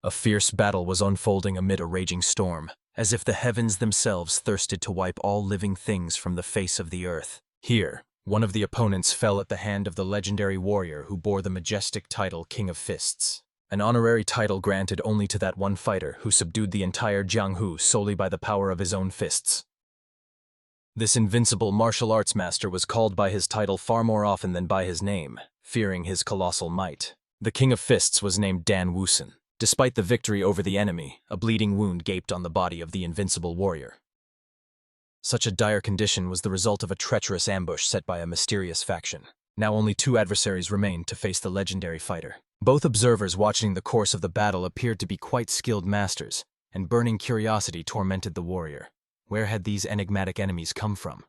A fierce battle was unfolding amid a raging storm, as if the heavens themselves thirsted to wipe all living things from the face of the earth. Here, one of the opponents fell at the hand of the legendary warrior who bore the majestic title King of Fists, an honorary title granted only to that one fighter who subdued the entire Jianghu solely by the power of his own fists. This invincible martial arts master was called by his title far more often than by his name, fearing his colossal might. The King of Fists was named Dan Wusun. Despite the victory over the enemy, a bleeding wound gaped on the body of the invincible warrior. Such a dire condition was the result of a treacherous ambush set by a mysterious faction. Now only two adversaries remained to face the legendary fighter. Both observers watching the course of the battle appeared to be quite skilled masters, and burning curiosity tormented the warrior. Where had these enigmatic enemies come from?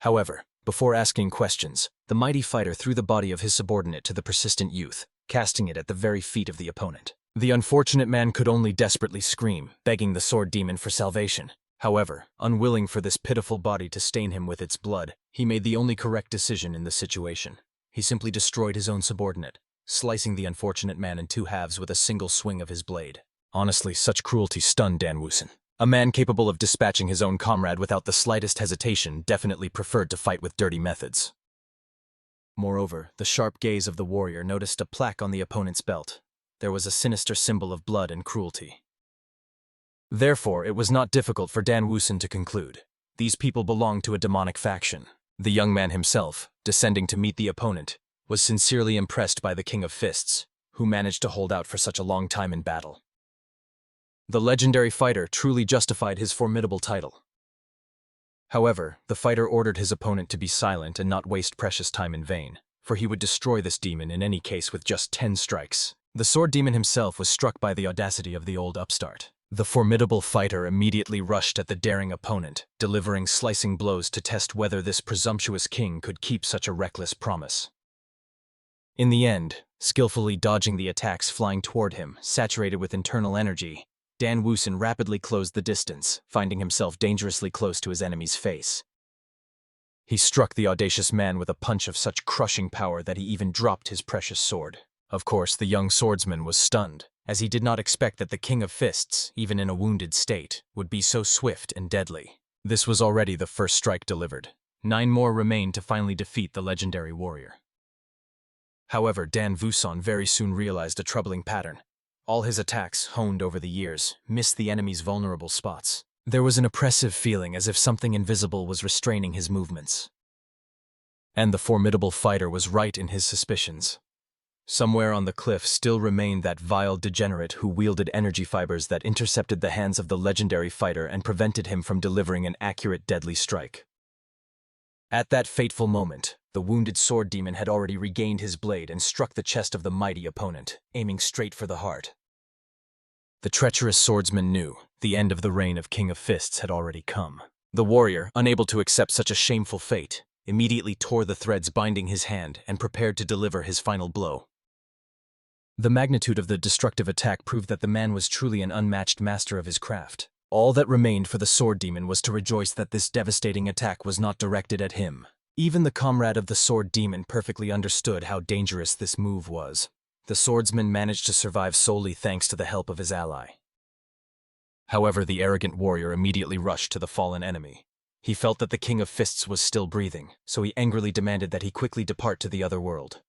However, before asking questions, the mighty fighter threw the body of his subordinate to the persistent youth, casting it at the very feet of the opponent. The unfortunate man could only desperately scream, begging the sword demon for salvation. However, unwilling for this pitiful body to stain him with its blood, he made the only correct decision in the situation. He simply destroyed his own subordinate, slicing the unfortunate man in two halves with a single swing of his blade. Honestly, such cruelty stunned Dan Wusun. A man capable of dispatching his own comrade without the slightest hesitation definitely preferred to fight with dirty methods. Moreover, the sharp gaze of the warrior noticed a plaque on the opponent's belt. There was a sinister symbol of blood and cruelty. Therefore, it was not difficult for Dan Wusun to conclude. These people belonged to a demonic faction. The young man himself, descending to meet the opponent, was sincerely impressed by the King of Fists, who managed to hold out for such a long time in battle. The legendary fighter truly justified his formidable title. However, the fighter ordered his opponent to be silent and not waste precious time in vain, for he would destroy this demon in any case with just 10 strikes. The sword demon himself was struck by the audacity of the old upstart. The formidable fighter immediately rushed at the daring opponent, delivering slicing blows to test whether this presumptuous king could keep such a reckless promise. In the end, skillfully dodging the attacks flying toward him, saturated with internal energy, Dan Wusun rapidly closed the distance, finding himself dangerously close to his enemy's face. He struck the audacious man with a punch of such crushing power that he even dropped his precious sword. Of course, the young swordsman was stunned, as he did not expect that the King of Fists, even in a wounded state, would be so swift and deadly. This was already the first strike delivered. 9 more remained to finally defeat the legendary warrior. However, Dan Wusun very soon realized a troubling pattern. All his attacks, honed over the years, missed the enemy's vulnerable spots. There was an oppressive feeling as if something invisible was restraining his movements. And the formidable fighter was right in his suspicions. Somewhere on the cliff still remained that vile degenerate who wielded energy fibers that intercepted the hands of the legendary fighter and prevented him from delivering an accurate deadly strike. At that fateful moment, the wounded sword demon had already regained his blade and struck the chest of the mighty opponent, aiming straight for the heart. The treacherous swordsman knew the end of the reign of King of Fists had already come. The warrior, unable to accept such a shameful fate, immediately tore the threads binding his hand and prepared to deliver his final blow. The magnitude of the destructive attack proved that the man was truly an unmatched master of his craft. All that remained for the sword demon was to rejoice that this devastating attack was not directed at him. Even the comrade of the sword demon perfectly understood how dangerous this move was. The swordsman managed to survive solely thanks to the help of his ally. However, the arrogant warrior immediately rushed to the fallen enemy. He felt that the King of Fists was still breathing, so he angrily demanded that he quickly depart to the other world.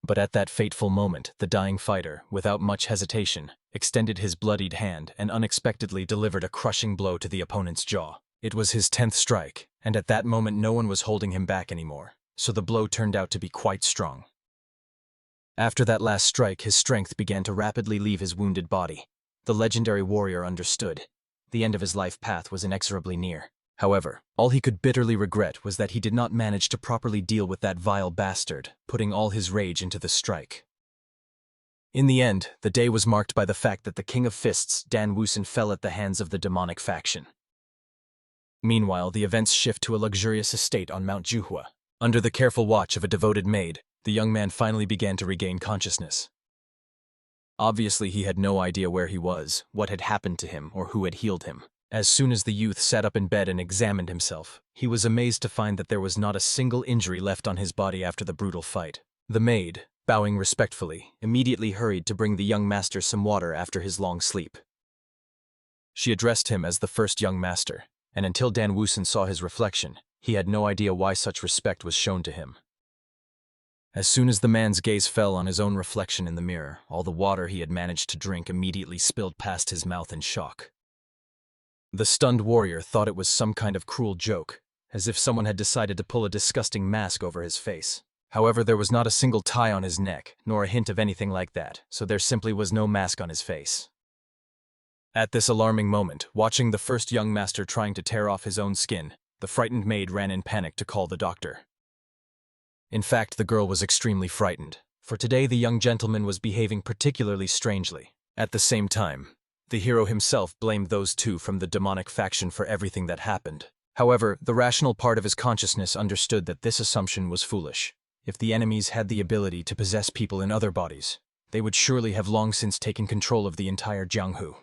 But at that fateful moment, the dying fighter, without much hesitation, extended his bloodied hand and unexpectedly delivered a crushing blow to the opponent's jaw. It was his 10th strike, and at that moment no one was holding him back anymore, so the blow turned out to be quite strong. After that last strike, his strength began to rapidly leave his wounded body. The legendary warrior understood. The end of his life path was inexorably near. However, all he could bitterly regret was that he did not manage to properly deal with that vile bastard, putting all his rage into the strike. In the end, the day was marked by the fact that the King of Fists, Dan Wusun, fell at the hands of the demonic faction. Meanwhile, the events shift to a luxurious estate on Mount Juhua. Under the careful watch of a devoted maid, the young man finally began to regain consciousness. Obviously, he had no idea where he was, what had happened to him, or who had healed him. As soon as the youth sat up in bed and examined himself, he was amazed to find that there was not a single injury left on his body after the brutal fight. The maid, bowing respectfully, immediately hurried to bring the young master some water after his long sleep. She addressed him as the first young master, and until Dan Woosen saw his reflection, he had no idea why such respect was shown to him. As soon as the man's gaze fell on his own reflection in the mirror, all the water he had managed to drink immediately spilled past his mouth in shock. The stunned warrior thought it was some kind of cruel joke, as if someone had decided to pull a disgusting mask over his face. However, there was not a single tie on his neck, nor a hint of anything like that, so there simply was no mask on his face. At this alarming moment, watching the first young master trying to tear off his own skin, the frightened maid ran in panic to call the doctor. In fact, the girl was extremely frightened, for today the young gentleman was behaving particularly strangely. At the same time, the hero himself blamed those two from the demonic faction for everything that happened. However, the rational part of his consciousness understood that this assumption was foolish. If the enemies had the ability to possess people in other bodies, they would surely have long since taken control of the entire Jianghu.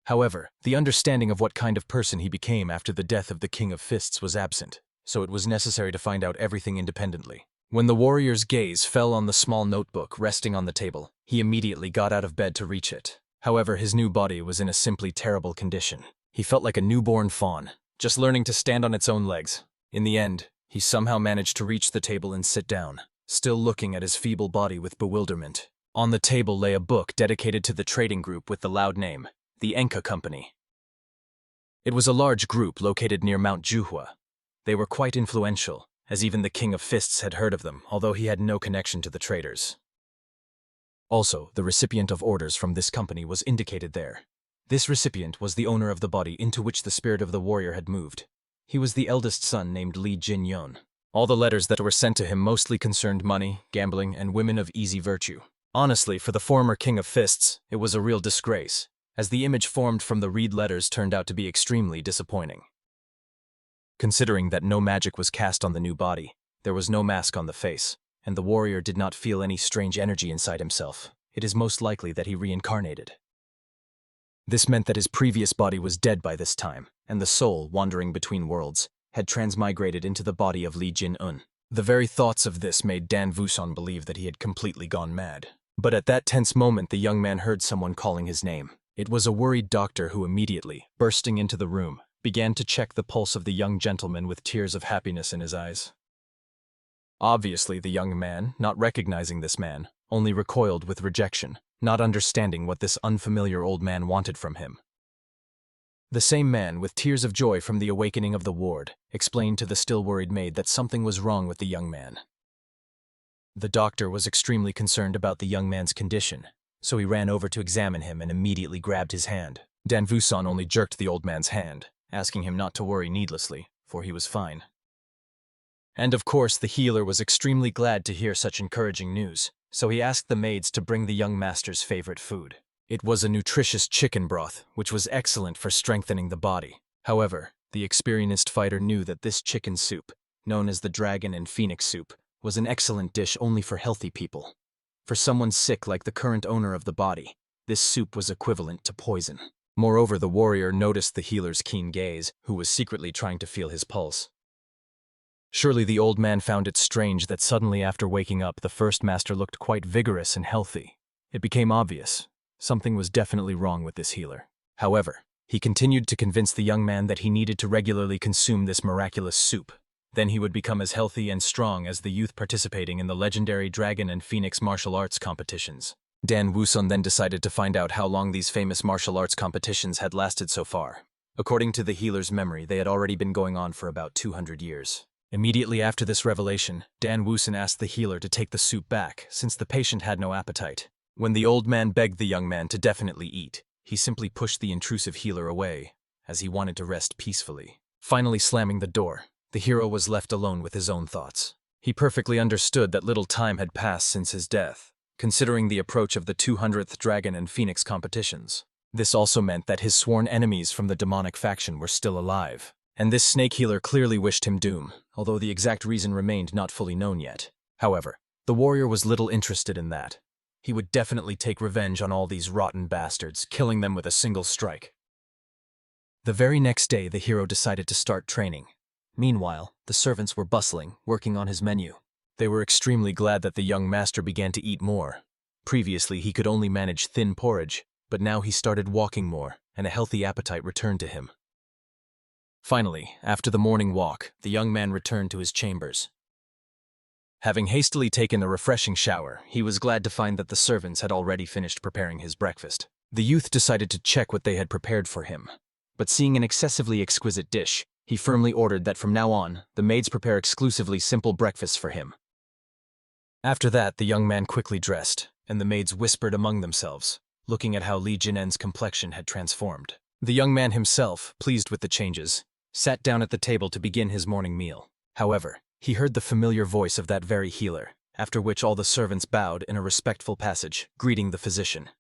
However, the understanding of what kind of person he became after the death of the King of Fists was absent, so it was necessary to find out everything independently. When the warrior's gaze fell on the small notebook resting on the table, he immediately got out of bed to reach it. However, his new body was in a simply terrible condition. He felt like a newborn fawn, just learning to stand on its own legs. In the end, he somehow managed to reach the table and sit down, still looking at his feeble body with bewilderment. On the table lay a book dedicated to the trading group with the loud name, the Enka Company. It was a large group located near Mount Juhua. They were quite influential, as even the King of Fists had heard of them, although he had no connection to the traitors. Also, the recipient of orders from this company was indicated there. This recipient was the owner of the body into which the spirit of the warrior had moved. He was the eldest son named Li Jin-yon. All the letters that were sent to him mostly concerned money, gambling, and women of easy virtue. Honestly, for the former King of Fists, it was a real disgrace, as the image formed from the read letters turned out to be extremely disappointing. Considering that no magic was cast on the new body, there was no mask on the face, and the warrior did not feel any strange energy inside himself, it is most likely that he reincarnated. This meant that his previous body was dead by this time, and the soul, wandering between worlds, had transmigrated into the body of Li Jin-un. The very thoughts of this made Dan Woosen believe that he had completely gone mad. But at that tense moment the young man heard someone calling his name. It was a worried doctor who immediately, bursting into the room, began to check the pulse of the young gentleman with tears of happiness in his eyes. Obviously, the young man, not recognizing this man, only recoiled with rejection, not understanding what this unfamiliar old man wanted from him. The same man, with tears of joy from the awakening of the ward, explained to the still worried maid that something was wrong with the young man. The doctor was extremely concerned about the young man's condition, so he ran over to examine him and immediately grabbed his hand. Dan Woosen only jerked the old man's hand, asking him not to worry needlessly, for he was fine. And of course, the healer was extremely glad to hear such encouraging news, so he asked the maids to bring the young master's favorite food. It was a nutritious chicken broth, which was excellent for strengthening the body. However, the experienced fighter knew that this chicken soup, known as the dragon and phoenix soup, was an excellent dish only for healthy people. For someone sick like the current owner of the body, this soup was equivalent to poison. Moreover, the warrior noticed the healer's keen gaze, who was secretly trying to feel his pulse. Surely the old man found it strange that suddenly after waking up the first master looked quite vigorous and healthy. It became obvious. Something was definitely wrong with this healer. However, he continued to convince the young man that he needed to regularly consume this miraculous soup. Then he would become as healthy and strong as the youth participating in the legendary Dragon and Phoenix martial arts competitions. Dan Woosen then decided to find out how long these famous martial arts competitions had lasted so far. According to the healer's memory, they had already been going on for about 200 years. Immediately after this revelation, Dan Woosen asked the healer to take the soup back, since the patient had no appetite. When the old man begged the young man to definitely eat, he simply pushed the intrusive healer away, as he wanted to rest peacefully. Finally slamming the door, the hero was left alone with his own thoughts. He perfectly understood that little time had passed since his death, considering the approach of the 200th Dragon and Phoenix competitions. This also meant that his sworn enemies from the demonic faction were still alive, and this snake healer clearly wished him doom, although the exact reason remained not fully known yet. However, the warrior was little interested in that. He would definitely take revenge on all these rotten bastards, killing them with a single strike. The very next day, the hero decided to start training. Meanwhile, the servants were bustling, working on his menu. They were extremely glad that the young master began to eat more. Previously, he could only manage thin porridge, but now he started walking more, and a healthy appetite returned to him. Finally, after the morning walk, the young man returned to his chambers. Having hastily taken a refreshing shower, he was glad to find that the servants had already finished preparing his breakfast. The youth decided to check what they had prepared for him, but seeing an excessively exquisite dish, he firmly ordered that from now on, the maids prepare exclusively simple breakfasts for him. After that, the young man quickly dressed, and the maids whispered among themselves, looking at how Li Jinen's complexion had transformed. The young man himself, pleased with the changes, sat down at the table to begin his morning meal. However, he heard the familiar voice of that very healer, after which all the servants bowed in a respectful passage, greeting the physician.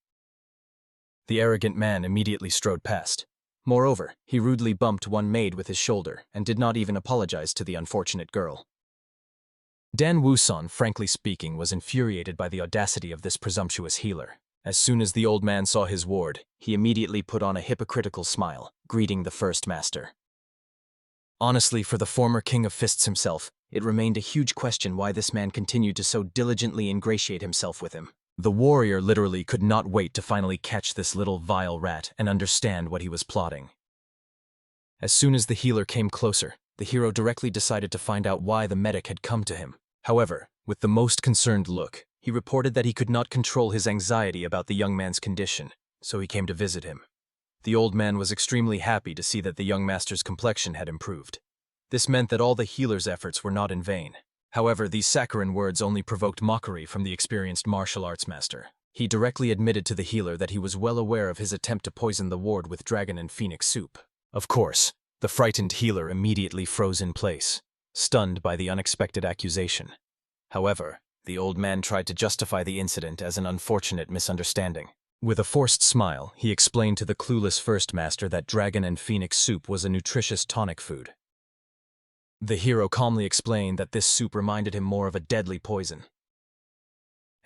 The arrogant man immediately strode past. Moreover, he rudely bumped one maid with his shoulder and did not even apologize to the unfortunate girl. Dan Wusan, frankly speaking, was infuriated by the audacity of this presumptuous healer. As soon as the old man saw his ward, he immediately put on a hypocritical smile, greeting the first master. Honestly, for the former King of Fists himself, it remained a huge question why this man continued to so diligently ingratiate himself with him. The warrior literally could not wait to finally catch this little vile rat and understand what he was plotting. As soon as the healer came closer, the hero directly decided to find out why the medic had come to him. However, with the most concerned look, he reported that he could not control his anxiety about the young man's condition, so he came to visit him. The old man was extremely happy to see that the young master's complexion had improved. This meant that all the healer's efforts were not in vain. However, these saccharine words only provoked mockery from the experienced martial arts master. He directly admitted to the healer that he was well aware of his attempt to poison the ward with dragon and phoenix soup. Of course, the frightened healer immediately froze in place, stunned by the unexpected accusation. However, the old man tried to justify the incident as an unfortunate misunderstanding. With a forced smile, he explained to the clueless first master that dragon and phoenix soup was a nutritious tonic food. The hero calmly explained that this soup reminded him more of a deadly poison.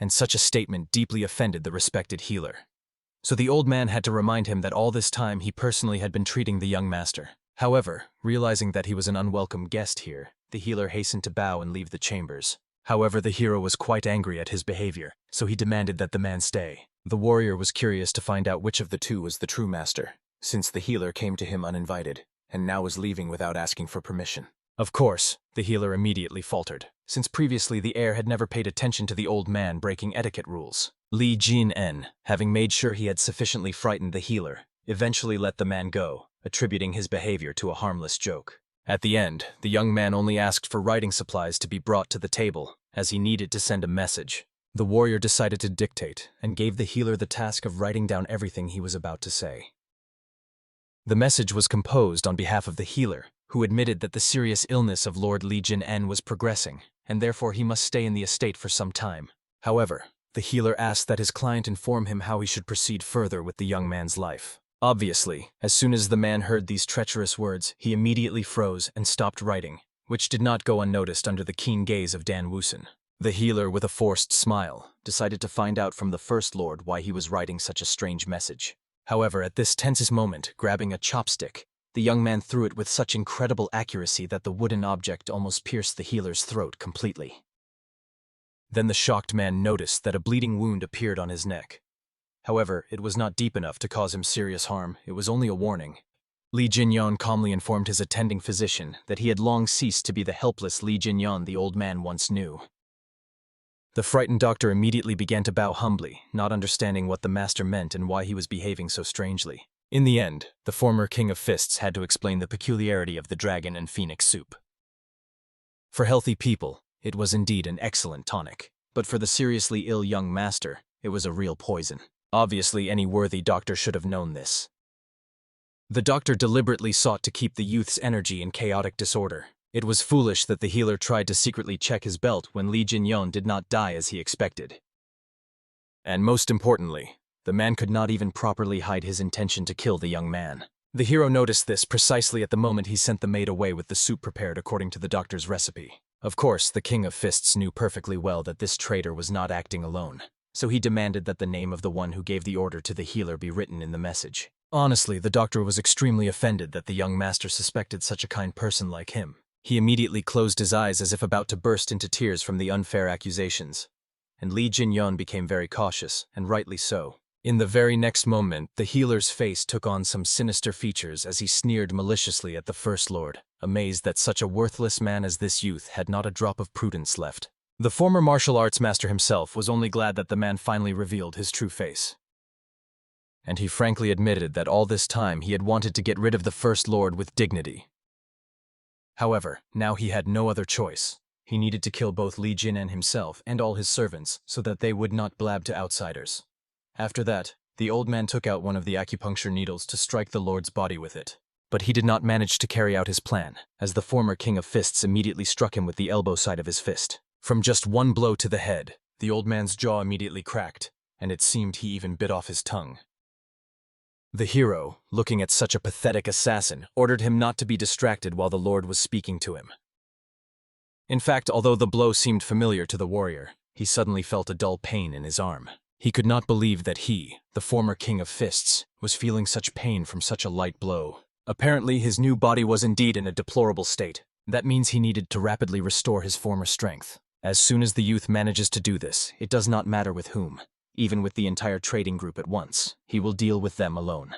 And such a statement deeply offended the respected healer. So the old man had to remind him that all this time he personally had been treating the young master. However, realizing that he was an unwelcome guest here, the healer hastened to bow and leave the chambers. However, the hero was quite angry at his behavior, so he demanded that the man stay. The warrior was curious to find out which of the two was the true master, since the healer came to him uninvited, and now was leaving without asking for permission. Of course, the healer immediately faltered, since previously the heir had never paid attention to the old man breaking etiquette rules. Li Jin-en, having made sure he had sufficiently frightened the healer, eventually let the man go, attributing his behavior to a harmless joke. At the end, the young man only asked for writing supplies to be brought to the table, as he needed to send a message. The warrior decided to dictate, and gave the healer the task of writing down everything he was about to say. The message was composed on behalf of the healer, who admitted that the serious illness of Lord Li Jin-en was progressing, and therefore he must stay in the estate for some time. However, the healer asked that his client inform him how he should proceed further with the young man's life. Obviously, as soon as the man heard these treacherous words, he immediately froze and stopped writing, which did not go unnoticed under the keen gaze of Dan Wusan. The healer, with a forced smile, decided to find out from the First Lord why he was writing such a strange message. However, at this tense moment, grabbing a chopstick, the young man threw it with such incredible accuracy that the wooden object almost pierced the healer's throat completely. Then the shocked man noticed that a bleeding wound appeared on his neck. However, it was not deep enough to cause him serious harm, it was only a warning. Li Jinyan calmly informed his attending physician that he had long ceased to be the helpless Li Jinyan the old man once knew. The frightened doctor immediately began to bow humbly, not understanding what the master meant and why he was behaving so strangely. In the end, the former King of Fists had to explain the peculiarity of the dragon and phoenix soup. For healthy people, it was indeed an excellent tonic, but for the seriously ill young master, it was a real poison. Obviously, any worthy doctor should have known this. The doctor deliberately sought to keep the youth's energy in chaotic disorder. It was foolish that the healer tried to secretly check his belt when Li Jinyon did not die as he expected. And most importantly, the man could not even properly hide his intention to kill the young man. The hero noticed this precisely at the moment he sent the maid away with the soup prepared according to the doctor's recipe. Of course, the King of Fists knew perfectly well that this traitor was not acting alone, so he demanded that the name of the one who gave the order to the healer be written in the message. Honestly, the doctor was extremely offended that the young master suspected such a kind person like him. He immediately closed his eyes as if about to burst into tears from the unfair accusations. And Li Jinyon became very cautious, and rightly so. In the very next moment, the healer's face took on some sinister features as he sneered maliciously at the First Lord, amazed that such a worthless man as this youth had not a drop of prudence left. The former martial arts master himself was only glad that the man finally revealed his true face. And he frankly admitted that all this time he had wanted to get rid of the First Lord with dignity. However, now he had no other choice. He needed to kill both Li Jin and himself and all his servants so that they would not blab to outsiders. After that, the old man took out one of the acupuncture needles to strike the Lord's body with it. But he did not manage to carry out his plan, as the former King of Fists immediately struck him with the elbow side of his fist. From just one blow to the head, the old man's jaw immediately cracked, and it seemed he even bit off his tongue. The hero, looking at such a pathetic assassin, ordered him not to be distracted while the Lord was speaking to him. In fact, although the blow seemed familiar to the warrior, he suddenly felt a dull pain in his arm. He could not believe that he, the former King of Fists, was feeling such pain from such a light blow. Apparently, his new body was indeed in a deplorable state. That means he needed to rapidly restore his former strength. As soon as the youth manages to do this, it does not matter with whom. Even with the entire trading group at once, he will deal with them alone.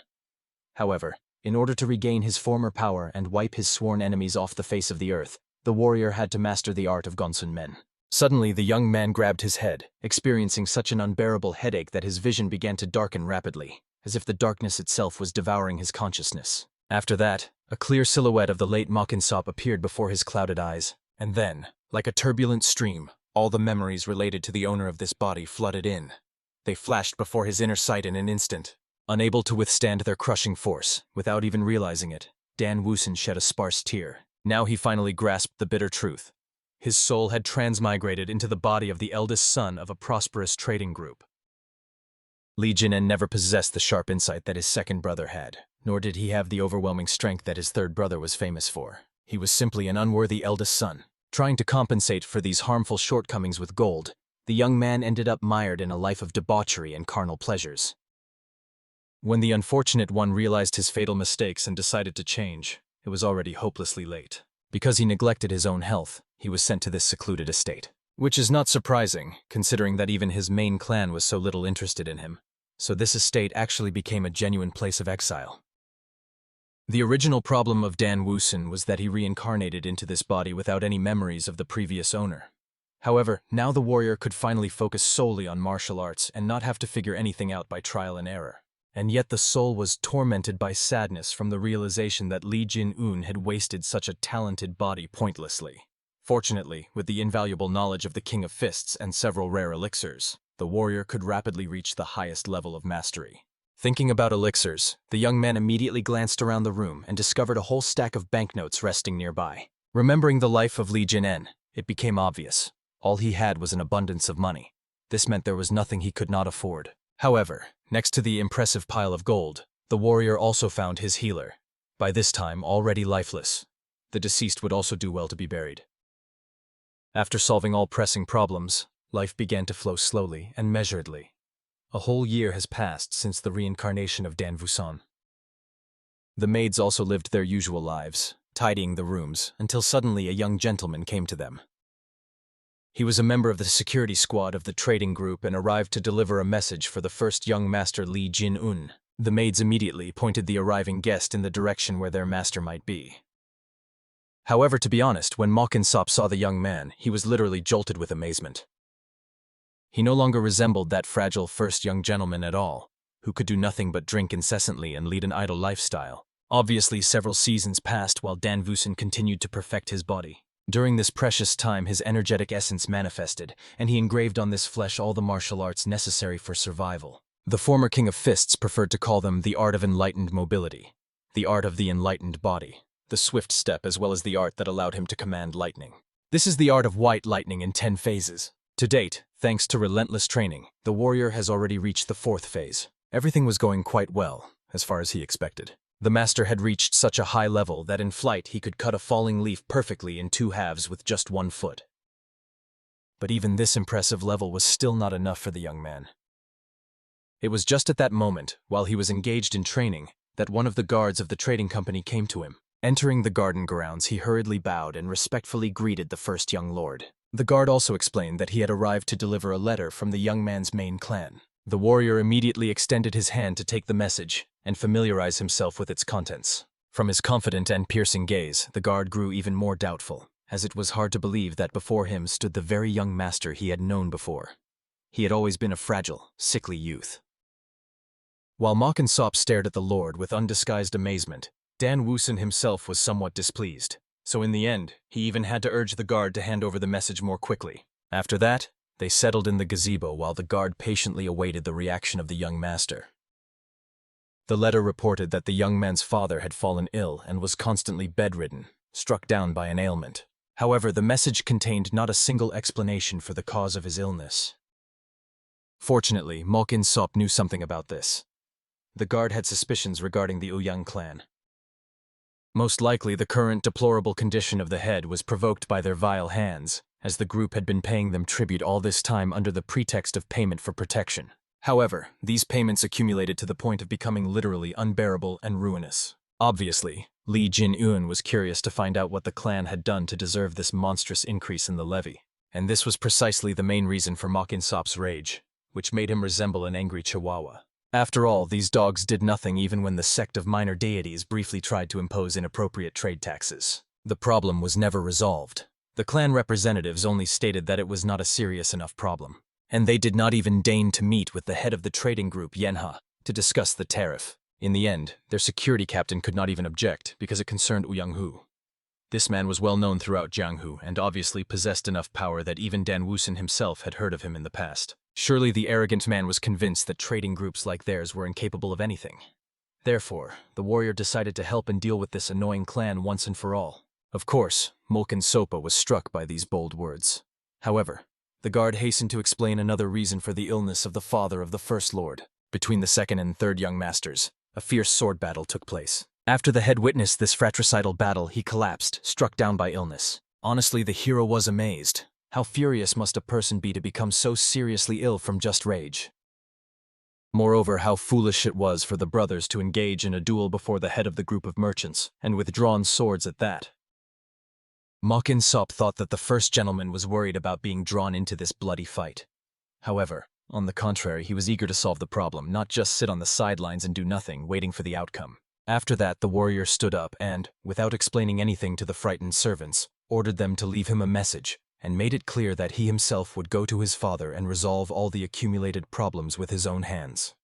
However, in order to regain his former power and wipe his sworn enemies off the face of the earth, the warrior had to master the art of Gonsun Men. Suddenly, the young man grabbed his head, experiencing such an unbearable headache that his vision began to darken rapidly, as if the darkness itself was devouring his consciousness. After that, a clear silhouette of the late Mockinsop appeared before his clouded eyes, and then, like a turbulent stream, all the memories related to the owner of this body flooded in. They flashed before his inner sight in an instant. Unable to withstand their crushing force, without even realizing it, Dan Woosen shed a sparse tear. Now he finally grasped the bitter truth. His soul had transmigrated into the body of the eldest son of a prosperous trading group. Li Jinen never possessed the sharp insight that his second brother had, nor did he have the overwhelming strength that his third brother was famous for. He was simply an unworthy eldest son. Trying to compensate for these harmful shortcomings with gold, the young man ended up mired in a life of debauchery and carnal pleasures. When the unfortunate one realized his fatal mistakes and decided to change, it was already hopelessly late. Because he neglected his own health, he was sent to this secluded estate. Which is not surprising, considering that even his main clan was so little interested in him. So this estate actually became a genuine place of exile. The original problem of Dan Woosen was that he reincarnated into this body without any memories of the previous owner. However, now the warrior could finally focus solely on martial arts and not have to figure anything out by trial and error. And yet the soul was tormented by sadness from the realization that Li Jin-un had wasted such a talented body pointlessly. Fortunately, with the invaluable knowledge of the King of Fists and several rare elixirs, the warrior could rapidly reach the highest level of mastery. Thinking about elixirs, the young man immediately glanced around the room and discovered a whole stack of banknotes resting nearby. Remembering the life of Li Jinen, it became obvious. All he had was an abundance of money. This meant there was nothing he could not afford. However, next to the impressive pile of gold, the warrior also found his healer. By this time, already lifeless, the deceased would also do well to be buried. After solving all pressing problems, life began to flow slowly and measuredly. A whole year has passed since the reincarnation of Dan Woosen. The maids also lived their usual lives, tidying the rooms, until suddenly a young gentleman came to them. He was a member of the security squad of the trading group and arrived to deliver a message for the first young master Li Jin-un. The maids immediately pointed the arriving guest in the direction where their master might be. However, to be honest, when Mockinsop saw the young man, he was literally jolted with amazement. He no longer resembled that fragile first young gentleman at all, who could do nothing but drink incessantly and lead an idle lifestyle. Obviously, several seasons passed while Dan Woosen continued to perfect his body. During this precious time, his energetic essence manifested, and he engraved on this flesh all the martial arts necessary for survival. The former King of Fists preferred to call them the art of enlightened mobility, the art of the enlightened body, the swift step as well as the art that allowed him to command lightning. This is the art of white lightning in 10 phases. To date, thanks to relentless training, the warrior has already reached the 4th phase. Everything was going quite well, as far as he expected. The master had reached such a high level that in flight he could cut a falling leaf perfectly in 2 halves with just 1 foot. But even this impressive level was still not enough for the young man. It was just at that moment, while he was engaged in training, that one of the guards of the trading company came to him. Entering the garden grounds, he hurriedly bowed and respectfully greeted the first young lord. The guard also explained that he had arrived to deliver a letter from the young man's main clan. The warrior immediately extended his hand to take the message and familiarize himself with its contents. From his confident and piercing gaze, the guard grew even more doubtful, as it was hard to believe that before him stood the very young master he had known before. He had always been a fragile, sickly youth. While ManhwaCapped stared at the lord with undisguised amazement, Dan Woosin himself was somewhat displeased, so in the end, he even had to urge the guard to hand over the message more quickly. After that, they settled in the gazebo while the guard patiently awaited the reaction of the young master. The letter reported that the young man's father had fallen ill and was constantly bedridden, struck down by an ailment. However, the message contained not a single explanation for the cause of his illness. Fortunately, ManhwaCapped knew something about this. The guard had suspicions regarding the Uang clan. Most likely, the current deplorable condition of the head was provoked by their vile hands, as the group had been paying them tribute all this time under the pretext of payment for protection. However, these payments accumulated to the point of becoming literally unbearable and ruinous. Obviously, Li Jin-eun was curious to find out what the clan had done to deserve this monstrous increase in the levy, and this was precisely the main reason for ManhwaCapped's rage, which made him resemble an angry chihuahua. After all, these dogs did nothing even when the sect of minor deities briefly tried to impose inappropriate trade taxes. The problem was never resolved. The clan representatives only stated that it was not a serious enough problem, and they did not even deign to meet with the head of the trading group Manhwa to discuss the tariff. In the end, their security captain could not even object because it concerned Uang Hu. This man was well known throughout Jianghu and obviously possessed enough power that even Dan Woosin himself had heard of him in the past. Surely the arrogant man was convinced that trading groups like theirs were incapable of anything. Therefore, the warrior decided to help and deal with this annoying clan once and for all. Of course, ManhwaCapped was struck by these bold words. However, the guard hastened to explain another reason for the illness of the father of the first lord. Between the second and third young masters, a fierce sword battle took place. After the head witnessed this fratricidal battle, he collapsed, struck down by illness. Honestly, the hero was amazed. How furious must a person be to become so seriously ill from just rage? Moreover, how foolish it was for the brothers to engage in a duel before the head of the group of merchants, and with drawn swords at that. ManhwaCapped thought that the first gentleman was worried about being drawn into this bloody fight. However, on the contrary, he was eager to solve the problem, not just sit on the sidelines and do nothing, waiting for the outcome. After that, the warrior stood up and, without explaining anything to the frightened servants, ordered them to leave him a message, and made it clear that he himself would go to his father and resolve all the accumulated problems with his own hands.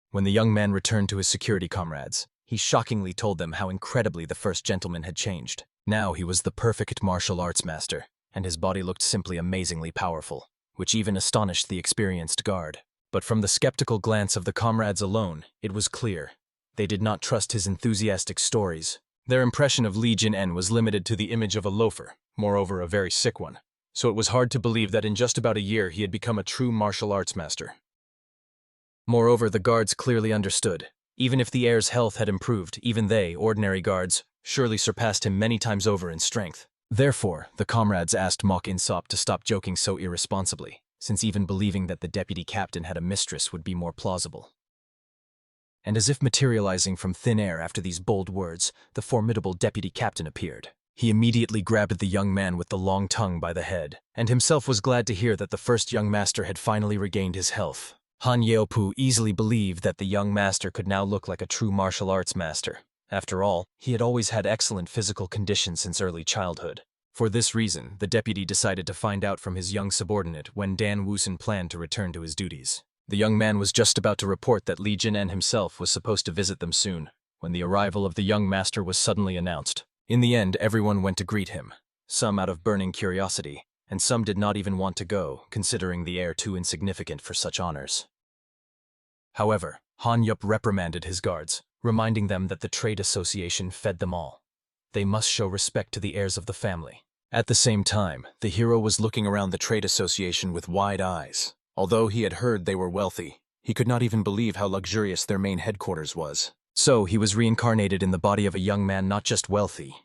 When the young man returned to his security comrades, he shockingly told them how incredibly the first gentleman had changed. Now he was the perfect martial arts master, and his body looked simply amazingly powerful, which even astonished the experienced guard. But from the skeptical glance of the comrades alone, it was clear. They did not trust his enthusiastic stories. Their impression of Li Jin-en was limited to the image of a loafer, moreover a very sick one. So it was hard to believe that in just about a year he had become a true martial arts master. Moreover, the guards clearly understood. Even if the heir's health had improved, even they, ordinary guards, surely surpassed him many times over in strength. Therefore, the comrades asked ManhwaCapped to stop joking so irresponsibly, since even believing that the deputy captain had a mistress would be more plausible. And as if materializing from thin air after these bold words, the formidable deputy captain appeared. He immediately grabbed the young man with the long tongue by the head, and himself was glad to hear that the first young master had finally regained his health. Han Yeopu easily believed that the young master could now look like a true martial arts master. After all, he had always had excellent physical condition since early childhood. For this reason, the deputy decided to find out from his young subordinate when Dan Woosin planned to return to his duties. The young man was just about to report that Li Jin-en himself was supposed to visit them soon, when the arrival of the young master was suddenly announced. In the end, everyone went to greet him, some out of burning curiosity, and some did not even want to go, considering the heir too insignificant for such honors. However, Han Yup reprimanded his guards, reminding them that the trade association fed them all. They must show respect to the heirs of the family. At the same time, the hero was looking around the trade association with wide eyes. Although he had heard they were wealthy, he could not even believe how luxurious their main headquarters was. So he was reincarnated in the body of a young man not just wealthy.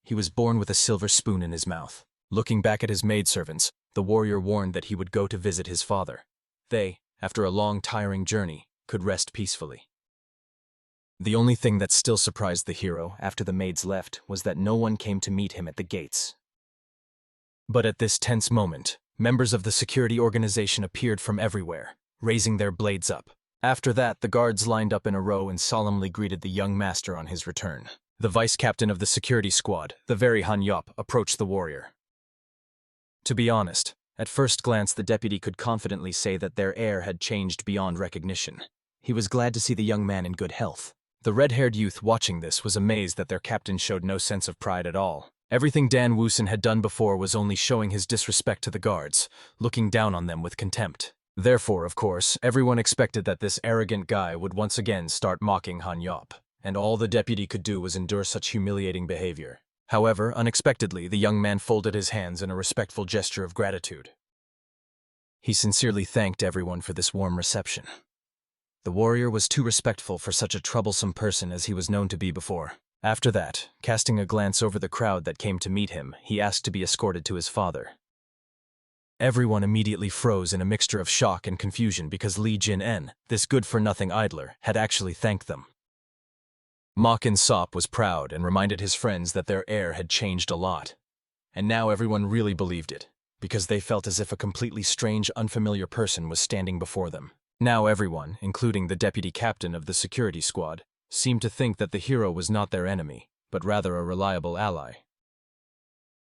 He was born with a silver spoon in his mouth. Looking back at his maidservants, the warrior warned that he would go to visit his father. They, after a long, tiring journey, could rest peacefully. The only thing that still surprised the hero after the maids left was that no one came to meet him at the gates. But at this tense moment, members of the security organization appeared from everywhere, raising their blades up. After that, the guards lined up in a row and solemnly greeted the young master on his return. The vice-captain of the security squad, the very Han-Yop, approached the warrior. To be honest, at first glance the deputy could confidently say that their heir had changed beyond recognition. He was glad to see the young man in good health. The red-haired youth watching this was amazed that their captain showed no sense of pride at all. Everything Dan Woosen had done before was only showing his disrespect to the guards, looking down on them with contempt. Therefore, of course, everyone expected that this arrogant guy would once again start mocking Han-Yop, and all the deputy could do was endure such humiliating behavior. However, unexpectedly, the young man folded his hands in a respectful gesture of gratitude. He sincerely thanked everyone for this warm reception. The warrior was too respectful for such a troublesome person as he was known to be before. After that, casting a glance over the crowd that came to meet him, he asked to be escorted to his father. Everyone immediately froze in a mixture of shock and confusion because Li Jin-en, this good-for-nothing idler, had actually thanked them. Ma Sop was proud and reminded his friends that their heir had changed a lot. And now everyone really believed it, because they felt as if a completely strange, unfamiliar person was standing before them. Now everyone, including the deputy captain of the security squad, seemed to think that the hero was not their enemy, but rather a reliable ally.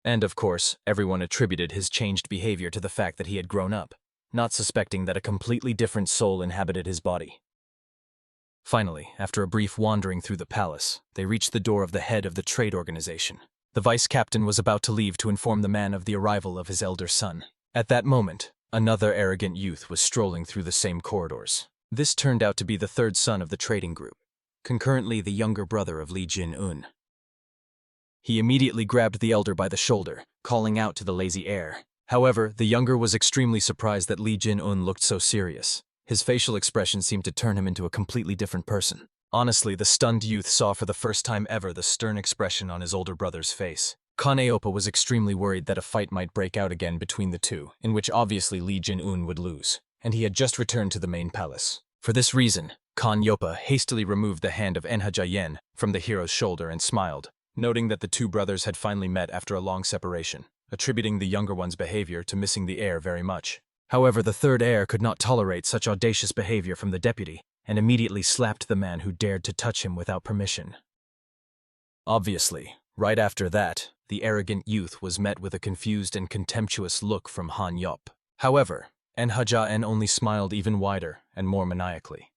And of course, everyone attributed his changed behavior to the fact that he had grown up, not suspecting that a completely different soul inhabited his body. Finally, after a brief wandering through the palace, they reached the door of the head of the trade organization. The vice-captain was about to leave to inform the man of the arrival of his elder son. At that moment, another arrogant youth was strolling through the same corridors. This turned out to be the third son of the trading group, concurrently the younger brother of Li Jin-un. He immediately grabbed the elder by the shoulder, calling out to the lazy heir. However, the younger was extremely surprised that Li Jin-un looked so serious. His facial expression seemed to turn him into a completely different person. Honestly, the stunned youth saw for the first time ever the stern expression on his older brother's face. Kaneopa was extremely worried that a fight might break out again between the two, in which obviously Li Jin-un would lose, and he had just returned to the main palace. For this reason, Kaneopa hastily removed the hand of Enhajayen from the hero's shoulder and smiled, noting that the two brothers had finally met after a long separation, attributing the younger one's behavior to missing the heir very much. However, the third heir could not tolerate such audacious behavior from the deputy, and immediately slapped the man who dared to touch him without permission. Obviously, right after that, the arrogant youth was met with a confused and contemptuous look from Han-Yop. However, Enhajayen only smiled even wider and more maniacally.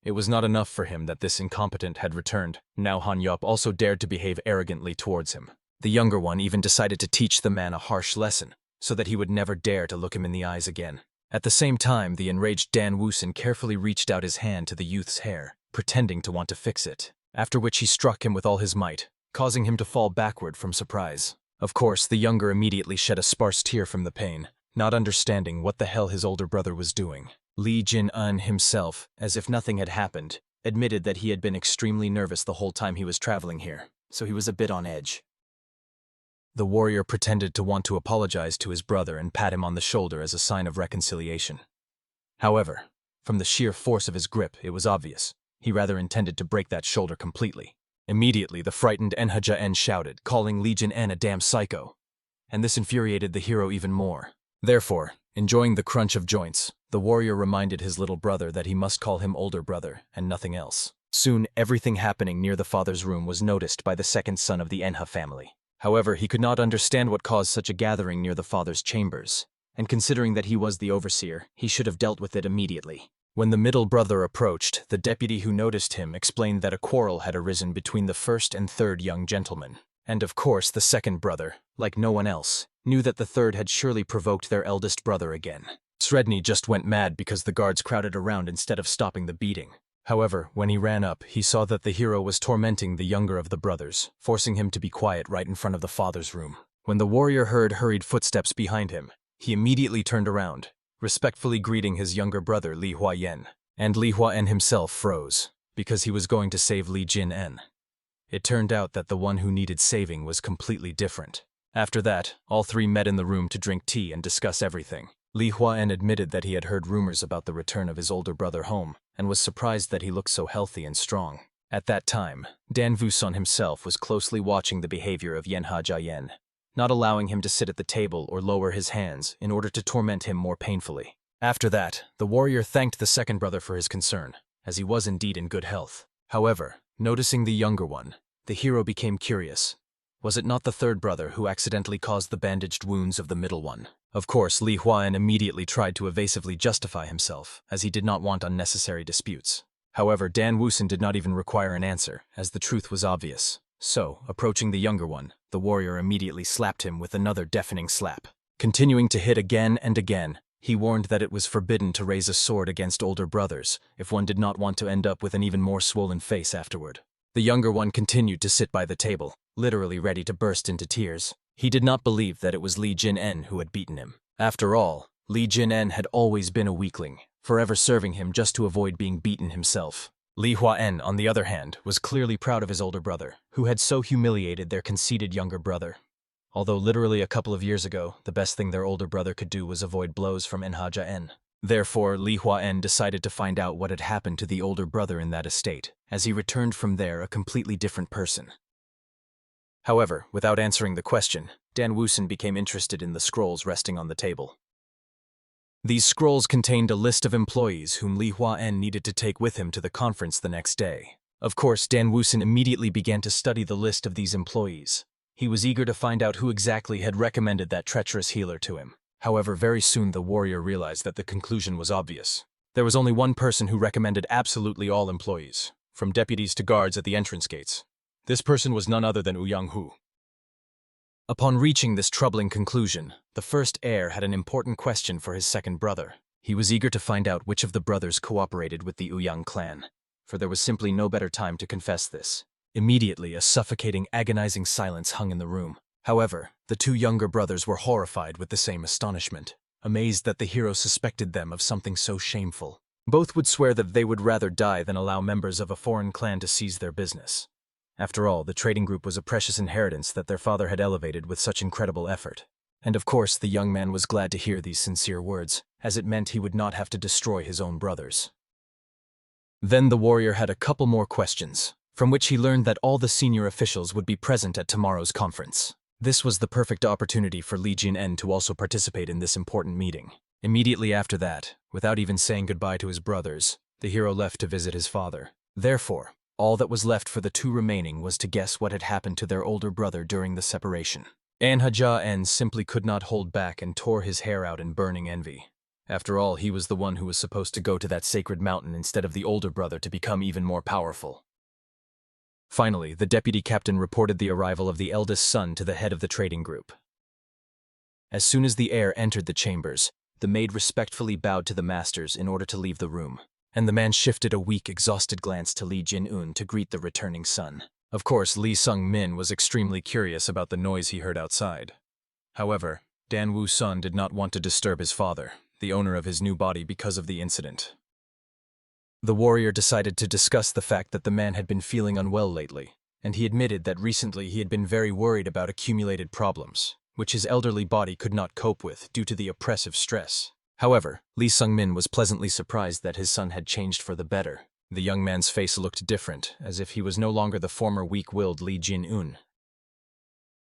It was not enough for him that this incompetent had returned. Now Han-Yop also dared to behave arrogantly towards him. The younger one even decided to teach the man a harsh lesson, so that he would never dare to look him in the eyes again. At the same time, the enraged Dan Woosen carefully reached out his hand to the youth's hair, pretending to want to fix it, after which he struck him with all his might, causing him to fall backward from surprise. Of course, the younger immediately shed a sparse tear from the pain, not understanding what the hell his older brother was doing. Li Jin-un himself, as if nothing had happened, admitted that he had been extremely nervous the whole time he was traveling here, so he was a bit on edge. The warrior pretended to want to apologize to his brother and pat him on the shoulder as a sign of reconciliation. However, from the sheer force of his grip, it was obvious. He rather intended to break that shoulder completely. Immediately, the frightened Enhajayen shouted, calling Li Jin-en a damn psycho. And this infuriated the hero even more. Therefore, enjoying the crunch of joints, the warrior reminded his little brother that he must call him older brother and nothing else. Soon, everything happening near the father's room was noticed by the second son of the Enha family. However, he could not understand what caused such a gathering near the father's chambers, and considering that he was the overseer, he should have dealt with it immediately. When the middle brother approached, the deputy who noticed him explained that a quarrel had arisen between the first and third young gentlemen. And of course, the second brother, like no one else, knew that the third had surely provoked their eldest brother again. Sredni just went mad because the guards crowded around instead of stopping the beating. However, when he ran up, he saw that the hero was tormenting the younger of the brothers, forcing him to be quiet right in front of the father's room. When the warrior heard hurried footsteps behind him, he immediately turned around, respectfully greeting his younger brother Li Huayen. And Li Huayen himself froze, because he was going to save Li Jin-en. It turned out that the one who needed saving was completely different. After that, all three met in the room to drink tea and discuss everything. Li Huayen admitted that he had heard rumors about the return of his older brother home, and was surprised that he looked so healthy and strong. At that time, Dan Vuson himself was closely watching the behavior of Yenha Jiayen, not allowing him to sit at the table or lower his hands in order to torment him more painfully. After that, the warrior thanked the second brother for his concern, as he was indeed in good health. However, noticing the younger one, the hero became curious. Was it not the third brother who accidentally caused the bandaged wounds of the middle one? Of course, Li Huan immediately tried to evasively justify himself, as he did not want unnecessary disputes. However, Dan Wusun did not even require an answer, as the truth was obvious. So, approaching the younger one, the warrior immediately slapped him with another deafening slap. Continuing to hit again and again, he warned that it was forbidden to raise a sword against older brothers, if one did not want to end up with an even more swollen face afterward. The younger one continued to sit by the table, literally ready to burst into tears. He did not believe that it was Li Jin-en who had beaten him. After all, Li Jin-en had always been a weakling, forever serving him just to avoid being beaten himself. Li Hua-en, on the other hand, was clearly proud of his older brother, who had so humiliated their conceited younger brother. Although literally a couple of years ago, the best thing their older brother could do was avoid blows from Enha Jia-en. Therefore, Li Hua-en decided to find out what had happened to the older brother in that estate, as he returned from there a completely different person. However, without answering the question, Dan Wusun became interested in the scrolls resting on the table. These scrolls contained a list of employees whom Li Hua-en needed to take with him to the conference the next day. Of course, Dan Wusun immediately began to study the list of these employees. He was eager to find out who exactly had recommended that treacherous healer to him. However, very soon the warrior realized that the conclusion was obvious. There was only one person who recommended absolutely all employees, from deputies to guards at the entrance gates. This person was none other than Uang Hu. Upon reaching this troubling conclusion, the first heir had an important question for his second brother. He was eager to find out which of the brothers cooperated with the Uyang clan, for there was simply no better time to confess this. Immediately, a suffocating, agonizing silence hung in the room. However, the two younger brothers were horrified with the same astonishment, amazed that the hero suspected them of something so shameful. Both would swear that they would rather die than allow members of a foreign clan to seize their business. After all, the trading group was a precious inheritance that their father had elevated with such incredible effort. And of course, the young man was glad to hear these sincere words, as it meant he would not have to destroy his own brothers. Then the warrior had a couple more questions, from which he learned that all the senior officials would be present at tomorrow's conference. This was the perfect opportunity for Li Jin-en to also participate in this important meeting. Immediately after that, without even saying goodbye to his brothers, the hero left to visit his father. Therefore, all that was left for the two remaining was to guess what had happened to their older brother during the separation. Enha Jia-en simply could not hold back and tore his hair out in burning envy. After all, he was the one who was supposed to go to that sacred mountain instead of the older brother to become even more powerful. Finally, the deputy captain reported the arrival of the eldest son to the head of the trading group. As soon as the heir entered the chambers, the maid respectfully bowed to the masters in order to leave the room, and the man shifted a weak, exhausted glance to Li Jin-un to greet the returning son. Of course, Li Sung-min was extremely curious about the noise he heard outside. However, Dan Woo-sun did not want to disturb his father, the owner of his new body, because of the incident. The warrior decided to discuss the fact that the man had been feeling unwell lately, and he admitted that recently he had been very worried about accumulated problems, which his elderly body could not cope with due to the oppressive stress. However, Li Sung-min was pleasantly surprised that his son had changed for the better. The young man's face looked different, as if he was no longer the former weak-willed Li Jin-un.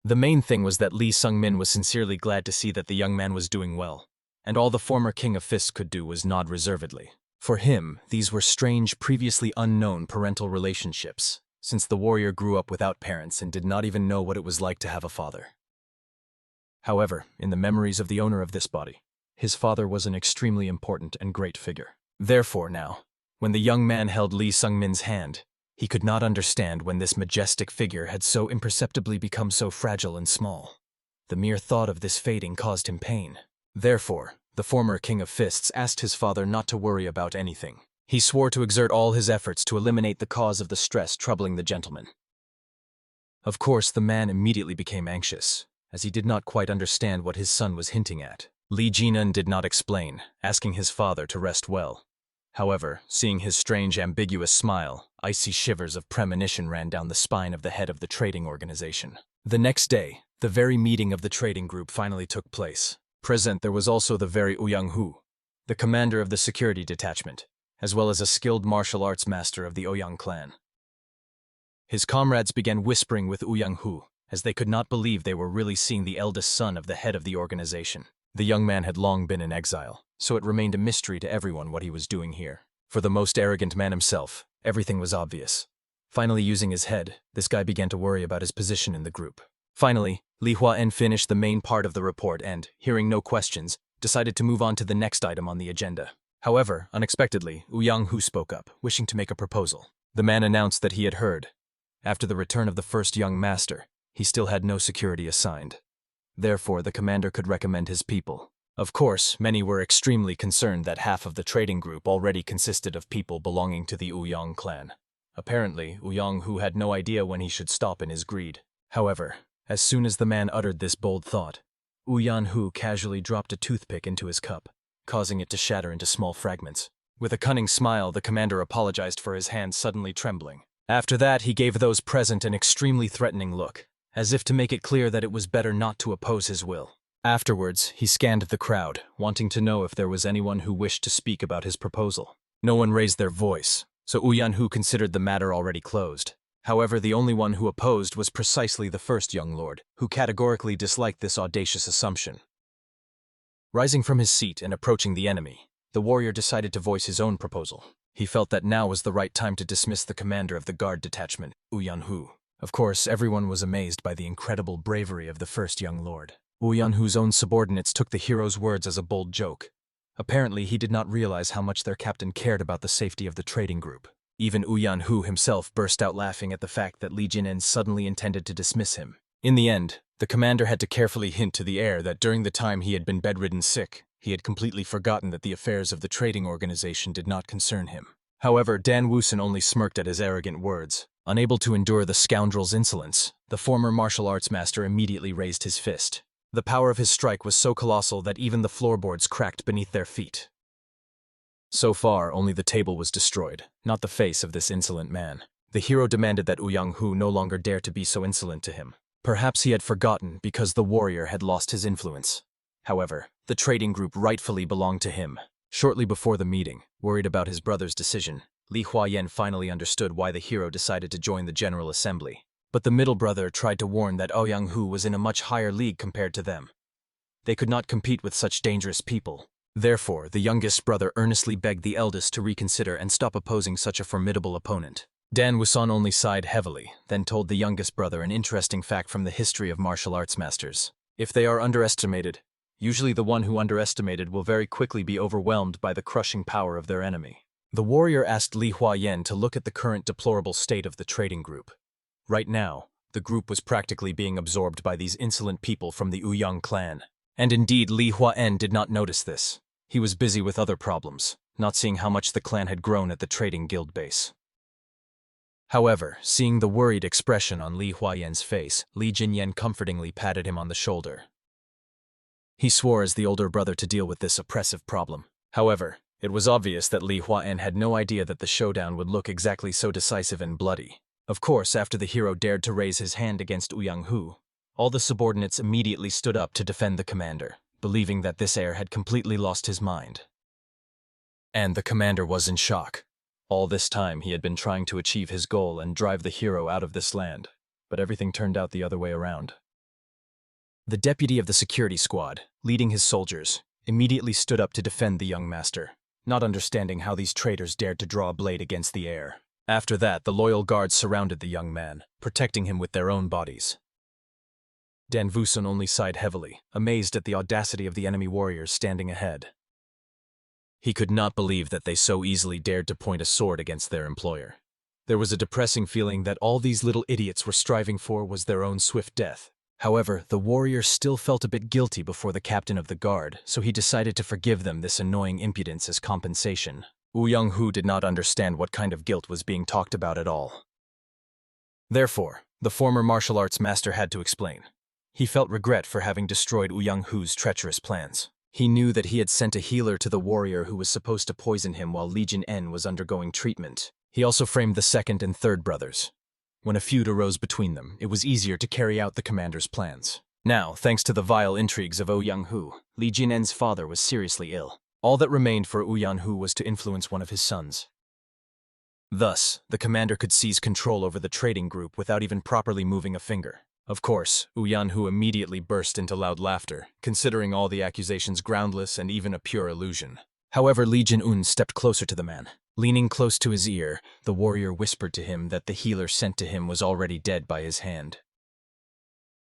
The main thing was that Li Sung-min was sincerely glad to see that the young man was doing well, and all the former King of Fists could do was nod reservedly. For him, these were strange, previously unknown parental relationships, since the warrior grew up without parents and did not even know what it was like to have a father. However, in the memories of the owner of this body, his father was an extremely important and great figure. Therefore now, when the young man held Li Sung-min's hand, he could not understand when this majestic figure had so imperceptibly become so fragile and small. The mere thought of this fading caused him pain. Therefore, the former King of Fists asked his father not to worry about anything. He swore to exert all his efforts to eliminate the cause of the stress troubling the gentleman. Of course, the man immediately became anxious, as he did not quite understand what his son was hinting at. Li Jin-un did not explain, asking his father to rest well. However, seeing his strange, ambiguous smile, icy shivers of premonition ran down the spine of the head of the trading organization. The next day, the very meeting of the trading group finally took place. Present there was also the very Uang Hu, the commander of the security detachment, as well as a skilled martial arts master of the Ouyang clan. His comrades began whispering with Uang Hu, as they could not believe they were really seeing the eldest son of the head of the organization. The young man had long been in exile, so it remained a mystery to everyone what he was doing here. For the most arrogant man himself, everything was obvious. Finally, using his head, this guy began to worry about his position in the group. Finally, Li Huaen finished the main part of the report and, hearing no questions, decided to move on to the next item on the agenda. However, unexpectedly, Uang Hu spoke up, wishing to make a proposal. The man announced that he had heard. After the return of the first young master, he still had no security assigned. Therefore, the commander could recommend his people. Of course, many were extremely concerned that half of the trading group already consisted of people belonging to the Uyang clan. Apparently, Uang Hu had no idea when he should stop in his greed. However, as soon as the man uttered this bold thought, Uang Hu casually dropped a toothpick into his cup, causing it to shatter into small fragments. With a cunning smile, the commander apologized for his hand suddenly trembling. After that, he gave those present an extremely threatening look, as if to make it clear that it was better not to oppose his will. Afterwards, he scanned the crowd, wanting to know if there was anyone who wished to speak about his proposal. No one raised their voice, so Uang Hu considered the matter already closed. However, the only one who opposed was precisely the first young lord, who categorically disliked this audacious assumption. Rising from his seat and approaching the enemy, the warrior decided to voice his own proposal. He felt that now was the right time to dismiss the commander of the guard detachment, Uang Hu. Of course, everyone was amazed by the incredible bravery of the first young lord. Uang Hu's own subordinates took the hero's words as a bold joke. Apparently, he did not realize how much their captain cared about the safety of the trading group. Even Uang Hu himself burst out laughing at the fact that Li Jinen suddenly intended to dismiss him. In the end, the commander had to carefully hint to the heir that during the time he had been bedridden sick, he had completely forgotten that the affairs of the trading organization did not concern him. However, Dan Woosen only smirked at his arrogant words. Unable to endure the scoundrel's insolence, the former martial arts master immediately raised his fist. The power of his strike was so colossal that even the floorboards cracked beneath their feet. So far, only the table was destroyed, not the face of this insolent man. The hero demanded that Uang Hu no longer dare to be so insolent to him. Perhaps he had forgotten because the warrior had lost his influence. However, the trading group rightfully belonged to him. Shortly before the meeting, worried about his brother's decision, Li Huayan finally understood why the hero decided to join the General Assembly. But the middle brother tried to warn that Uang Hu was in a much higher league compared to them. They could not compete with such dangerous people. Therefore, the youngest brother earnestly begged the eldest to reconsider and stop opposing such a formidable opponent. Dan Wusan only sighed heavily, then told the youngest brother an interesting fact from the history of martial arts masters. If they are underestimated, usually the one who underestimated will very quickly be overwhelmed by the crushing power of their enemy. The warrior asked Li Huayan to look at the current deplorable state of the trading group. Right now, the group was practically being absorbed by these insolent people from the Uyang clan. And indeed, Li Huayan did not notice this. He was busy with other problems, not seeing how much the clan had grown at the trading guild base. However, seeing the worried expression on Li Huayan's face, Li Jinyan comfortingly patted him on the shoulder. He swore as the older brother to deal with this oppressive problem. However, it was obvious that Li Huayan had no idea that the showdown would look exactly so decisive and bloody. Of course, after the hero dared to raise his hand against Uang Hu, all the subordinates immediately stood up to defend the commander, believing that this heir had completely lost his mind. And the commander was in shock. All this time he had been trying to achieve his goal and drive the hero out of this land, but everything turned out the other way around. The deputy of the security squad, leading his soldiers, immediately stood up to defend the young master, not understanding how these traitors dared to draw a blade against the heir. After that, the loyal guards surrounded the young man, protecting him with their own bodies. Dan Wusun only sighed heavily, amazed at the audacity of the enemy warriors standing ahead. He could not believe that they so easily dared to point a sword against their employer. There was a depressing feeling that all these little idiots were striving for was their own swift death. However, the warrior still felt a bit guilty before the captain of the guard, so he decided to forgive them this annoying impudence as compensation. Uang Hu did not understand what kind of guilt was being talked about at all. Therefore, the former martial arts master had to explain. He felt regret for having destroyed Uang Hu's treacherous plans. He knew that he had sent a healer to the warrior who was supposed to poison him while Legion N was undergoing treatment. He also framed the second and third brothers. When a feud arose between them, it was easier to carry out the commander's plans. Now, thanks to the vile intrigues of Uang Hu, Legion N's father was seriously ill. All that remained for Uang Hu was to influence one of his sons. Thus, the commander could seize control over the trading group without even properly moving a finger. Of course, Uang Hu immediately burst into loud laughter, considering all the accusations groundless and even a pure illusion. However, Li Jin-un stepped closer to the man. Leaning close to his ear, the warrior whispered to him that the healer sent to him was already dead by his hand.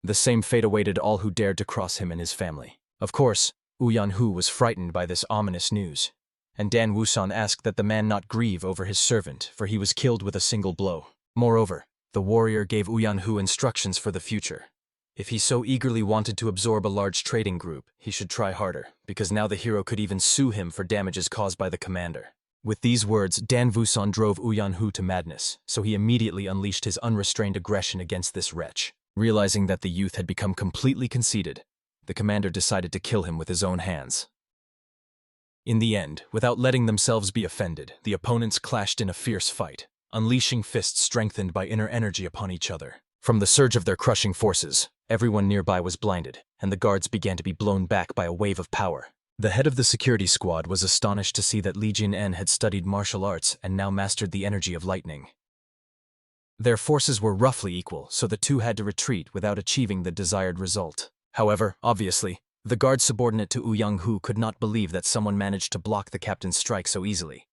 The same fate awaited all who dared to cross him and his family. Of course, Uang Hu was frightened by this ominous news, and Dan Wusan asked that the man not grieve over his servant, for he was killed with a single blow. Moreover, the warrior gave Uang Hu instructions for the future. If he so eagerly wanted to absorb a large trading group, he should try harder, because now the hero could even sue him for damages caused by the commander. With these words, Dan Wusan drove Uang Hu to madness, so he immediately unleashed his unrestrained aggression against this wretch. Realizing that the youth had become completely conceited, the commander decided to kill him with his own hands. In the end, without letting themselves be offended, the opponents clashed in a fierce fight, unleashing fists strengthened by inner energy upon each other. From the surge of their crushing forces, everyone nearby was blinded, and the guards began to be blown back by a wave of power. The head of the security squad was astonished to see that Li Jin-en had studied martial arts and now mastered the energy of lightning. Their forces were roughly equal, so the two had to retreat without achieving the desired result. However, obviously, the guard subordinate to Uang Hu could not believe that someone managed to block the captain's strike so easily.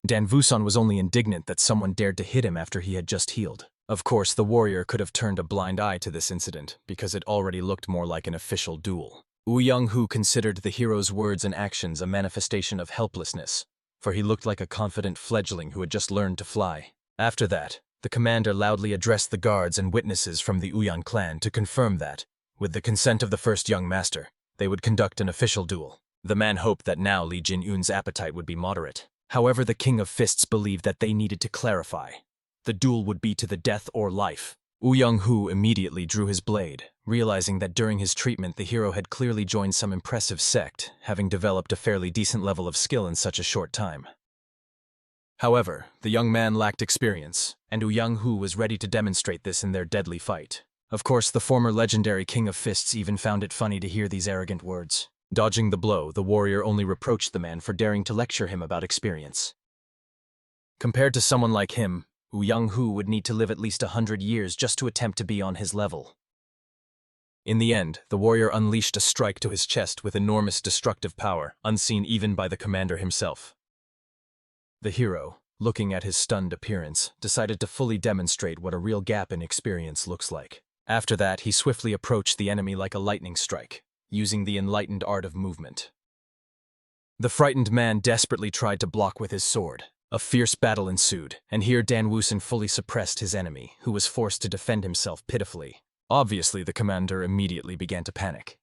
Dan Wusan was only indignant that someone dared to hit him after he had just healed. Of course, the warrior could have turned a blind eye to this incident, because it already looked more like an official duel. Uang Hu considered the hero's words and actions a manifestation of helplessness, for he looked like a confident fledgling who had just learned to fly. After that, the commander loudly addressed the guards and witnesses from the Uyan clan to confirm that, with the consent of the first young master, they would conduct an official duel. The man hoped that now Li Jin-un's appetite would be moderate. However, the King of Fists believed that they needed to clarify. The duel would be to the death or life. Uang Hu immediately drew his blade, realizing that during his treatment the hero had clearly joined some impressive sect, having developed a fairly decent level of skill in such a short time. However, the young man lacked experience, and Uang Hu was ready to demonstrate this in their deadly fight. Of course, the former legendary King of Fists even found it funny to hear these arrogant words. Dodging the blow, the warrior only reproached the man for daring to lecture him about experience. Compared to someone like him, Uang Hu would need to live at least 100 years just to attempt to be on his level. In the end, the warrior unleashed a strike to his chest with enormous destructive power, unseen even by the commander himself. The hero, looking at his stunned appearance, decided to fully demonstrate what a real gap in experience looks like. After that, he swiftly approached the enemy like a lightning strike, using the enlightened art of movement. The frightened man desperately tried to block with his sword. A fierce battle ensued, and here Dan Wusan fully suppressed his enemy, who was forced to defend himself pitifully. Obviously, the commander immediately began to panic.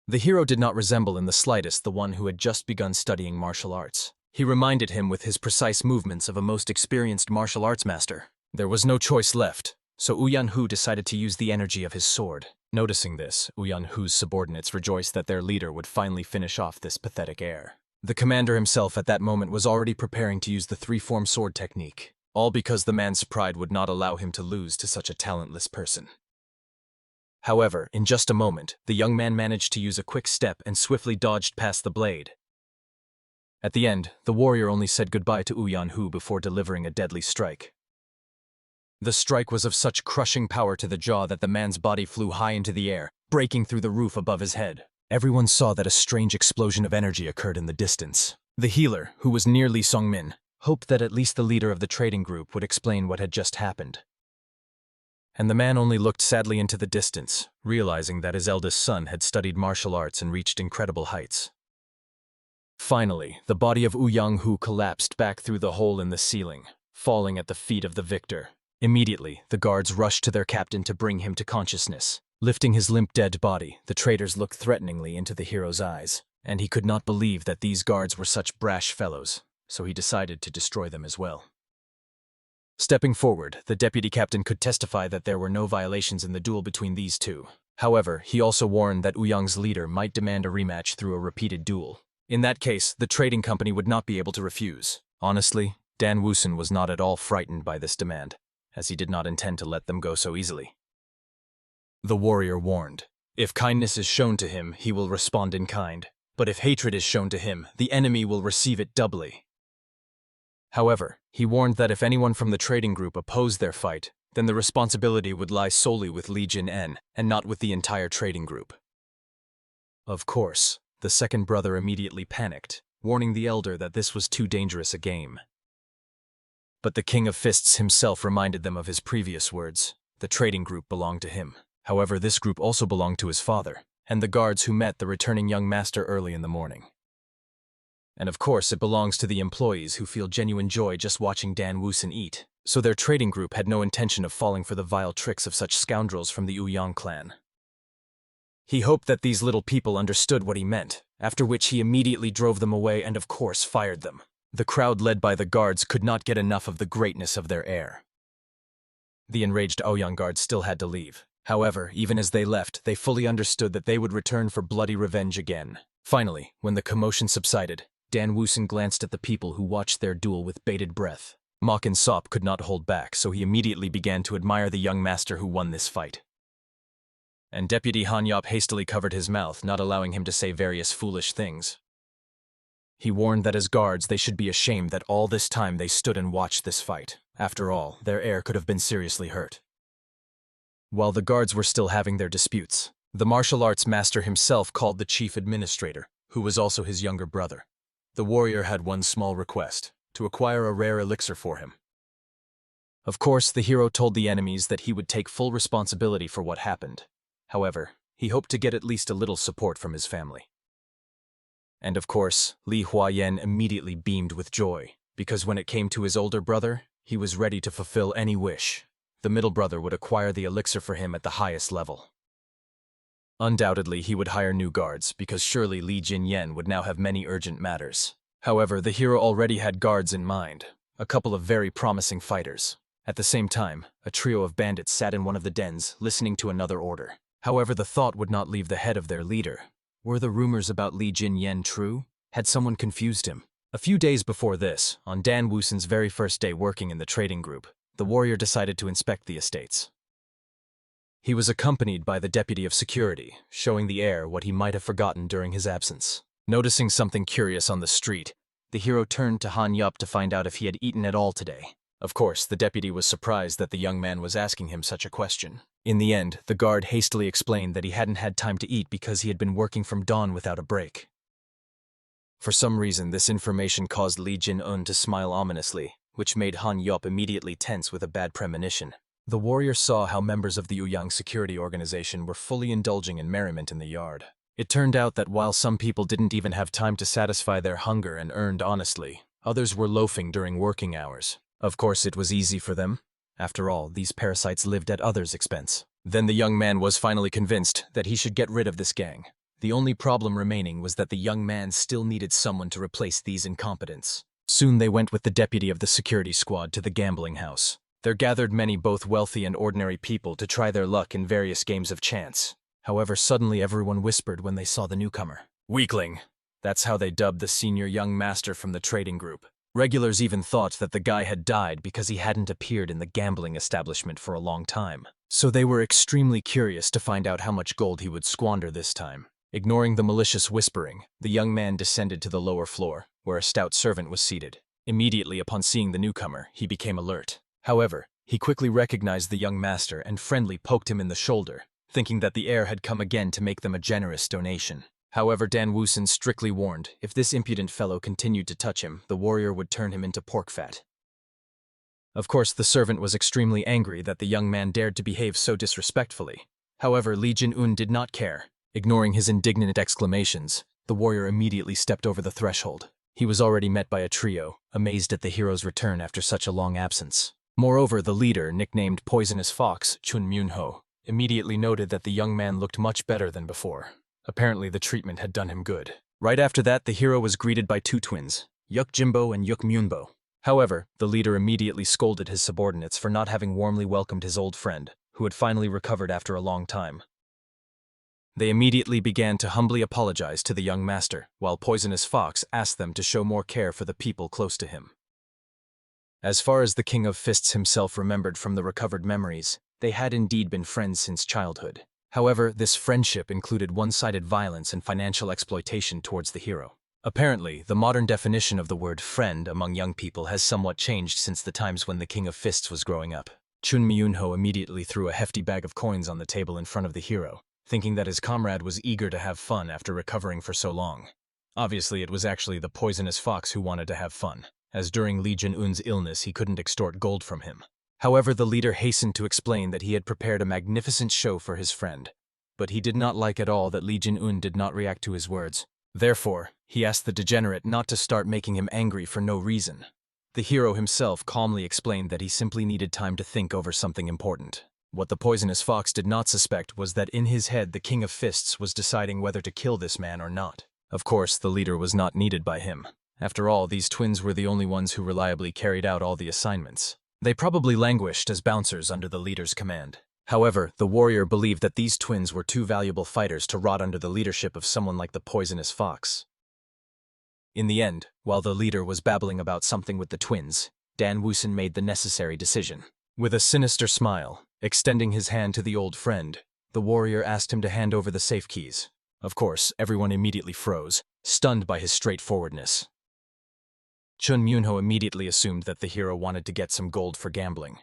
The hero did not resemble in the slightest the one who had just begun studying martial arts. He reminded him with his precise movements of a most experienced martial arts master. There was no choice left, so Uang Hu decided to use the energy of his sword. Noticing this, Uang Hu's subordinates rejoiced that their leader would finally finish off this pathetic heir. The commander himself at that moment was already preparing to use the three-form sword technique, all because the man's pride would not allow him to lose to such a talentless person. However, in just a moment, the young man managed to use a quick step and swiftly dodged past the blade. At the end, the warrior only said goodbye to Uang Hu before delivering a deadly strike. The strike was of such crushing power to the jaw that the man's body flew high into the air, breaking through the roof above his head. Everyone saw that a strange explosion of energy occurred in the distance. The healer, who was near Li Songmin, hoped that at least the leader of the trading group would explain what had just happened. And the man only looked sadly into the distance, realizing that his eldest son had studied martial arts and reached incredible heights. Finally, the body of Uang Hu collapsed back through the hole in the ceiling, falling at the feet of the victor. Immediately, the guards rushed to their captain to bring him to consciousness. Lifting his limp dead body, the traitors looked threateningly into the hero's eyes, and he could not believe that these guards were such brash fellows, so he decided to destroy them as well. Stepping forward, the deputy captain could testify that there were no violations in the duel between these two. However, he also warned that Uyang's leader might demand a rematch through a repeated duel. In that case, the trading company would not be able to refuse. Honestly, Dan Wusan was not at all frightened by this demand, as he did not intend to let them go so easily. The warrior warned, if kindness is shown to him, he will respond in kind, but if hatred is shown to him, the enemy will receive it doubly. However, he warned that if anyone from the trading group opposed their fight, then the responsibility would lie solely with Li Jin-en and not with the entire trading group. Of course, the second brother immediately panicked, warning the elder that this was too dangerous a game. But the King of Fists himself reminded them of his previous words. The trading group belonged to him. However, this group also belonged to his father, and the guards who met the returning young master early in the morning. And of course, it belongs to the employees who feel genuine joy just watching Dan Woosen eat, so their trading group had no intention of falling for the vile tricks of such scoundrels from the Ouyang clan. He hoped that these little people understood what he meant, after which he immediately drove them away and of course fired them. The crowd led by the guards could not get enough of the greatness of their heir. The enraged Ouyang guards still had to leave. However, even as they left, they fully understood that they would return for bloody revenge again. Finally, when the commotion subsided, Dan Woosen glanced at the people who watched their duel with bated breath. Mok and Sop could not hold back, so he immediately began to admire the young master who won this fight. And Deputy Han Yop hastily covered his mouth, not allowing him to say various foolish things. He warned that as guards they should be ashamed that all this time they stood and watched this fight. After all, their heir could have been seriously hurt. While the guards were still having their disputes, the martial arts master himself called the chief administrator, who was also his younger brother. The warrior had one small request, to acquire a rare elixir for him. Of course, the hero told the enemies that he would take full responsibility for what happened. However, he hoped to get at least a little support from his family. And of course, Li Huayan immediately beamed with joy, because when it came to his older brother, he was ready to fulfill any wish. The middle brother would acquire the elixir for him at the highest level. Undoubtedly, he would hire new guards, because surely Li Jin-yen would now have many urgent matters. However, the hero already had guards in mind, a couple of very promising fighters. At the same time, a trio of bandits sat in one of the dens, listening to another order. However, the thought would not leave the head of their leader. Were the rumors about Li Jin-yen true? Had someone confused him? A few days before this, on Dan Woosen's very first day working in the trading group, the warrior decided to inspect the estates. He was accompanied by the deputy of security, showing the heir what he might have forgotten during his absence. Noticing something curious on the street, the hero turned to Han Yup to find out if he had eaten at all today. Of course, the deputy was surprised that the young man was asking him such a question. In the end, the guard hastily explained that he hadn't had time to eat because he had been working from dawn without a break. For some reason, this information caused Li Jin-un to smile ominously, which made Han Yup immediately tense with a bad premonition. The warrior saw how members of the Ouyang security organization were fully indulging in merriment in the yard. It turned out that while some people didn't even have time to satisfy their hunger and earned honestly, others were loafing during working hours. Of course, it was easy for them. After all, these parasites lived at others' expense. Then the young man was finally convinced that he should get rid of this gang. The only problem remaining was that the young man still needed someone to replace these incompetents. Soon they went with the deputy of the security squad to the gambling house. There gathered many both wealthy and ordinary people to try their luck in various games of chance. However, suddenly everyone whispered when they saw the newcomer. "Weakling." That's how they dubbed the senior young master from the trading group. Regulars even thought that the guy had died because he hadn't appeared in the gambling establishment for a long time. So they were extremely curious to find out how much gold he would squander this time. Ignoring the malicious whispering, the young man descended to the lower floor, where a stout servant was seated. Immediately upon seeing the newcomer, he became alert. However, he quickly recognized the young master and friendly poked him in the shoulder, thinking that the heir had come again to make them a generous donation. However, Dan Woosen strictly warned, if this impudent fellow continued to touch him, the warrior would turn him into pork fat. Of course, the servant was extremely angry that the young man dared to behave so disrespectfully. However, Li Jin-un did not care. Ignoring his indignant exclamations, the warrior immediately stepped over the threshold. He was already met by a trio, amazed at the hero's return after such a long absence. Moreover, the leader, nicknamed Poisonous Fox, Chun Myun-ho, immediately noted that the young man looked much better than before. Apparently, the treatment had done him good. Right after that, the hero was greeted by two twins, Yuk Jimbo and Yuk Myunbo. However, the leader immediately scolded his subordinates for not having warmly welcomed his old friend, who had finally recovered after a long time. They immediately began to humbly apologize to the young master, while Poisonous Fox asked them to show more care for the people close to him. As far as the King of Fists himself remembered from the recovered memories, they had indeed been friends since childhood. However, this friendship included one-sided violence and financial exploitation towards the hero. Apparently, the modern definition of the word friend among young people has somewhat changed since the times when the King of Fists was growing up. Chun Myunho immediately threw a hefty bag of coins on the table in front of the hero, thinking that his comrade was eager to have fun after recovering for so long. Obviously, it was actually the poisonous fox who wanted to have fun, as during Li Jin-un's illness he couldn't extort gold from him. However, the leader hastened to explain that he had prepared a magnificent show for his friend, but he did not like at all that Li Jin-un did not react to his words. Therefore, he asked the degenerate not to start making him angry for no reason. The hero himself calmly explained that he simply needed time to think over something important. What the poisonous fox did not suspect was that in his head the King of Fists was deciding whether to kill this man or not. Of course, the leader was not needed by him. After all, these twins were the only ones who reliably carried out all the assignments. They probably languished as bouncers under the leader's command. However, the warrior believed that these twins were too valuable fighters to rot under the leadership of someone like the poisonous fox. In the end, while the leader was babbling about something with the twins, Dan Woosen made the necessary decision. With a sinister smile, extending his hand to the old friend, the warrior asked him to hand over the safe keys. Of course, everyone immediately froze, stunned by his straightforwardness. Chun Myunho immediately assumed that the hero wanted to get some gold for gambling.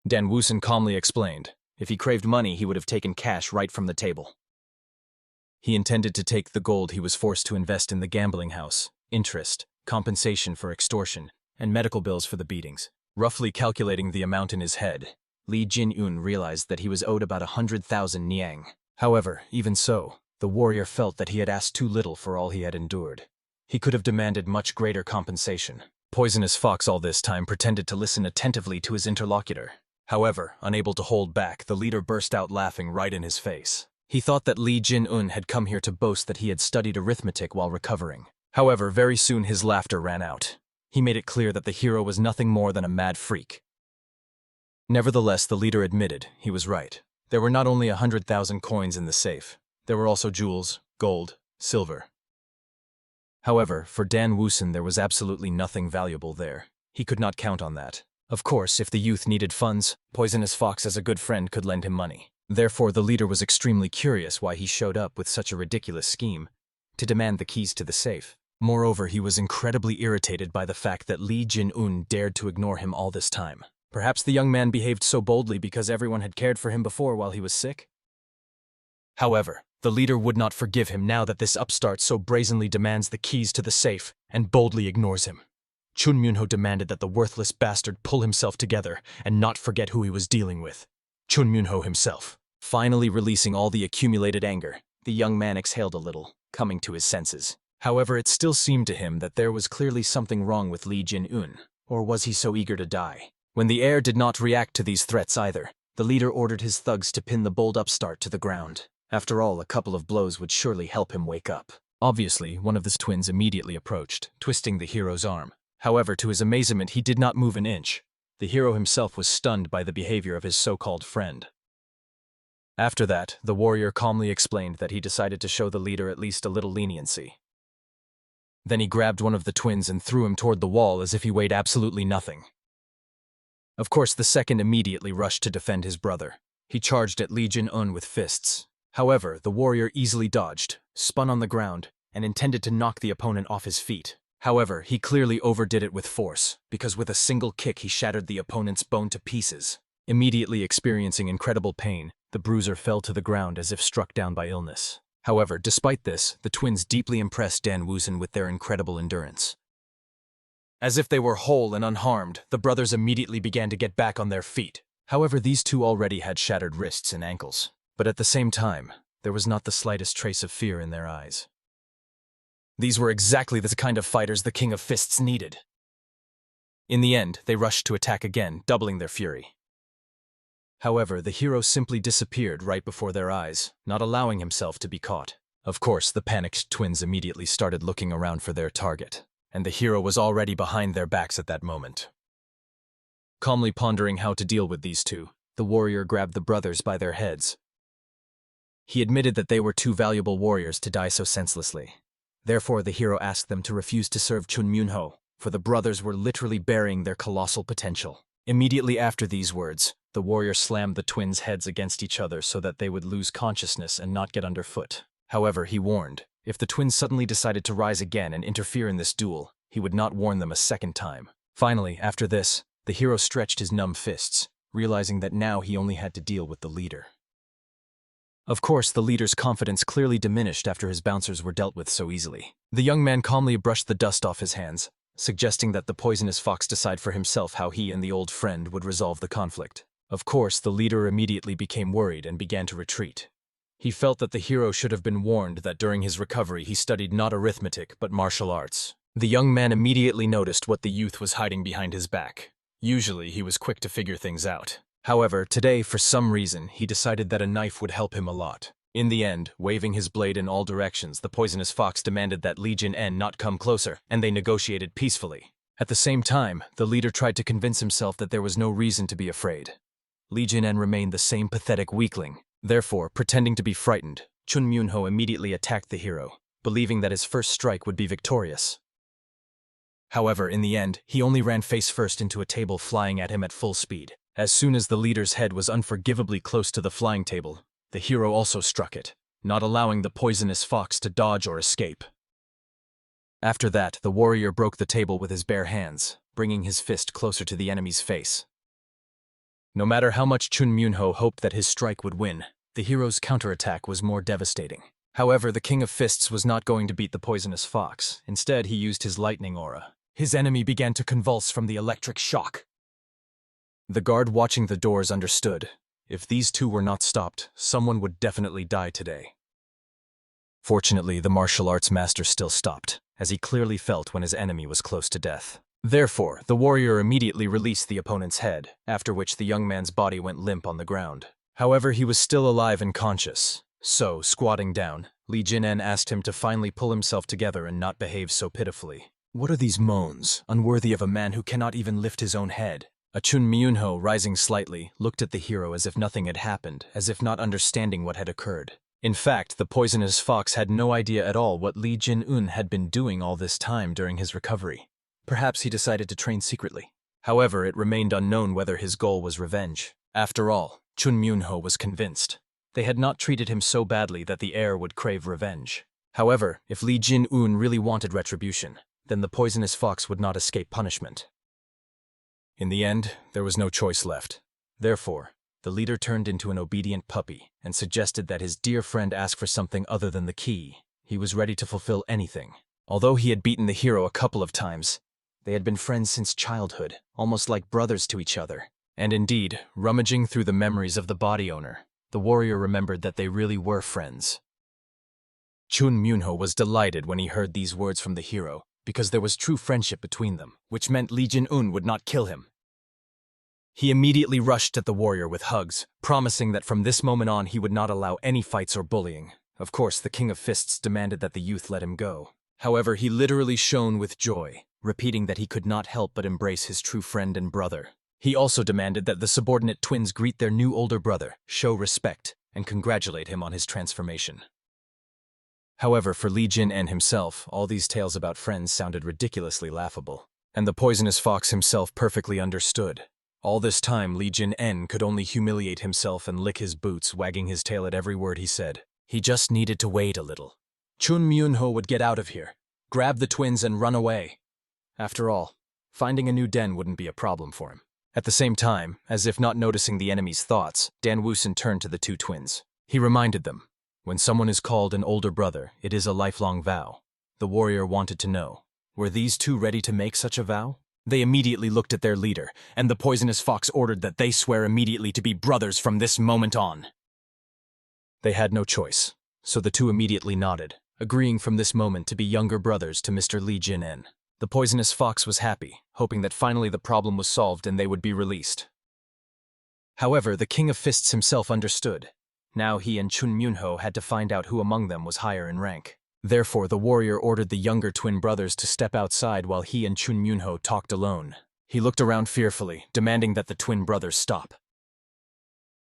Dan Woosen calmly explained, if he craved money he would have taken cash right from the table. He intended to take the gold he was forced to invest in the gambling house, interest, compensation for extortion, and medical bills for the beatings. Roughly calculating the amount in his head, Li Jin-un realized that he was owed about 100,000 niang. However, even so, the warrior felt that he had asked too little for all he had endured. He could have demanded much greater compensation. Poisonous Fox all this time pretended to listen attentively to his interlocutor. However, unable to hold back, the leader burst out laughing right in his face. He thought that Li Jin-un had come here to boast that he had studied arithmetic while recovering. However, very soon his laughter ran out. He made it clear that the hero was nothing more than a mad freak. Nevertheless, the leader admitted he was right. There were not only 100,000 coins in the safe, there were also jewels, gold, silver. However, for Dan Woosen there was absolutely nothing valuable there. He could not count on that. Of course, if the youth needed funds, Poisonous Fox as a good friend could lend him money. Therefore, the leader was extremely curious why he showed up with such a ridiculous scheme to demand the keys to the safe. Moreover, he was incredibly irritated by the fact that Li Jin-un dared to ignore him all this time. Perhaps the young man behaved so boldly because everyone had cared for him before while he was sick? However, the leader would not forgive him now that this upstart so brazenly demands the keys to the safe and boldly ignores him. Chun Myunho demanded that the worthless bastard pull himself together and not forget who he was dealing with. Chun Myunho himself. Finally releasing all the accumulated anger, the young man exhaled a little, coming to his senses. However, it still seemed to him that there was clearly something wrong with Li Jin-un, or was he so eager to die? When the heir did not react to these threats either, the leader ordered his thugs to pin the bold upstart to the ground. After all, a couple of blows would surely help him wake up. Obviously, one of the twins immediately approached, twisting the hero's arm. However, to his amazement, he did not move an inch. The hero himself was stunned by the behavior of his so-called friend. After that, the warrior calmly explained that he decided to show the leader at least a little leniency. Then he grabbed one of the twins and threw him toward the wall as if he weighed absolutely nothing. Of course, the second immediately rushed to defend his brother. He charged at Li Jin-un with fists. However, the warrior easily dodged, spun on the ground, and intended to knock the opponent off his feet. However, he clearly overdid it with force, because with a single kick he shattered the opponent's bone to pieces. Immediately experiencing incredible pain, the bruiser fell to the ground as if struck down by illness. However, despite this, the twins deeply impressed Dan Woosen with their incredible endurance. As if they were whole and unharmed, the brothers immediately began to get back on their feet. However, these two already had shattered wrists and ankles. But at the same time, there was not the slightest trace of fear in their eyes. These were exactly the kind of fighters the King of Fists needed. In the end, they rushed to attack again, doubling their fury. However, the hero simply disappeared right before their eyes, not allowing himself to be caught. Of course, the panicked twins immediately started looking around for their target, and the hero was already behind their backs at that moment. Calmly pondering how to deal with these two, the warrior grabbed the brothers by their heads. He admitted that they were too valuable warriors to die so senselessly. Therefore, the hero asked them to refuse to serve Chun Myunho, for the brothers were literally burying their colossal potential. Immediately after these words, the warrior slammed the twins' heads against each other so that they would lose consciousness and not get underfoot. However, he warned, If the twins suddenly decided to rise again and interfere in this duel, he would not warn them a second time. Finally, after this, the hero stretched his numb fists, realizing that now he only had to deal with the leader. Of course, the leader's confidence clearly diminished after his bouncers were dealt with so easily. The young man calmly brushed the dust off his hands, suggesting that the poisonous fox decide for himself how he and the old friend would resolve the conflict. Of course, the leader immediately became worried and began to retreat. He felt that the hero should have been warned that during his recovery he studied not arithmetic but martial arts. The young man immediately noticed what the youth was hiding behind his back. Usually, he was quick to figure things out. However, today, for some reason, he decided that a knife would help him a lot. In the end, waving his blade in all directions, the poisonous fox demanded that Li Jin-en not come closer, and they negotiated peacefully. At the same time, the leader tried to convince himself that there was no reason to be afraid. Li Jin-en remained the same pathetic weakling. Therefore, pretending to be frightened, Chun Myun-ho immediately attacked the hero, believing that his first strike would be victorious. However, in the end, he only ran face first into a table flying at him at full speed. As soon as the leader's head was unforgivably close to the flying table, the hero also struck it, not allowing the poisonous fox to dodge or escape. After that, the warrior broke the table with his bare hands, bringing his fist closer to the enemy's face. No matter how much Chun Myun-ho hoped that his strike would win, the hero's counterattack was more devastating. However, the King of Fists was not going to beat the poisonous fox. Instead, he used his lightning aura. His enemy began to convulse from the electric shock. The guard watching the doors understood. If these two were not stopped, someone would definitely die today. Fortunately, the martial arts master still stopped, as he clearly felt when his enemy was close to death. Therefore, the warrior immediately released the opponent's head, after which the young man's body went limp on the ground. However, he was still alive and conscious. So, squatting down, Li Jin-en asked him to finally pull himself together and not behave so pitifully. What are these moans, unworthy of a man who cannot even lift his own head? Chun Myun-ho, rising slightly, looked at the hero as if nothing had happened, as if not understanding what had occurred. In fact, the poisonous fox had no idea at all what Li Jin-un had been doing all this time during his recovery. Perhaps he decided to train secretly. However, it remained unknown whether his goal was revenge. After all, Chun Myun-ho was convinced. They had not treated him so badly that the heir would crave revenge. However, if Li Jin-un really wanted retribution, then the poisonous fox would not escape punishment. In the end, there was no choice left. Therefore, the leader turned into an obedient puppy and suggested that his dear friend ask for something other than the key. He was ready to fulfill anything. Although he had beaten the hero a couple of times, they had been friends since childhood, almost like brothers to each other. And indeed, rummaging through the memories of the body owner, the warrior remembered that they really were friends. Chun Myun-ho was delighted when he heard these words from the hero, because there was true friendship between them, which meant Li Jin-un would not kill him. He immediately rushed at the warrior with hugs, promising that from this moment on he would not allow any fights or bullying. Of course, the King of Fists demanded that the youth let him go. However, he literally shone with joy, repeating that he could not help but embrace his true friend and brother. He also demanded that the subordinate twins greet their new older brother, show respect, and congratulate him on his transformation. However, for Li Jin-en himself, all these tales about friends sounded ridiculously laughable. And the poisonous fox himself perfectly understood. All this time, Li Jin-en could only humiliate himself and lick his boots, wagging his tail at every word he said. He just needed to wait a little. Chun Myun-ho would get out of here, grab the twins and run away. After all, finding a new den wouldn't be a problem for him. At the same time, as if not noticing the enemy's thoughts, Dan Woosin turned to the two twins. He reminded them, when someone is called an older brother, it is a lifelong vow. The warrior wanted to know, were these two ready to make such a vow? They immediately looked at their leader, and the poisonous fox ordered that they swear immediately to be brothers from this moment on. They had no choice, so the two immediately nodded, agreeing from this moment to be younger brothers to Mr. Li Jin-en. The poisonous fox was happy, hoping that finally the problem was solved and they would be released. However, the King of Fists himself understood. Now he and Chun Myun-ho had to find out who among them was higher in rank. Therefore, the warrior ordered the younger twin brothers to step outside while he and Chun Myun-ho talked alone. He looked around fearfully, demanding that the twin brothers stop.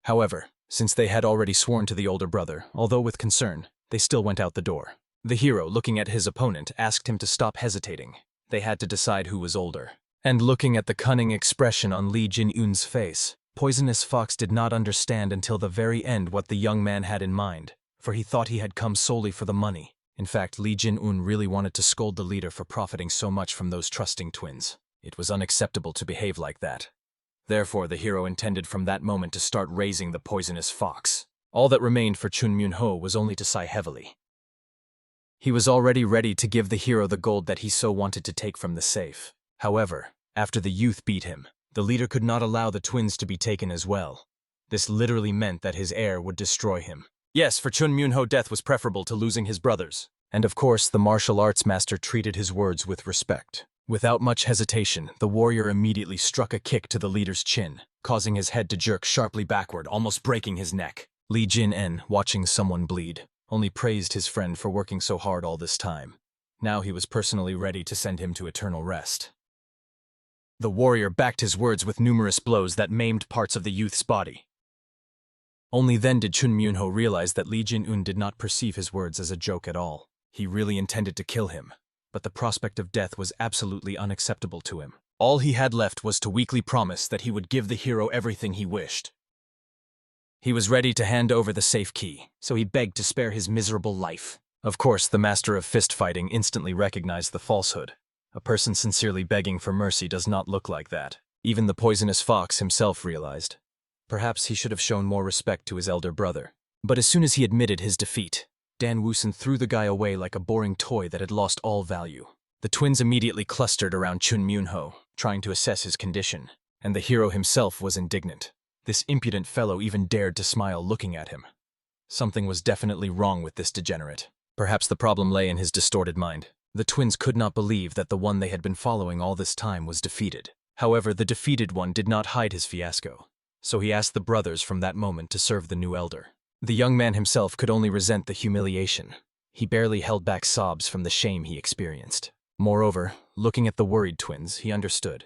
However, since they had already sworn to the older brother, although with concern, they still went out the door. The hero, looking at his opponent, asked him to stop hesitating. They had to decide who was older. And looking at the cunning expression on Li Jin-un's face, Poisonous Fox did not understand until the very end what the young man had in mind, for he thought he had come solely for the money. In fact, Lee Jin-un really wanted to scold the leader for profiting so much from those trusting twins. It was unacceptable to behave like that. Therefore, the hero intended from that moment to start raising the poisonous fox. All that remained for Chun Myung-ho was only to sigh heavily. He was already ready to give the hero the gold that he so wanted to take from the safe. However, after the youth beat him, the leader could not allow the twins to be taken as well. This literally meant that his heir would destroy him. Yes, for Chun Myung-ho, death was preferable to losing his brothers. And of course, the martial arts master treated his words with respect. Without much hesitation, the warrior immediately struck a kick to the leader's chin, causing his head to jerk sharply backward, almost breaking his neck. Lee Jin-en, watching someone bleed, only praised his friend for working so hard all this time. Now he was personally ready to send him to eternal rest. The warrior backed his words with numerous blows that maimed parts of the youth's body. Only then did Chun Myung-ho realize that Lee Jin-un did not perceive his words as a joke at all. He really intended to kill him, but the prospect of death was absolutely unacceptable to him. All he had left was to weakly promise that he would give the hero everything he wished. He was ready to hand over the safe key, so he begged to spare his miserable life. Of course, the master of fist fighting instantly recognized the falsehood. A person sincerely begging for mercy does not look like that. Even the poisonous fox himself realized. Perhaps he should have shown more respect to his elder brother. But as soon as he admitted his defeat, Dan Woosen threw the guy away like a boring toy that had lost all value. The twins immediately clustered around Chun Myung-ho, trying to assess his condition, and the hero himself was indignant. This impudent fellow even dared to smile looking at him. Something was definitely wrong with this degenerate. Perhaps the problem lay in his distorted mind. The twins could not believe that the one they had been following all this time was defeated. However, the defeated one did not hide his fiasco, so he asked the brothers from that moment to serve the new elder. The young man himself could only resent the humiliation. He barely held back sobs from the shame he experienced. Moreover, looking at the worried twins, he understood.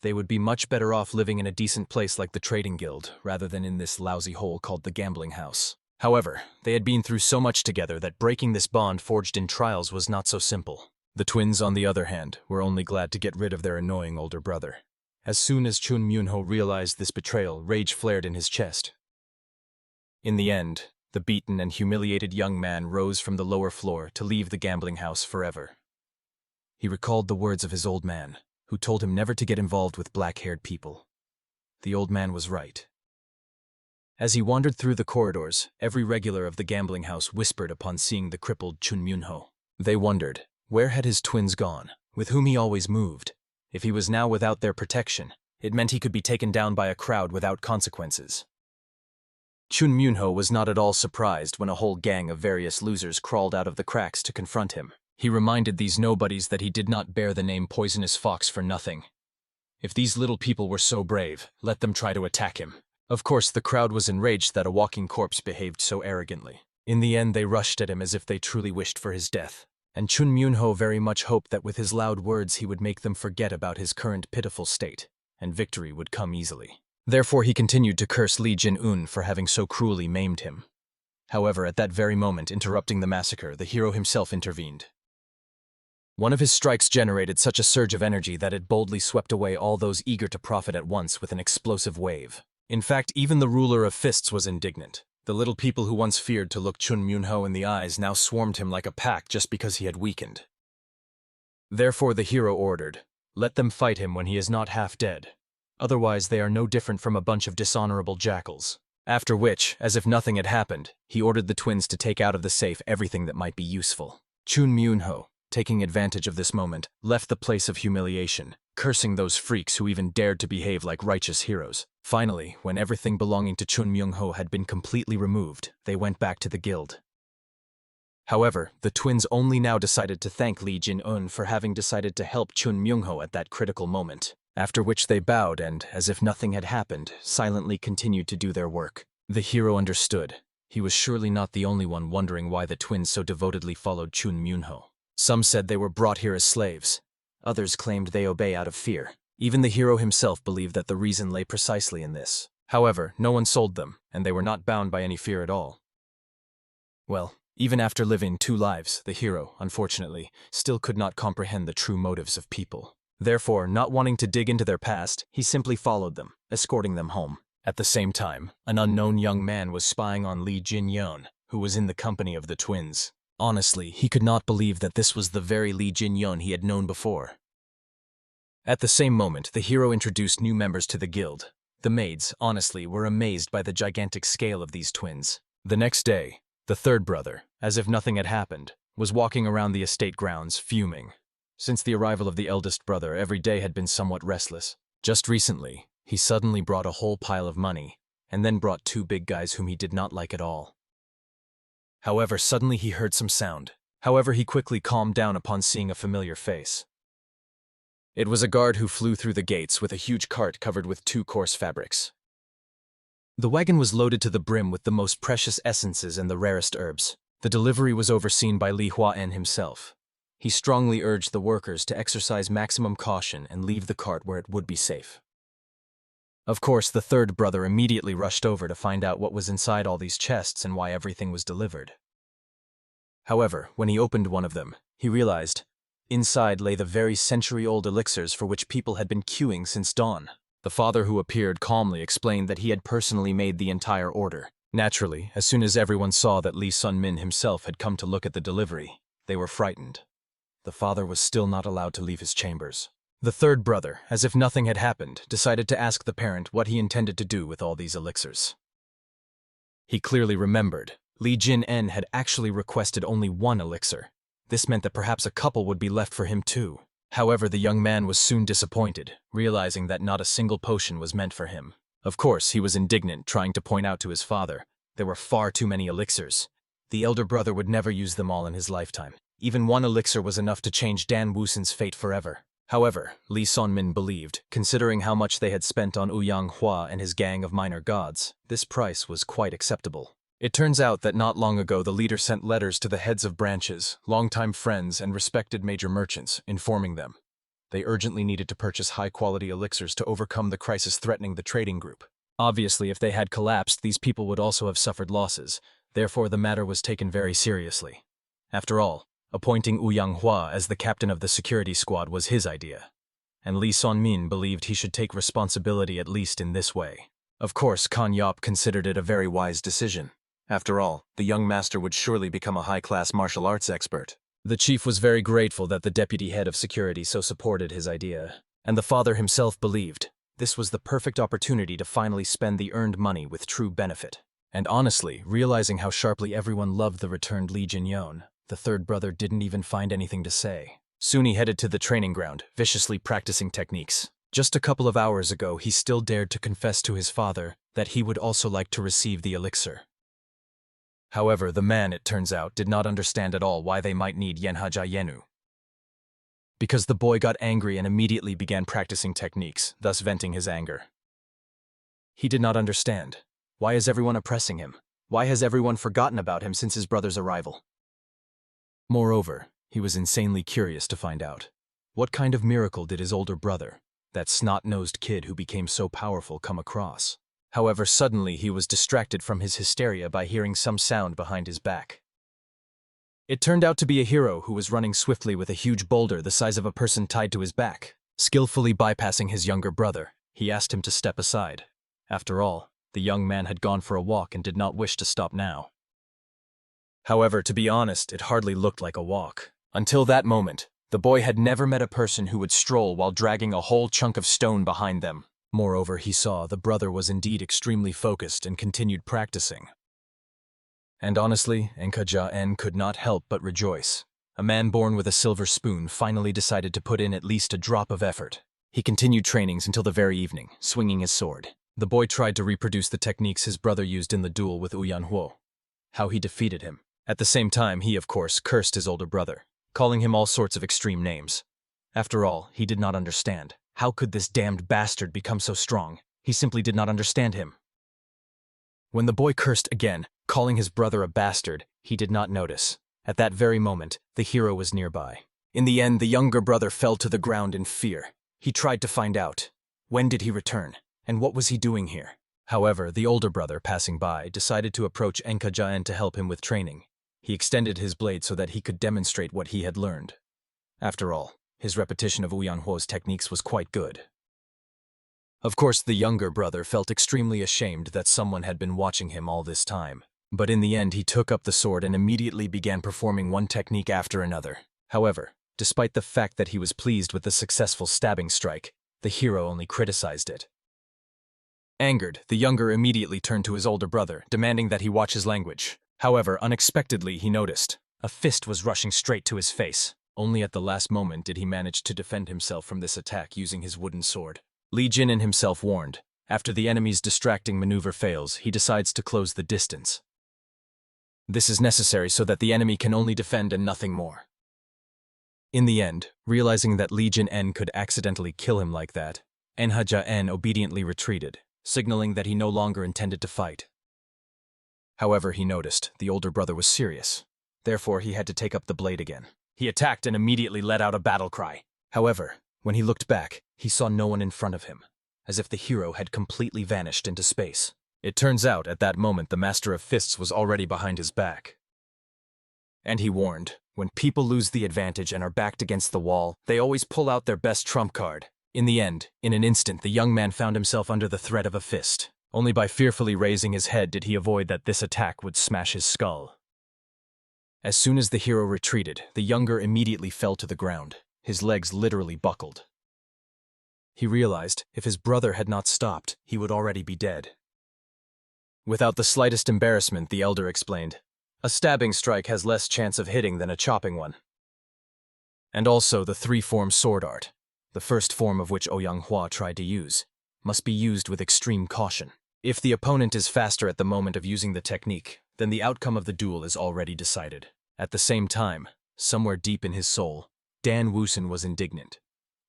They would be much better off living in a decent place like the trading guild, rather than in this lousy hole called the gambling house. However, they had been through so much together that breaking this bond forged in trials was not so simple. The twins, on the other hand, were only glad to get rid of their annoying older brother. As soon as Chun Myung-ho realized this betrayal, rage flared in his chest. In the end, the beaten and humiliated young man rose from the lower floor to leave the gambling house forever. He recalled the words of his old man, who told him never to get involved with black-haired people. The old man was right. As he wandered through the corridors, every regular of the gambling house whispered upon seeing the crippled Chun Myung-ho. They wondered, where had his twins gone, with whom he always moved? If he was now without their protection, it meant he could be taken down by a crowd without consequences. Chun Myung-ho was not at all surprised when a whole gang of various losers crawled out of the cracks to confront him. He reminded these nobodies that he did not bear the name Poisonous Fox for nothing. If these little people were so brave, let them try to attack him. Of course, the crowd was enraged that a walking corpse behaved so arrogantly. In the end, they rushed at him as if they truly wished for his death. And Chun Myung-ho very much hoped that with his loud words he would make them forget about his current pitiful state, and victory would come easily. Therefore, he continued to curse Lee Jin-un for having so cruelly maimed him. However, at that very moment, interrupting the massacre, the hero himself intervened. One of his strikes generated such a surge of energy that it boldly swept away all those eager to profit at once with an explosive wave. In fact, even the ruler of fists was indignant. The little people who once feared to look Chun Myung-ho in the eyes now swarmed him like a pack just because he had weakened. Therefore, the hero ordered, "Let them fight him when he is not half dead. Otherwise, they are no different from a bunch of dishonorable jackals." After which, as if nothing had happened, he ordered the twins to take out of the safe everything that might be useful. Chun Myung-ho, taking advantage of this moment, left the place of humiliation, cursing those freaks who even dared to behave like righteous heroes. Finally, when everything belonging to Chun Myung-ho had been completely removed, they went back to the guild. However, the twins only now decided to thank Lee Jin-un for having decided to help Chun Myung-ho at that critical moment, after which they bowed and, as if nothing had happened, silently continued to do their work. The hero understood. He was surely not the only one wondering why the twins so devotedly followed Chun Myung-ho. Some said they were brought here as slaves. Others claimed they obey out of fear. Even the hero himself believed that the reason lay precisely in this. However, no one sold them, and they were not bound by any fear at all. Well, even after living 2 lives, the hero, unfortunately, still could not comprehend the true motives of people. Therefore, not wanting to dig into their past, he simply followed them, escorting them home. At the same time, an unknown young man was spying on Lee Jin-yeon, who was in the company of the twins. Honestly, he could not believe that this was the very Li Jinyon he had known before. At the same moment, the hero introduced new members to the guild. The maids, honestly, were amazed by the gigantic scale of these twins. The next day, the third brother, as if nothing had happened, was walking around the estate grounds, fuming. Since the arrival of the eldest brother, every day had been somewhat restless. Just recently, he suddenly brought a whole pile of money, and then brought two big guys whom he did not like at all. However, suddenly he heard some sound. However, he quickly calmed down upon seeing a familiar face. It was a guard who flew through the gates with a huge cart covered with two coarse fabrics. The wagon was loaded to the brim with the most precious essences and the rarest herbs. The delivery was overseen by Li Huan himself. He strongly urged the workers to exercise maximum caution and leave the cart where it would be safe. Of course, the third brother immediately rushed over to find out what was inside all these chests and why everything was delivered. However, when he opened one of them, he realized inside lay the very century-old elixirs for which people had been queuing since dawn. The father, who appeared calmly, explained that he had personally made the entire order. Naturally, as soon as everyone saw that Lee Sun-min himself had come to look at the delivery, they were frightened. The father was still not allowed to leave his chambers. The third brother, as if nothing had happened, decided to ask the parent what he intended to do with all these elixirs. He clearly remembered Li Jin-en had actually requested only one elixir. This meant that perhaps a couple would be left for him too. However, the young man was soon disappointed, realizing that not a single potion was meant for him. Of course, he was indignant, trying to point out to his father there were far too many elixirs. The elder brother would never use them all in his lifetime. Even one elixir was enough to change Dan Wusun's fate forever. However, Li Sun-min believed, considering how much they had spent on Uang Hu and his gang of minor gods, this price was quite acceptable. It turns out that not long ago the leader sent letters to the heads of branches, longtime friends, and respected major merchants, informing them they urgently needed to purchase high-quality elixirs to overcome the crisis threatening the trading group. Obviously, if they had collapsed, these people would also have suffered losses. Therefore, the matter was taken very seriously. After all, appointing Uang Hu as the captain of the security squad was his idea, and Li Sun-min believed he should take responsibility at least in this way. Of course, Kan Yop considered it a very wise decision. After all, the young master would surely become a high-class martial arts expert. The chief was very grateful that the deputy head of security so supported his idea, and the father himself believed this was the perfect opportunity to finally spend the earned money with true benefit. And honestly, realizing how sharply everyone loved the returned Li Jinyon, the third brother didn't even find anything to say. Soon he headed to the training ground, viciously practicing techniques. Just a couple of hours ago, he still dared to confess to his father that he would also like to receive the elixir. However, the man, it turns out, did not understand at all why they might need Yenhaja Yenu. Because the boy got angry and immediately began practicing techniques, thus venting his anger. He did not understand. Why is everyone oppressing him? Why has everyone forgotten about him since his brother's arrival? Moreover, he was insanely curious to find out what kind of miracle did his older brother, that snot-nosed kid who became so powerful, come across. However, suddenly he was distracted from his hysteria by hearing some sound behind his back. It turned out to be a hero who was running swiftly with a huge boulder the size of a person tied to his back. Skillfully bypassing his younger brother, he asked him to step aside. After all, the young man had gone for a walk and did not wish to stop now. However, to be honest, it hardly looked like a walk. Until that moment, the boy had never met a person who would stroll while dragging a whole chunk of stone behind them. Moreover, he saw the brother was indeed extremely focused and continued practicing. And honestly, Enka-ja-en could not help but rejoice. A man born with a silver spoon finally decided to put in at least a drop of effort. He continued trainings until the very evening, swinging his sword. The boy tried to reproduce the techniques his brother used in the duel with Uyan Hu. How he defeated him. At the same time, he, of course, cursed his older brother, calling him all sorts of extreme names. After all, he did not understand. How could this damned bastard become so strong? He simply did not understand him. When the boy cursed again, calling his brother a bastard, he did not notice. At that very moment, the hero was nearby. In the end, the younger brother fell to the ground in fear. He tried to find out. When did he return? And what was he doing here? However, the older brother, passing by, decided to approach Enka-ja-en to help him with training. He extended his blade so that he could demonstrate what he had learned. After all, his repetition of Uyan Huo's techniques was quite good. Of course, the younger brother felt extremely ashamed that someone had been watching him all this time. But in the end, he took up the sword and immediately began performing one technique after another. However, despite the fact that he was pleased with the successful stabbing strike, the hero only criticized it. Angered, the younger immediately turned to his older brother, demanding that he watch his language. However, unexpectedly, he noticed a fist was rushing straight to his face. Only at the last moment did he manage to defend himself from this attack using his wooden sword. Li Jin himself warned. After the enemy's distracting maneuver fails, he decides to close the distance. This is necessary so that the enemy can only defend and nothing more. In the end, realizing that Li Jin could accidentally kill him like that, Manhwa obediently retreated, signaling that he no longer intended to fight. However, he noticed the older brother was serious. Therefore, he had to take up the blade again. He attacked and immediately let out a battle cry. However, when he looked back, he saw no one in front of him, as if the hero had completely vanished into space. It turns out, at that moment, the Master of Fists was already behind his back. And he warned, when people lose the advantage and are backed against the wall, they always pull out their best trump card. In the end, in an instant, the young man found himself under the threat of a fist. Only by fearfully raising his head did he avoid that this attack would smash his skull. As soon as the hero retreated, the younger immediately fell to the ground. His legs literally buckled. He realized, if his brother had not stopped, he would already be dead. Without the slightest embarrassment, the elder explained, "A stabbing strike has less chance of hitting than a chopping one. And also the three-form sword art, the first form of which Uang Hu tried to use, must be used with extreme caution. If the opponent is faster at the moment of using the technique, then the outcome of the duel is already decided." At the same time, somewhere deep in his soul, Dan Woosen was indignant.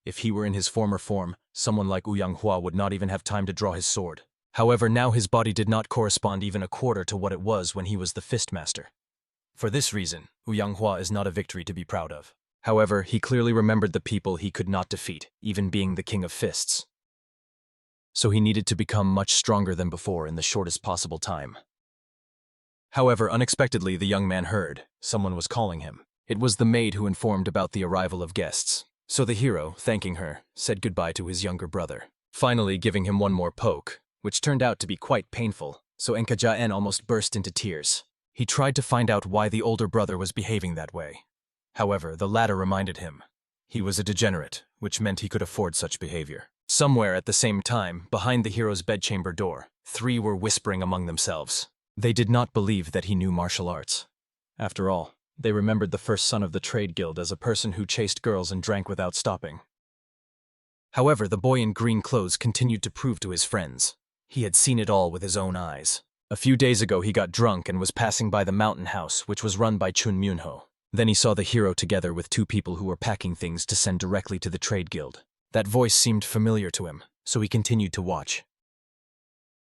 If he were in his former form, someone like Uang Hu would not even have time to draw his sword. However, now his body did not correspond even a quarter to what it was when he was the Fistmaster. For this reason, Uang Hu is not a victory to be proud of. However, he clearly remembered the people he could not defeat, even being the King of Fists. So he needed to become much stronger than before in the shortest possible time. However, unexpectedly, the young man heard someone was calling him. It was the maid who informed about the arrival of guests. So the hero, thanking her, said goodbye to his younger brother, finally giving him one more poke, which turned out to be quite painful, so Manhwa almost burst into tears. He tried to find out why the older brother was behaving that way. However, the latter reminded him he was a degenerate, which meant he could afford such behavior. Somewhere at the same time, behind the hero's bedchamber door, three were whispering among themselves. They did not believe that he knew martial arts. After all, they remembered the first son of the trade guild as a person who chased girls and drank without stopping. However, the boy in green clothes continued to prove to his friends he had seen it all with his own eyes. A few days ago, he got drunk and was passing by the mountain house, which was run by Chun Myunho. Then he saw the hero together with two people who were packing things to send directly to the trade guild. That voice seemed familiar to him, so he continued to watch.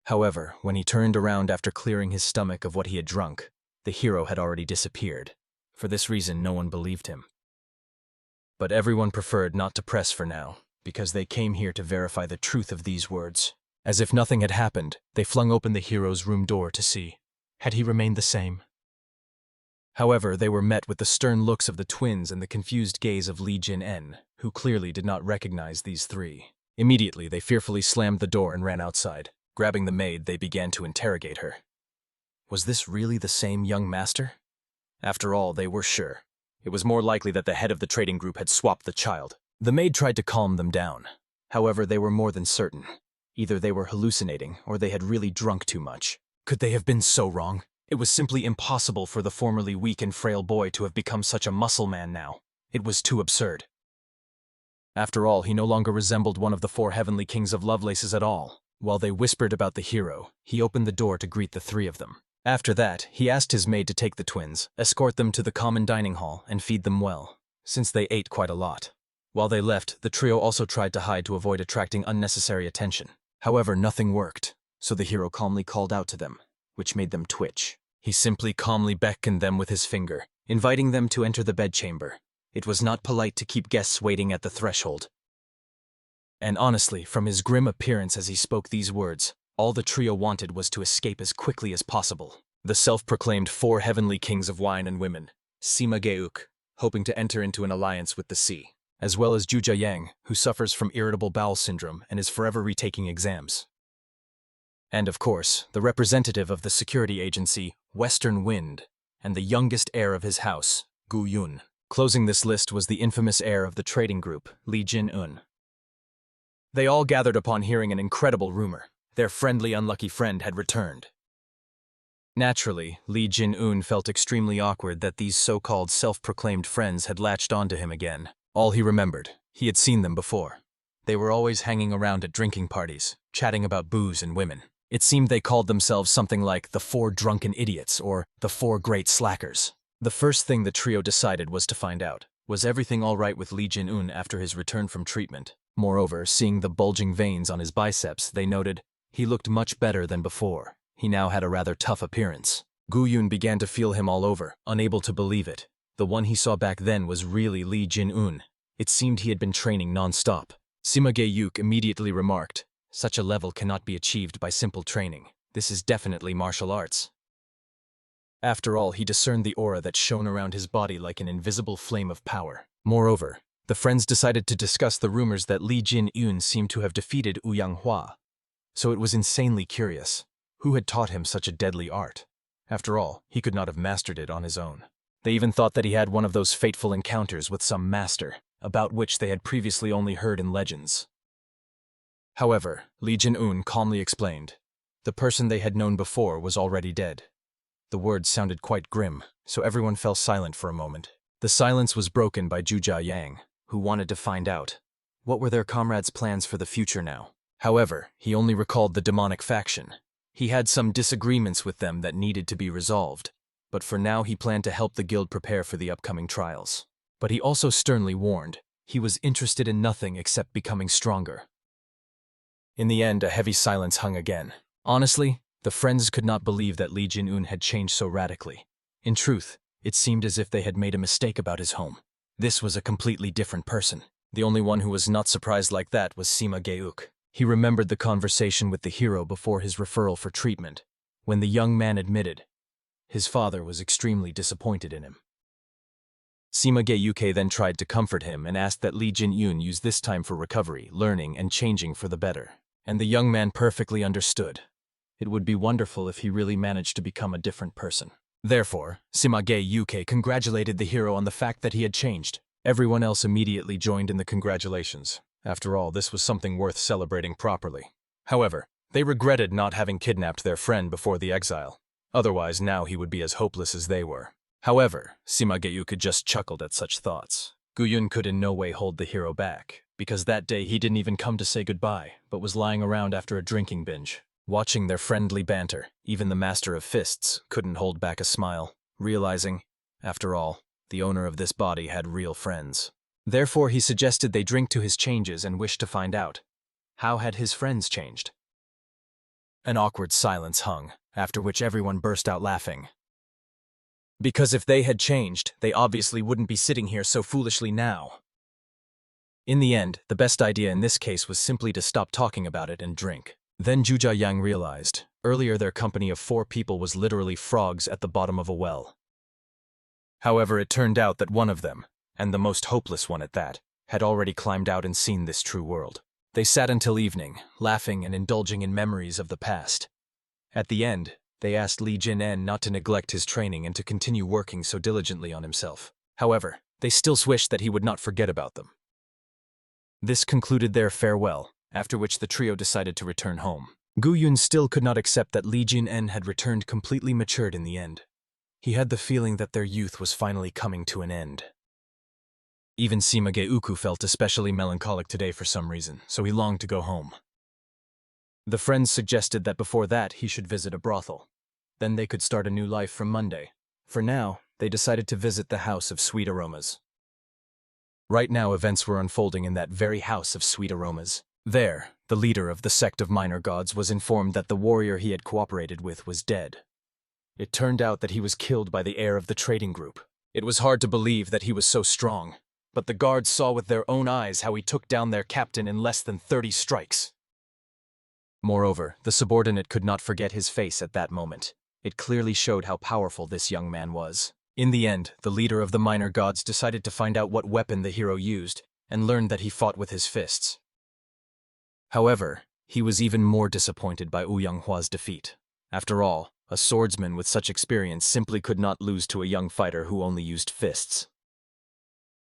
However, when he turned around after clearing his stomach of what he had drunk, the hero had already disappeared. For this reason, no one believed him. But everyone preferred not to press for now, because they came here to verify the truth of these words. As if nothing had happened, they flung open the hero's room door to see. Had he remained the same? However, they were met with the stern looks of the twins and the confused gaze of Li Jin, who clearly did not recognize these three. Immediately, they fearfully slammed the door and ran outside. Grabbing the maid, they began to interrogate her. Was this really the same young master? After all, they were sure. It was more likely that the head of the trading group had swapped the child. The maid tried to calm them down. However, they were more than certain. Either they were hallucinating, or they had really drunk too much. Could they have been so wrong? It was simply impossible for the formerly weak and frail boy to have become such a muscle man now. It was too absurd. After all, he no longer resembled one of the four heavenly kings of Lovelaces at all. While they whispered about the hero, he opened the door to greet the three of them. After that, he asked his maid to take the twins, escort them to the common dining hall, and feed them well, since they ate quite a lot. While they left, the trio also tried to hide to avoid attracting unnecessary attention. However, nothing worked, so the hero calmly called out to them, which made them twitch. He simply calmly beckoned them with his finger, inviting them to enter the bedchamber. It was not polite to keep guests waiting at the threshold. And honestly, from his grim appearance as he spoke these words, all the trio wanted was to escape as quickly as possible. The self-proclaimed four heavenly kings of wine and women, Sima Geuk, hoping to enter into an alliance with the sea, as well as Juja Yang, who suffers from irritable bowel syndrome and is forever retaking exams. And of course, the representative of the security agency, Western Wind, and the youngest heir of his house, Gu Yun. Closing this list was the infamous heir of the trading group, Li Jin-un. They all gathered upon hearing an incredible rumor. Their friendly, unlucky friend had returned. Naturally, Li Jin-un felt extremely awkward that these so-called self-proclaimed friends had latched onto him again. All he remembered, he had seen them before. They were always hanging around at drinking parties, chatting about booze and women. It seemed they called themselves something like the 4 drunken idiots or the 4 great slackers. The first thing the trio decided was to find out, was everything all right with Li Jin-un after his return from treatment? Moreover, seeing the bulging veins on his biceps, they noted he looked much better than before. He now had a rather tough appearance. Gu Yun began to feel him all over, unable to believe it. The one he saw back then was really Li Jin-un. It seemed he had been training non-stop. Sima Ge-yuk immediately remarked, "Such a level cannot be achieved by simple training. This is definitely martial arts." After all, he discerned the aura that shone around his body like an invisible flame of power. Moreover, the friends decided to discuss the rumors that Li Jin-un seemed to have defeated Uang Hu. So it was insanely curious. Who had taught him such a deadly art? After all, he could not have mastered it on his own. They even thought that he had one of those fateful encounters with some master, about which they had previously only heard in legends. However, Li Jin-un calmly explained, the person they had known before was already dead. The words sounded quite grim, so everyone fell silent for a moment. The silence was broken by Zhuja Yang, who wanted to find out what were their comrades' plans for the future now. However, he only recalled the demonic faction. He had some disagreements with them that needed to be resolved, but for now he planned to help the guild prepare for the upcoming trials. But he also sternly warned, he was interested in nothing except becoming stronger. In the end, a heavy silence hung again. Honestly, the friends could not believe that Li Jin-un had changed so radically. In truth, it seemed as if they had made a mistake about his home. This was a completely different person. The only one who was not surprised like that was Sima Ge-yuk. He remembered the conversation with the hero before his referral for treatment, when the young man admitted his father was extremely disappointed in him. Sima Ge-yuk then tried to comfort him and asked that Li Jin-un use this time for recovery, learning, and changing for the better. And the young man perfectly understood. It would be wonderful if he really managed to become a different person. Therefore, Sima Ge-yuk congratulated the hero on the fact that he had changed. Everyone else immediately joined in the congratulations. After all, this was something worth celebrating properly. However, they regretted not having kidnapped their friend before the exile. Otherwise, now he would be as hopeless as they were. However, Sima Ge-yuk just chuckled at such thoughts. Gu Yun could in no way hold the hero back, because that day he didn't even come to say goodbye, but was lying around after a drinking binge. Watching their friendly banter, even the Master of Fists couldn't hold back a smile, realizing, after all, the owner of this body had real friends. Therefore, he suggested they drink to his changes and wished to find out, how had his friends changed? An awkward silence hung, after which everyone burst out laughing. Because if they had changed, they obviously wouldn't be sitting here so foolishly now. In the end, the best idea in this case was simply to stop talking about it and drink. Then Zhuja Yang realized, earlier their company of 4 people was literally frogs at the bottom of a well. However, it turned out that one of them, and the most hopeless one at that, had already climbed out and seen this true world. They sat until evening, laughing and indulging in memories of the past. At the end, they asked Li Jin-en not to neglect his training and to continue working so diligently on himself. However, they still wished that he would not forget about them. This concluded their farewell, after which the trio decided to return home. Gu Yun still could not accept that Li Jin-en had returned completely matured in the end. He had the feeling that their youth was finally coming to an end. Even Sima Ge-uku felt especially melancholic today for some reason, so he longed to go home. The friends suggested that before that he should visit a brothel. Then they could start a new life from Monday. For now, they decided to visit the House of Sweet Aromas. Right now, events were unfolding in that very House of Sweet Aromas. There, the leader of the sect of minor gods was informed that the warrior he had cooperated with was dead. It turned out that he was killed by the heir of the trading group. It was hard to believe that he was so strong, but the guards saw with their own eyes how he took down their captain in less than 30 strikes. Moreover, the subordinate could not forget his face at that moment. It clearly showed how powerful this young man was. In the end, the leader of the minor gods decided to find out what weapon the hero used, and learned that he fought with his fists. However, He was even more disappointed by Uang Hua's defeat. After all, a swordsman with such experience simply could not lose to a young fighter who only used fists.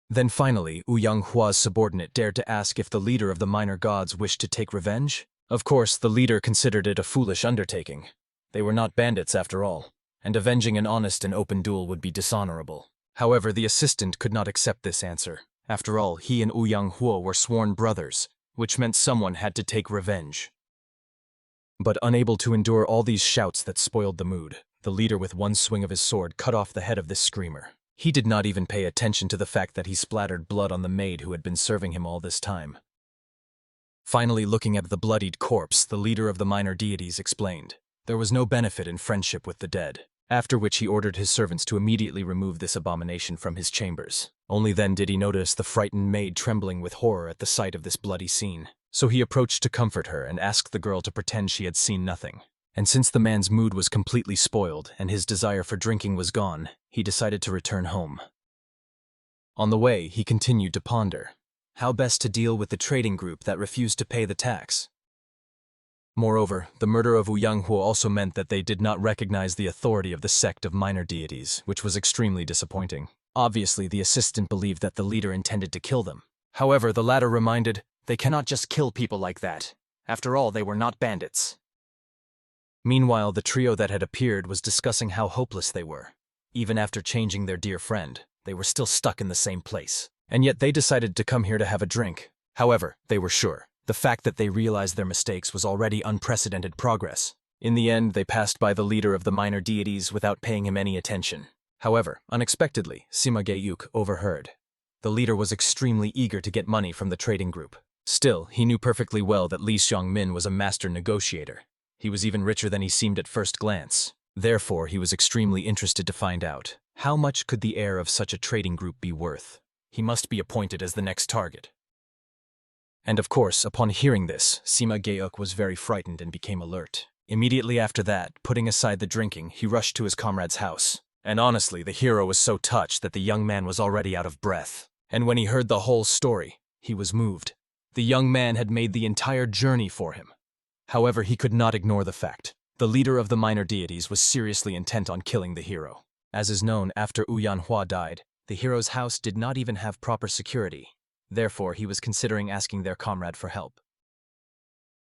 Then finally, Uang Hua's subordinate dared to ask if the leader of the minor gods wished to take revenge. Of course, the leader considered it a foolish undertaking. They were not bandits after all, and avenging an honest and open duel would be dishonorable. However, the assistant could not accept this answer. After all, he and Uang Hu were sworn brothers, which meant someone had to take revenge. But unable to endure all these shouts that spoiled the mood, the leader with one swing of his sword cut off the head of this screamer. He did not even pay attention to the fact that he splattered blood on the maid who had been serving him all this time. Finally, looking at the bloodied corpse, the leader of the minor deities explained there was no benefit in friendship with the dead, after which he ordered his servants to immediately remove this abomination from his chambers. Only then did he notice the frightened maid trembling with horror at the sight of this bloody scene. So he approached to comfort her and asked the girl to pretend she had seen nothing. And since the man's mood was completely spoiled and his desire for drinking was gone, he decided to return home. On the way, he continued to ponder how best to deal with the trading group that refused to pay the tax. Moreover, the murder of Uang Hu also meant that they did not recognize the authority of the sect of minor deities, which was extremely disappointing. Obviously, the assistant believed that the leader intended to kill them. However, the latter reminded, they cannot just kill people like that. After all, they were not bandits. Meanwhile, the trio that had appeared was discussing how hopeless they were. Even after changing their dear friend, they were still stuck in the same place. And yet they decided to come here to have a drink. However, they were sure. The fact that they realized their mistakes was already unprecedented progress. In the end, they passed by the leader of the minor deities without paying him any attention. However, unexpectedly, Sima Ge-yuk overheard. The leader was extremely eager to get money from the trading group. Still, he knew perfectly well that Li Xiangmin was a master negotiator. He was even richer than he seemed at first glance. Therefore, he was extremely interested to find out, how much could the heir of such a trading group be worth? He must be appointed as the next target. And of course, upon hearing this, Sima Ge-yuk was very frightened and became alert. Immediately after that, putting aside the drinking, he rushed to his comrade's house. And honestly, the hero was so touched that the young man was already out of breath. And when he heard the whole story, he was moved. The young man had made the entire journey for him. However, he could not ignore the fact. The leader of the minor deities was seriously intent on killing the hero. As is known, after Uang Hu died, the hero's house did not even have proper security. Therefore, he was considering asking their comrade for help.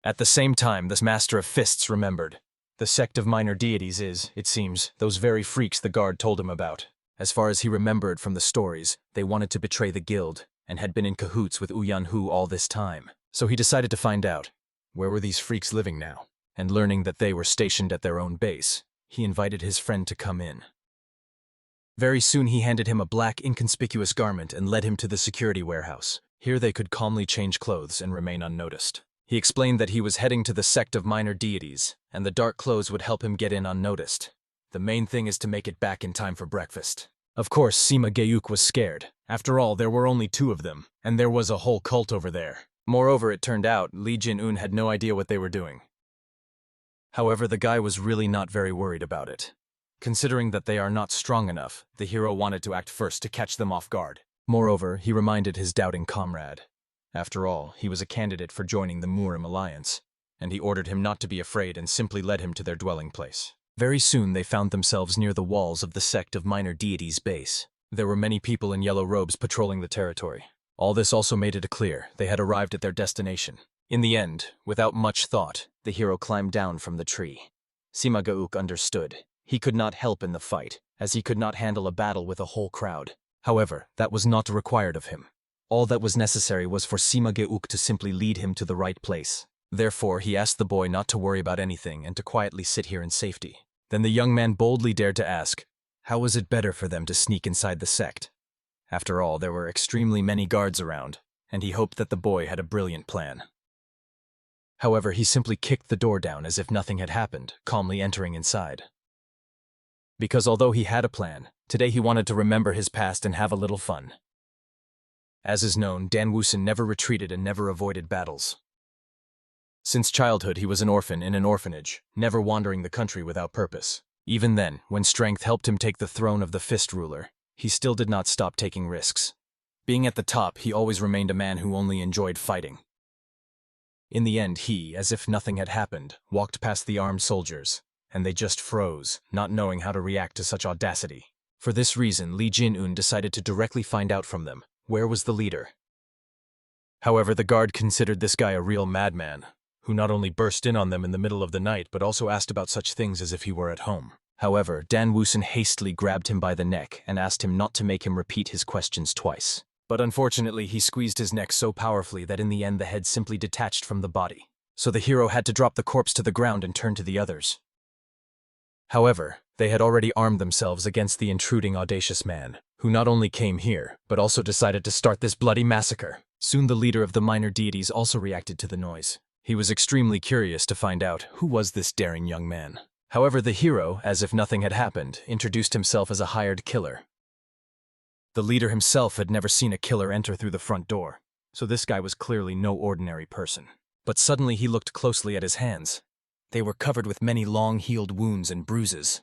At the same time, this master of fists remembered. The sect of minor deities is, it seems, those very freaks the guard told him about. As far as he remembered from the stories, they wanted to betray the guild, and had been in cahoots with Uang Hu all this time. So he decided to find out, where were these freaks living now? And learning that they were stationed at their own base, he invited his friend to come in. Very soon he handed him a black, inconspicuous garment and led him to the security warehouse. Here they could calmly change clothes and remain unnoticed. He explained that he was heading to the sect of minor deities, and the dark clothes would help him get in unnoticed. The main thing is to make it back in time for breakfast. Of course, Sima Ge-yuk was scared. After all, there were only 2 of them, and there was a whole cult over there. Moreover, it turned out Li Jin-un had no idea what they were doing. However, the guy was really not very worried about it. Considering that they are not strong enough, the hero wanted to act first to catch them off guard. Moreover, he reminded his doubting comrade. After all, he was a candidate for joining the Murim alliance, and he ordered him not to be afraid and simply led him to their dwelling place. Very soon they found themselves near the walls of the sect of minor deities' base. There were many people in yellow robes patrolling the territory. All this also made it clear they had arrived at their destination. In the end, without much thought, the hero climbed down from the tree. Sima Ge-yuk understood. He could not help in the fight, as he could not handle a battle with a whole crowd. However, that was not required of him. All that was necessary was for Sima Ge-yuk to simply lead him to the right place. Therefore, he asked the boy not to worry about anything and to quietly sit here in safety. Then the young man boldly dared to ask, how was it better for them to sneak inside the sect? After all, there were extremely many guards around, and he hoped that the boy had a brilliant plan. However, he simply kicked the door down as if nothing had happened, calmly entering inside. Because although he had a plan, today he wanted to remember his past and have a little fun. As is known, Dan Woosin never retreated and never avoided battles. Since childhood, he was an orphan in an orphanage, never wandering the country without purpose. Even then, when strength helped him take the throne of the fist ruler, he still did not stop taking risks. Being at the top, he always remained a man who only enjoyed fighting. In the end, he, as if nothing had happened, walked past the armed soldiers, and they just froze, not knowing how to react to such audacity. For this reason, Li Jin-un decided to directly find out from them where was the leader. However, the guard considered this guy a real madman, who not only burst in on them in the middle of the night but also asked about such things as if he were at home. However, Dan Wooson hastily grabbed him by the neck and asked him not to make him repeat his questions twice. But unfortunately, he squeezed his neck so powerfully that in the end the head simply detached from the body. So the hero had to drop the corpse to the ground and turn to the others. However, they had already armed themselves against the intruding audacious man, who not only came here, but also decided to start this bloody massacre. Soon the leader of the minor deities also reacted to the noise. He was extremely curious to find out who was this daring young man. However, the hero, as if nothing had happened, introduced himself as a hired killer. The leader himself had never seen a killer enter through the front door, so this guy was clearly no ordinary person. But suddenly he looked closely at his hands. They were covered with many long-healed wounds and bruises.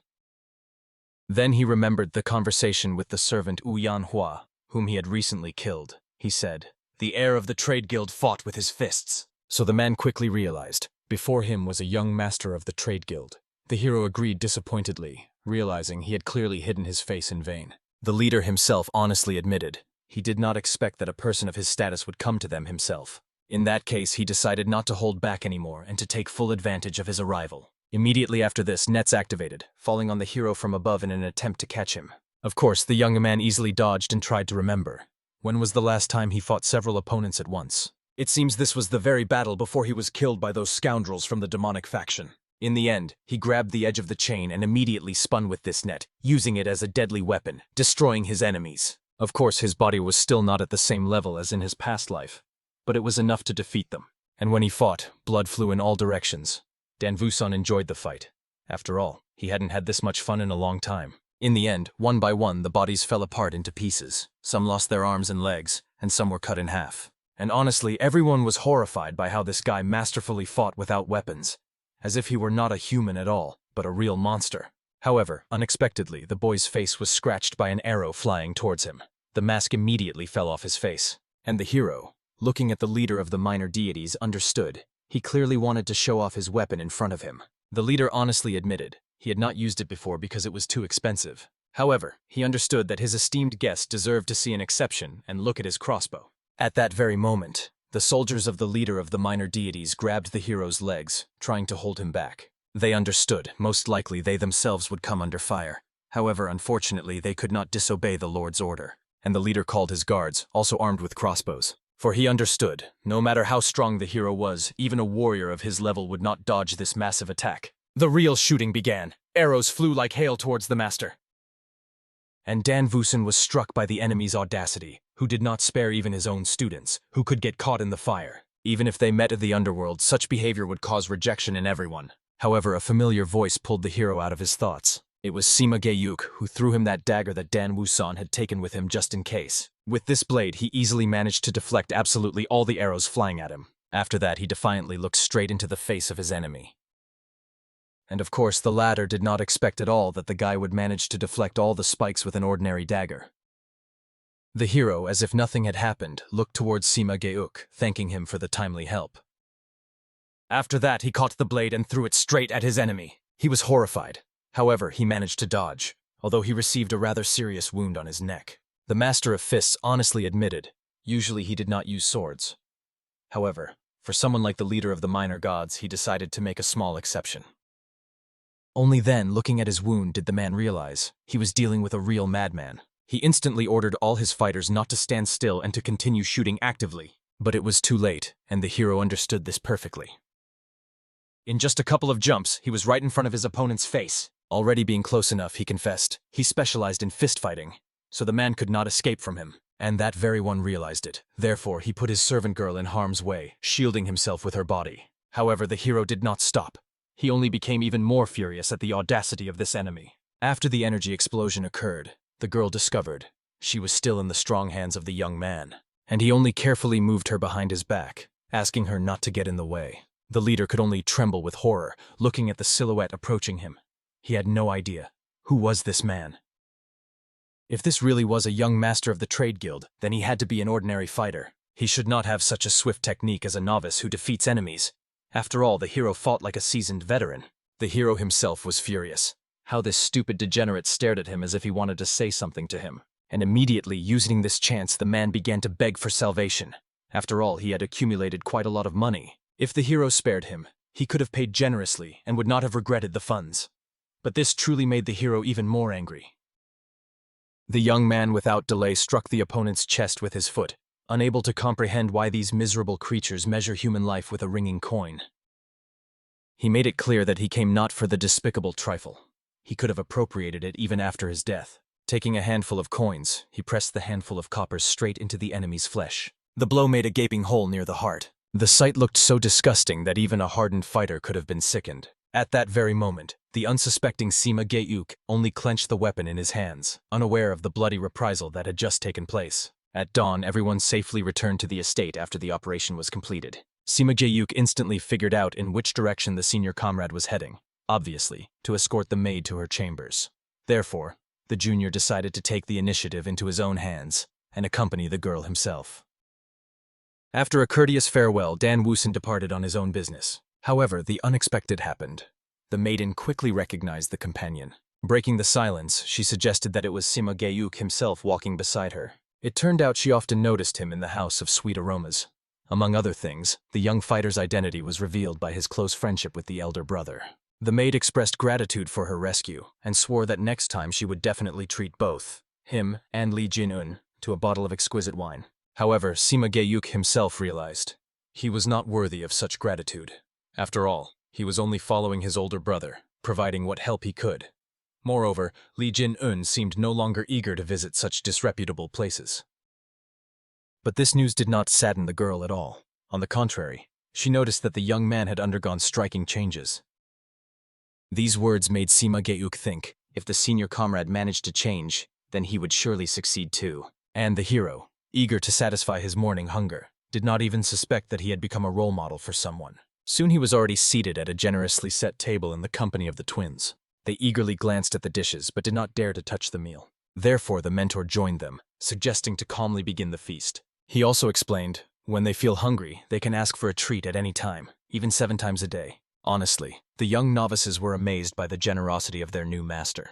Then he remembered the conversation with the servant Uang Hu, whom he had recently killed. He said, "The heir of the trade guild fought with his fists." So the man quickly realized, before him was a young master of the trade guild. The hero agreed disappointedly, realizing he had clearly hidden his face in vain. The leader himself honestly admitted he did not expect that a person of his status would come to them himself. In that case, he decided not to hold back anymore and to take full advantage of his arrival. Immediately after this, nets activated, falling on the hero from above in an attempt to catch him. Of course, the young man easily dodged and tried to remember. When was the last time he fought several opponents at once? It seems this was the very battle before he was killed by those scoundrels from the demonic faction. In the end, he grabbed the edge of the chain and immediately spun with this net, using it as a deadly weapon, destroying his enemies. Of course, his body was still not at the same level as in his past life, but it was enough to defeat them. And when he fought, blood flew in all directions. Dan Wooson enjoyed the fight. After all, he hadn't had this much fun in a long time. In the end, one by one, the bodies fell apart into pieces. Some lost their arms and legs, and some were cut in half. And honestly, everyone was horrified by how this guy masterfully fought without weapons, as if he were not a human at all, but a real monster. However, unexpectedly, the boy's face was scratched by an arrow flying towards him. The mask immediately fell off his face, and the hero, looking at the leader of the minor deities, understood. He clearly wanted to show off his weapon in front of him. The leader honestly admitted he had not used it before because it was too expensive. However, he understood that his esteemed guest deserved to see an exception and look at his crossbow. At that very moment, the soldiers of the leader of the minor deities grabbed the hero's legs, trying to hold him back. They understood, most likely they themselves would come under fire. However, unfortunately, they could not disobey the Lord's order, and the leader called his guards, also armed with crossbows. For he understood, no matter how strong the hero was, even a warrior of his level would not dodge this massive attack. The real shooting began. Arrows flew like hail towards the master. And Dan Wooson was struck by the enemy's audacity, who did not spare even his own students, who could get caught in the fire. Even if they met in the underworld, such behavior would cause rejection in everyone. However, a familiar voice pulled the hero out of his thoughts. It was Sima Ge-yuk, who threw him that dagger that Dan Wooson had taken with him just in case. With this blade, he easily managed to deflect absolutely all the arrows flying at him. After that, he defiantly looked straight into the face of his enemy. And of course, the latter did not expect at all that the guy would manage to deflect all the spikes with an ordinary dagger. The hero, as if nothing had happened, looked towards Sima Ge-yuk, thanking him for the timely help. After that, he caught the blade and threw it straight at his enemy. He was horrified. However, he managed to dodge, although he received a rather serious wound on his neck. The Master of Fists honestly admitted, usually he did not use swords. However, for someone like the leader of the minor gods, he decided to make a small exception. Only then, looking at his wound, did the man realize he was dealing with a real madman. He instantly ordered all his fighters not to stand still and to continue shooting actively. But it was too late, and the hero understood this perfectly. In just a couple of jumps, he was right in front of his opponent's face. Already being close enough, he confessed, he specialized in fist fighting, so the man could not escape from him. And that very one realized it. Therefore, he put his servant girl in harm's way, shielding himself with her body. However, the hero did not stop. He only became even more furious at the audacity of this enemy. After the energy explosion occurred, the girl discovered she was still in the strong hands of the young man, and he only carefully moved her behind his back, asking her not to get in the way. The leader could only tremble with horror, looking at the silhouette approaching him. He had no idea. Who was this man? If this really was a young master of the trade guild, then he had to be an ordinary fighter. He should not have such a swift technique as a novice who defeats enemies. After all, the hero fought like a seasoned veteran. The hero himself was furious. How this stupid degenerate stared at him as if he wanted to say something to him. And immediately, using this chance, the man began to beg for salvation. After all, he had accumulated quite a lot of money. If the hero spared him, he could have paid generously and would not have regretted the funds. But this truly made the hero even more angry. The young man without delay struck the opponent's chest with his foot, unable to comprehend why these miserable creatures measure human life with a ringing coin. He made it clear that he came not for the despicable trifle. He could have appropriated it even after his death. Taking a handful of coins, he pressed the handful of coppers straight into the enemy's flesh. The blow made a gaping hole near the heart. The sight looked so disgusting that even a hardened fighter could have been sickened. At that very moment, the unsuspecting Sima Geuk only clenched the weapon in his hands, unaware of the bloody reprisal that had just taken place. At dawn, everyone safely returned to the estate after the operation was completed. Sima Geuk instantly figured out in which direction the senior comrade was heading, obviously, to escort the maid to her chambers. Therefore, the junior decided to take the initiative into his own hands and accompany the girl himself. After a courteous farewell, Dan Woosen departed on his own business. However, the unexpected happened. The maiden quickly recognized the companion. Breaking the silence, she suggested that it was Sima Geuk himself walking beside her. It turned out she often noticed him in the House of Sweet Aromas. Among other things, the young fighter's identity was revealed by his close friendship with the elder brother. The maid expressed gratitude for her rescue and swore that next time she would definitely treat both him and Li Jin-un to a bottle of exquisite wine. However, Sima Geuk himself realized he was not worthy of such gratitude. After all, he was only following his older brother, providing what help he could. Moreover, Li Jin-un seemed no longer eager to visit such disreputable places. But this news did not sadden the girl at all. On the contrary, she noticed that the young man had undergone striking changes. These words made Sima Geuk think, if the senior comrade managed to change, then he would surely succeed too. And the hero, eager to satisfy his morning hunger, did not even suspect that he had become a role model for someone. Soon he was already seated at a generously set table in the company of the twins. They eagerly glanced at the dishes but did not dare to touch the meal. Therefore, the mentor joined them, suggesting to calmly begin the feast. He also explained, when they feel hungry, they can ask for a treat at any time, even 7 times a day. Honestly, the young novices were amazed by the generosity of their new master.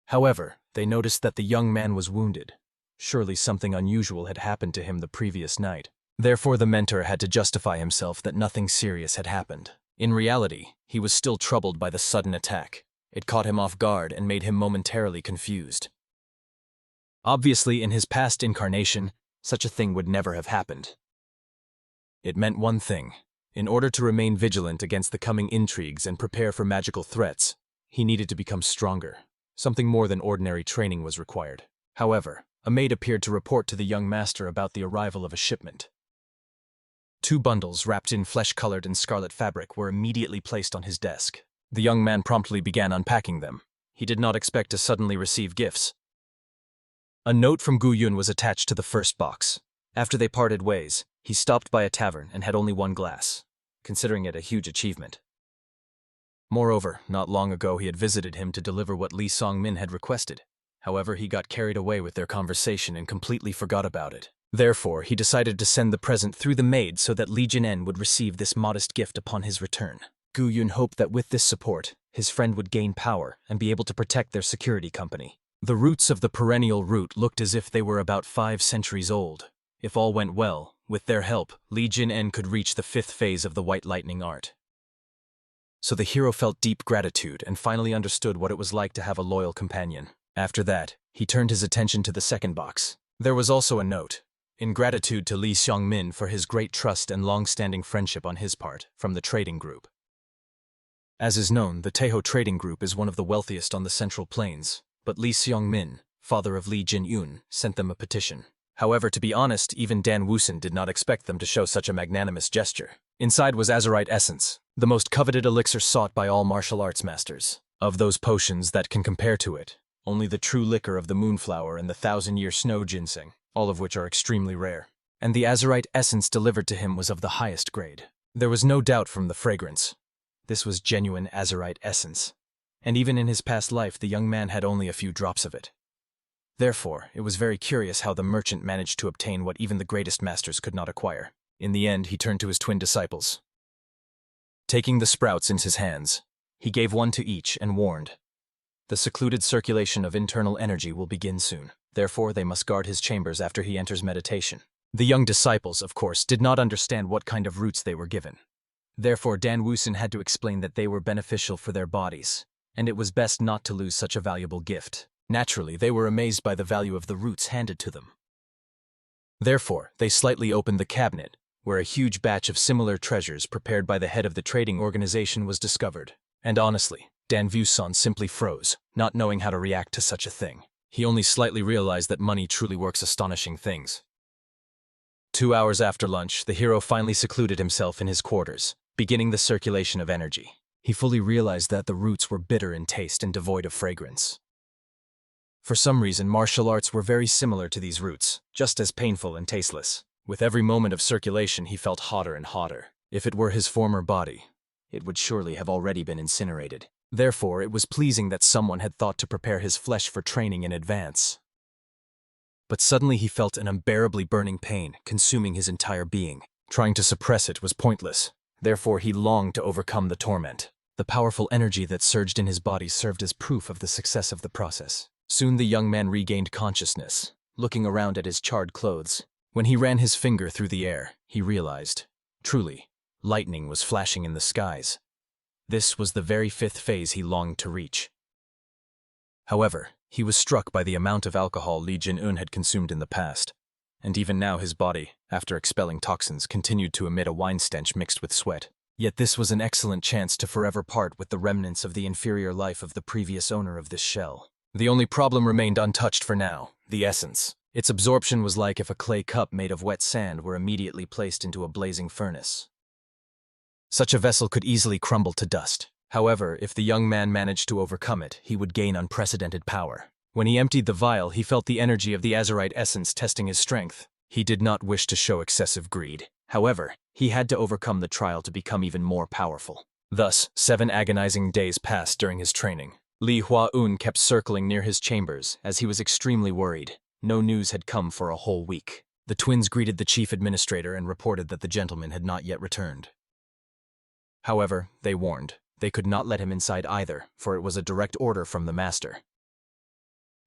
However, they noticed that the young man was wounded. Surely something unusual had happened to him the previous night. Therefore, the mentor had to justify himself that nothing serious had happened. In reality, he was still troubled by the sudden attack. It caught him off guard and made him momentarily confused. Obviously, in his past incarnation, such a thing would never have happened. It meant one thing. In order to remain vigilant against the coming intrigues and prepare for magical threats, he needed to become stronger. Something more than ordinary training was required. However, a maid appeared to report to the young master about the arrival of a shipment. 2 bundles wrapped in flesh-colored and scarlet fabric were immediately placed on his desk. The young man promptly began unpacking them. He did not expect to suddenly receive gifts. A note from Gu Yun was attached to the first box. After they parted ways, he stopped by a tavern and had only 1 glass, considering it a huge achievement. Moreover, not long ago he had visited him to deliver what Li Songmin had requested. However, he got carried away with their conversation and completely forgot about it. Therefore, he decided to send the present through the maid so that Li Jin-en would receive this modest gift upon his return. Gu Yun hoped that with this support, his friend would gain power and be able to protect their security company. The roots of the perennial root looked as if they were about 5 centuries old. If all went well, with their help, Li Jin-en could reach the 5th phase of the White Lightning art. So the hero felt deep gratitude and finally understood what it was like to have a loyal companion. After that, he turned his attention to the second box. There was also a note. In gratitude to Li Xiongmin for his great trust and long-standing friendship on his part, from the trading group. As is known, the Taeho trading group is one of the wealthiest on the Central Plains, but Li Xiongmin, father of Li Jin-yun, sent them a petition. However, to be honest, even Dan Woosen did not expect them to show such a magnanimous gesture. Inside was Azurite essence, the most coveted elixir sought by all martial arts masters. Of those potions that can compare to it, only the true liquor of the moonflower and the 1000-year snow ginseng, all of which are extremely rare. And the Azurite essence delivered to him was of the highest grade. There was no doubt from the fragrance. This was genuine Azurite essence. And even in his past life, the young man had only a few drops of it. Therefore, it was very curious how the merchant managed to obtain what even the greatest masters could not acquire. In the end, he turned to his twin disciples. Taking the sprouts in his hands, he gave one to each and warned, "The secluded circulation of internal energy will begin soon. Therefore, they must guard his chambers after he enters meditation." The young disciples, of course, did not understand what kind of roots they were given. Therefore, Dan Woosen had to explain that they were beneficial for their bodies, and it was best not to lose such a valuable gift. Naturally, they were amazed by the value of the roots handed to them. Therefore, they slightly opened the cabinet, where a huge batch of similar treasures prepared by the head of the trading organization was discovered. And honestly, Dan Woosen simply froze, not knowing how to react to such a thing. He only slightly realized that money truly works astonishing things. 2 hours after lunch, the hero finally secluded himself in his quarters, beginning the circulation of energy. He fully realized that the roots were bitter in taste and devoid of fragrance. For some reason, martial arts were very similar to these roots, just as painful and tasteless. With every moment of circulation, he felt hotter and hotter. If it were his former body, it would surely have already been incinerated. Therefore, it was pleasing that someone had thought to prepare his flesh for training in advance. But suddenly he felt an unbearably burning pain consuming his entire being. Trying to suppress it was pointless. Therefore, he longed to overcome the torment. The powerful energy that surged in his body served as proof of the success of the process. Soon the young man regained consciousness, looking around at his charred clothes. When he ran his finger through the air, he realized, truly, lightning was flashing in the skies. This was the very 5th phase he longed to reach. However, he was struck by the amount of alcohol Lee Jin-un had consumed in the past, and even now his body, after expelling toxins, continued to emit a wine stench mixed with sweat. Yet this was an excellent chance to forever part with the remnants of the inferior life of the previous owner of this shell. The only problem remained untouched for now, the essence. Its absorption was like if a clay cup made of wet sand were immediately placed into a blazing furnace. Such a vessel could easily crumble to dust. However, if the young man managed to overcome it, he would gain unprecedented power. When he emptied the vial, he felt the energy of the azurite essence testing his strength. He did not wish to show excessive greed. However, he had to overcome the trial to become even more powerful. Thus, 7 agonizing days passed during his training. Li Hua-un kept circling near his chambers, as he was extremely worried. No news had come for a whole week. The twins greeted the chief administrator and reported that the gentleman had not yet returned. However, they warned, they could not let him inside either, for it was a direct order from the master.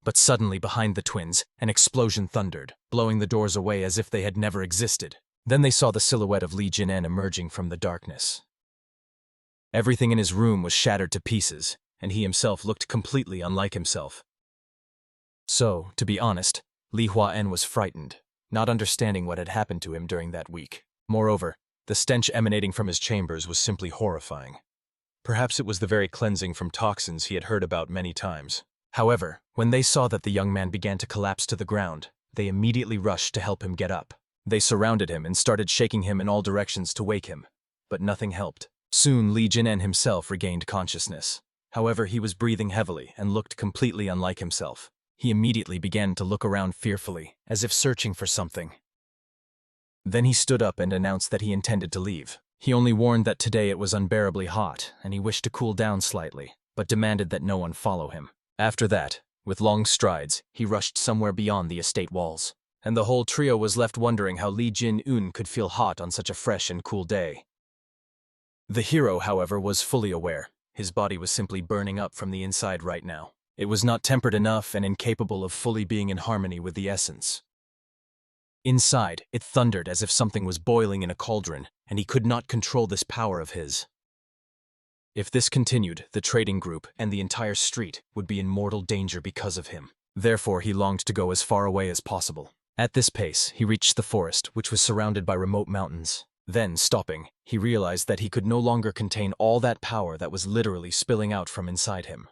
But suddenly, behind the twins, an explosion thundered, blowing the doors away as if they had never existed. Then they saw the silhouette of Li Jin-en emerging from the darkness. Everything in his room was shattered to pieces, and he himself looked completely unlike himself. So, to be honest, Li Hua-en was frightened, not understanding what had happened to him during that week. Moreover, the stench emanating from his chambers was simply horrifying. Perhaps it was the very cleansing from toxins he had heard about many times. However, when they saw that the young man began to collapse to the ground, they immediately rushed to help him get up. They surrounded him and started shaking him in all directions to wake him, but nothing helped. Soon Li Jin-en himself regained consciousness. However, he was breathing heavily and looked completely unlike himself. He immediately began to look around fearfully, as if searching for something. Then he stood up and announced that he intended to leave. He only warned that today it was unbearably hot, and he wished to cool down slightly, but demanded that no one follow him. After that, with long strides, he rushed somewhere beyond the estate walls. And the whole trio was left wondering how Li Jin-un could feel hot on such a fresh and cool day. The hero, however, was fully aware. His body was simply burning up from the inside right now. It was not tempered enough and incapable of fully being in harmony with the essence. Inside, it thundered as if something was boiling in a cauldron, and he could not control this power of his. If this continued, the trading group and the entire street would be in mortal danger because of him. Therefore, he longed to go as far away as possible. At this pace, he reached the forest, which was surrounded by remote mountains. Then, stopping, he realized that he could no longer contain all that power that was literally spilling out from inside him.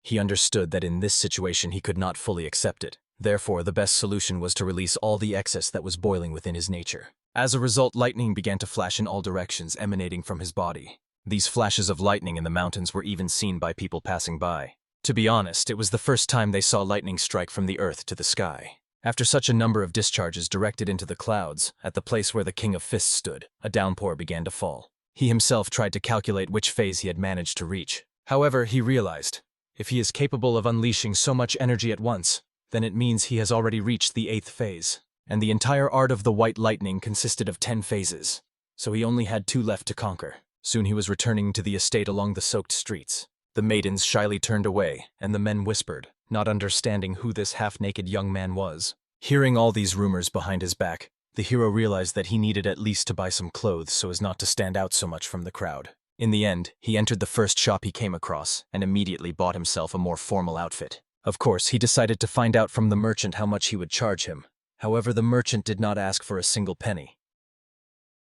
He understood that in this situation he could not fully accept it. Therefore, the best solution was to release all the excess that was boiling within his nature. As a result, lightning began to flash in all directions, emanating from his body. These flashes of lightning in the mountains were even seen by people passing by. To be honest, it was the first time they saw lightning strike from the earth to the sky. After such a number of discharges directed into the clouds, at the place where the King of Fists stood, a downpour began to fall. He himself tried to calculate which phase he had managed to reach. However, he realized If he is capable of unleashing so much energy at once, then it means he has already reached the 8th phase. And the entire art of the White Lightning consisted of 10 phases. So he only had 2 left to conquer. Soon he was returning to the estate along the soaked streets. The maidens shyly turned away, and the men whispered, not understanding who this half-naked young man was. Hearing all these rumors behind his back, the hero realized that he needed at least to buy some clothes so as not to stand out so much from the crowd. In the end, he entered the first shop he came across and immediately bought himself a more formal outfit. Of course, he decided to find out from the merchant how much he would charge him. However, the merchant did not ask for a single penny.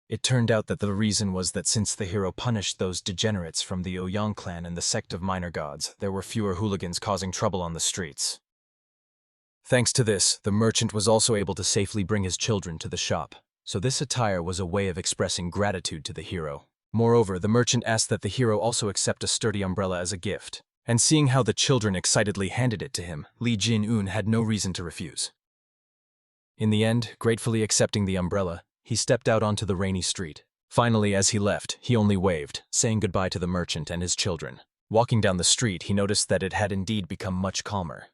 It turned out that the reason was that since the hero punished those degenerates from the Ouyang clan and the sect of minor gods, there were fewer hooligans causing trouble on the streets. Thanks to this, the merchant was also able to safely bring his children to the shop, so this attire was a way of expressing gratitude to the hero. Moreover, the merchant asked that the hero also accept a sturdy umbrella as a gift, and seeing how the children excitedly handed it to him, Li Jin-un had no reason to refuse. In the end, gratefully accepting the umbrella, he stepped out onto the rainy street. Finally, as he left, he only waved, saying goodbye to the merchant and his children. Walking down the street, he noticed that it had indeed become much calmer.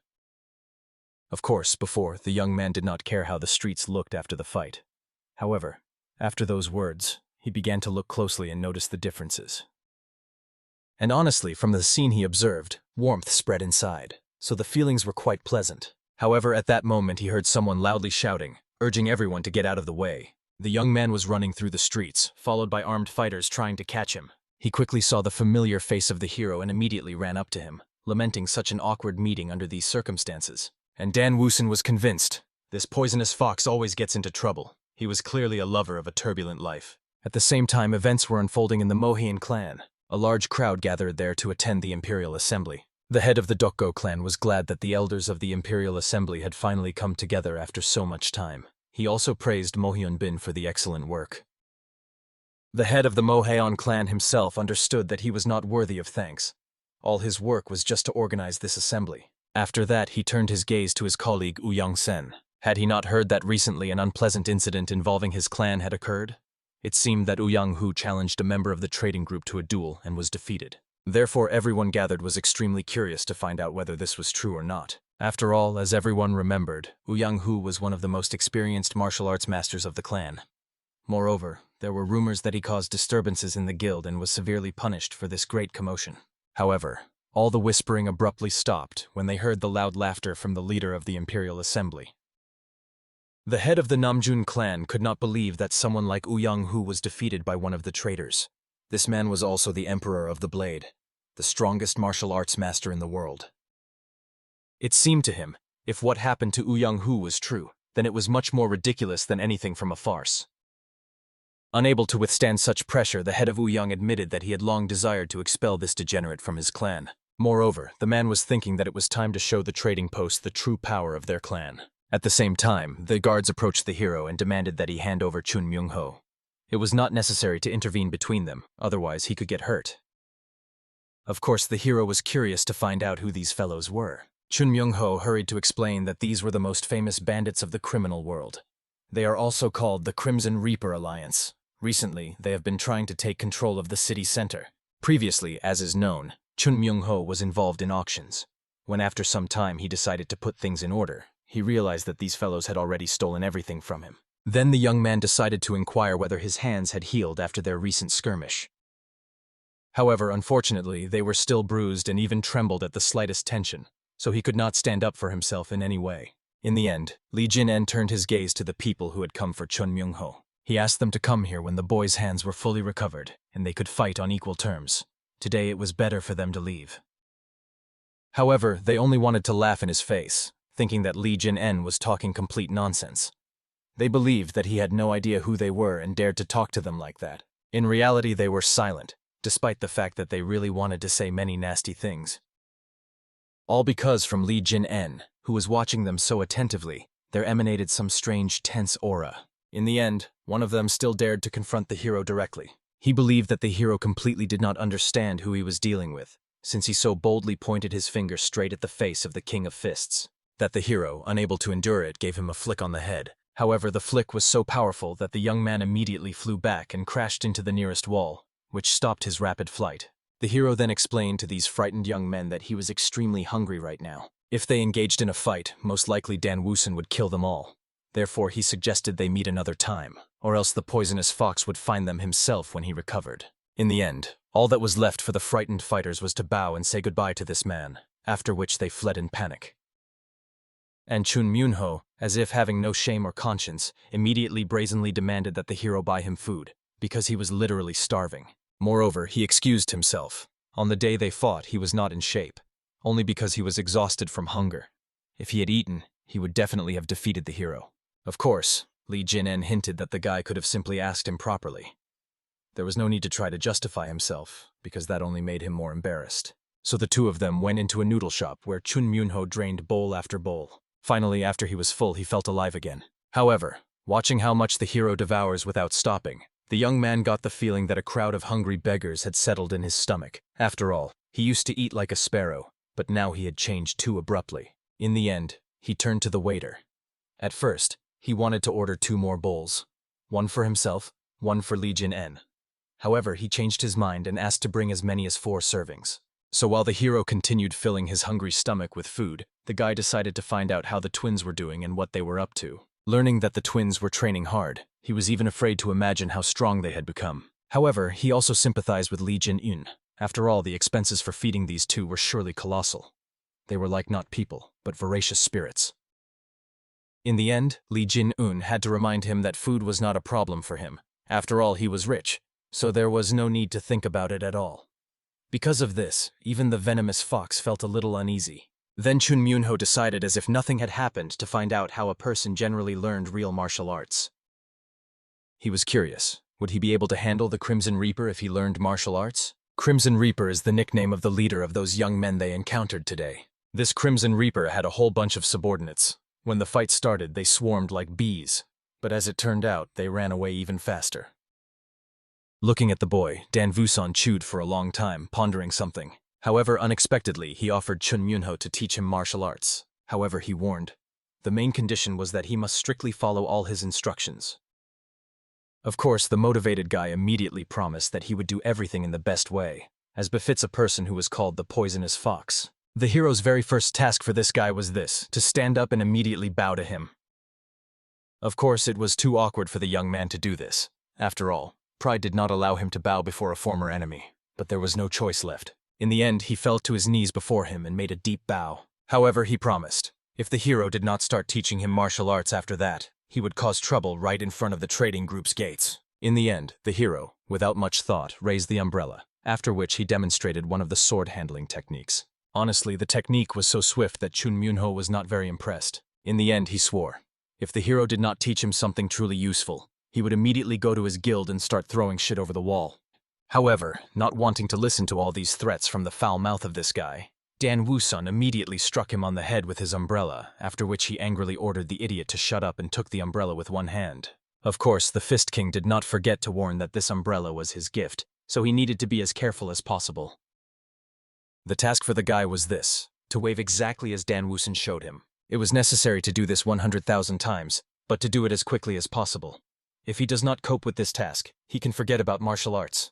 Of course, before, the young man did not care how the streets looked after the fight. However, after those words, he began to look closely and notice the differences. And honestly, from the scene he observed, warmth spread inside, so the feelings were quite pleasant. However, at that moment he heard someone loudly shouting, urging everyone to get out of the way. The young man was running through the streets, followed by armed fighters trying to catch him. He quickly saw the familiar face of the hero and immediately ran up to him, lamenting such an awkward meeting under these circumstances. And Dan Woosen was convinced. This poisonous fox always gets into trouble. He was clearly a lover of a turbulent life. At the same time, events were unfolding in the Mohian clan. A large crowd gathered there to attend the Imperial Assembly. The head of the Dokgo clan was glad that the elders of the Imperial Assembly had finally come together after so much time. He also praised Mohyun Bin for the excellent work. The head of the Mohaon clan himself understood that he was not worthy of thanks. All his work was just to organize this assembly. After that, he turned his gaze to his colleague Ouyang Sen. Had he not heard that recently an unpleasant incident involving his clan had occurred? It seemed that Uang Hu challenged a member of the trading group to a duel and was defeated. Therefore, everyone gathered was extremely curious to find out whether this was true or not. After all, as everyone remembered, Uang Hu was one of the most experienced martial arts masters of the clan. Moreover, there were rumors that he caused disturbances in the guild and was severely punished for this great commotion. However, all the whispering abruptly stopped when they heard the loud laughter from the leader of the Imperial Assembly. The head of the Namjun clan could not believe that someone like Uang Hu was defeated by one of the traitors. This man was also the Emperor of the Blade, the strongest martial arts master in the world. It seemed to him, if what happened to Uang Hu was true, then it was much more ridiculous than anything from a farce. Unable to withstand such pressure, the head of Ouyang admitted that he had long desired to expel this degenerate from his clan. Moreover, the man was thinking that it was time to show the trading post the true power of their clan. At the same time, the guards approached the hero and demanded that he hand over Chun Myung-ho. It was not necessary to intervene between them, otherwise he could get hurt. Of course, the hero was curious to find out who these fellows were. Chun Myung-ho hurried to explain that these were the most famous bandits of the criminal world. They are also called the Crimson Reaper Alliance. Recently, they have been trying to take control of the city center. Previously, as is known, Chun Myung-ho was involved in auctions. When after some time he decided to put things in order, he realized that these fellows had already stolen everything from him. Then the young man decided to inquire whether his hands had healed after their recent skirmish. However, unfortunately, they were still bruised and even trembled at the slightest tension, so he could not stand up for himself in any way. In the end, Li Jin-en turned his gaze to the people who had come for Chun Myung-ho. He asked them to come here when the boys' hands were fully recovered, and they could fight on equal terms. Today it was better for them to leave. However, they only wanted to laugh in his face, thinking that Li Jin-en was talking complete nonsense. They believed that he had no idea who they were and dared to talk to them like that. In reality, they were silent, despite the fact that they really wanted to say many nasty things. All because from Li Jin-en, who was watching them so attentively, there emanated some strange tense aura. In the end, one of them still dared to confront the hero directly. He believed that the hero completely did not understand who he was dealing with, since he so boldly pointed his finger straight at the face of the King of Fists. That the hero, unable to endure it, gave him a flick on the head. However, the flick was so powerful that the young man immediately flew back and crashed into the nearest wall, which stopped his rapid flight. The hero then explained to these frightened young men that he was extremely hungry right now. If they engaged in a fight, most likely Dan Wooson would kill them all. Therefore, he suggested they meet another time, or else the poisonous fox would find them himself when he recovered. In the end, all that was left for the frightened fighters was to bow and say goodbye to this man, after which they fled in panic. And Chun Myunho, as if having no shame or conscience, immediately brazenly demanded that the hero buy him food, because he was literally starving. Moreover, he excused himself. On the day they fought, he was not in shape, only because he was exhausted from hunger. If he had eaten, he would definitely have defeated the hero. Of course, Li Jin-en hinted that the guy could have simply asked him properly. There was no need to try to justify himself, because that only made him more embarrassed. So the two of them went into a noodle shop where Chun Myunho drained bowl after bowl. Finally, after he was full, he felt alive again. However, watching how much the hero devours without stopping, the young man got the feeling that a crowd of hungry beggars had settled in his stomach. After all, he used to eat like a sparrow, but now he had changed too abruptly. In the end, he turned to the waiter. At first, he wanted to order 2 more bowls, one for himself, one for Li Jin-en. However, he changed his mind and asked to bring as many as 4 servings. So while the hero continued filling his hungry stomach with food, the guy decided to find out how the twins were doing and what they were up to. Learning that the twins were training hard, he was even afraid to imagine how strong they had become. However, he also sympathized with Li Jin-eun. After all, the expenses for feeding these two were surely colossal. They were like not people, but voracious spirits. In the end, Li Jin-eun had to remind him that food was not a problem for him. After all, he was rich, so there was no need to think about it at all. Because of this, even the venomous fox felt a little uneasy. Then Chun Myunho decided as if nothing had happened to find out how a person generally learned real martial arts. He was curious. Would he be able to handle the Crimson Reaper if he learned martial arts? Crimson Reaper is the nickname of the leader of those young men they encountered today. This Crimson Reaper had a whole bunch of subordinates. When the fight started, they swarmed like bees. But as it turned out, they ran away even faster. Looking at the boy, Dan Wooson chewed for a long time, pondering something. However, unexpectedly, he offered Chun Myunho to teach him martial arts. However, he warned, the main condition was that he must strictly follow all his instructions. Of course, the motivated guy immediately promised that he would do everything in the best way, as befits a person who was called the poisonous fox. The hero's very first task for this guy was this, to stand up and immediately bow to him. Of course, it was too awkward for the young man to do this. After all, pride did not allow him to bow before a former enemy, but there was no choice left. In the end, he fell to his knees before him and made a deep bow. However, he promised, if the hero did not start teaching him martial arts after that, he would cause trouble right in front of the trading group's gates. In the end, the hero, without much thought, raised the umbrella, after which he demonstrated one of the sword-handling techniques. Honestly, the technique was so swift that Chun Myunho was not very impressed. In the end, he swore, if the hero did not teach him something truly useful, he would immediately go to his guild and start throwing shit over the wall. However, not wanting to listen to all these threats from the foul mouth of this guy, Dan Wooson immediately struck him on the head with his umbrella, after which he angrily ordered the idiot to shut up and took the umbrella with one hand. Of course, the Fist King did not forget to warn that this umbrella was his gift, so he needed to be as careful as possible. The task for the guy was this, to wave exactly as Dan Wooson showed him. It was necessary to do this 100,000 times, but to do it as quickly as possible. If he does not cope with this task, he can forget about martial arts.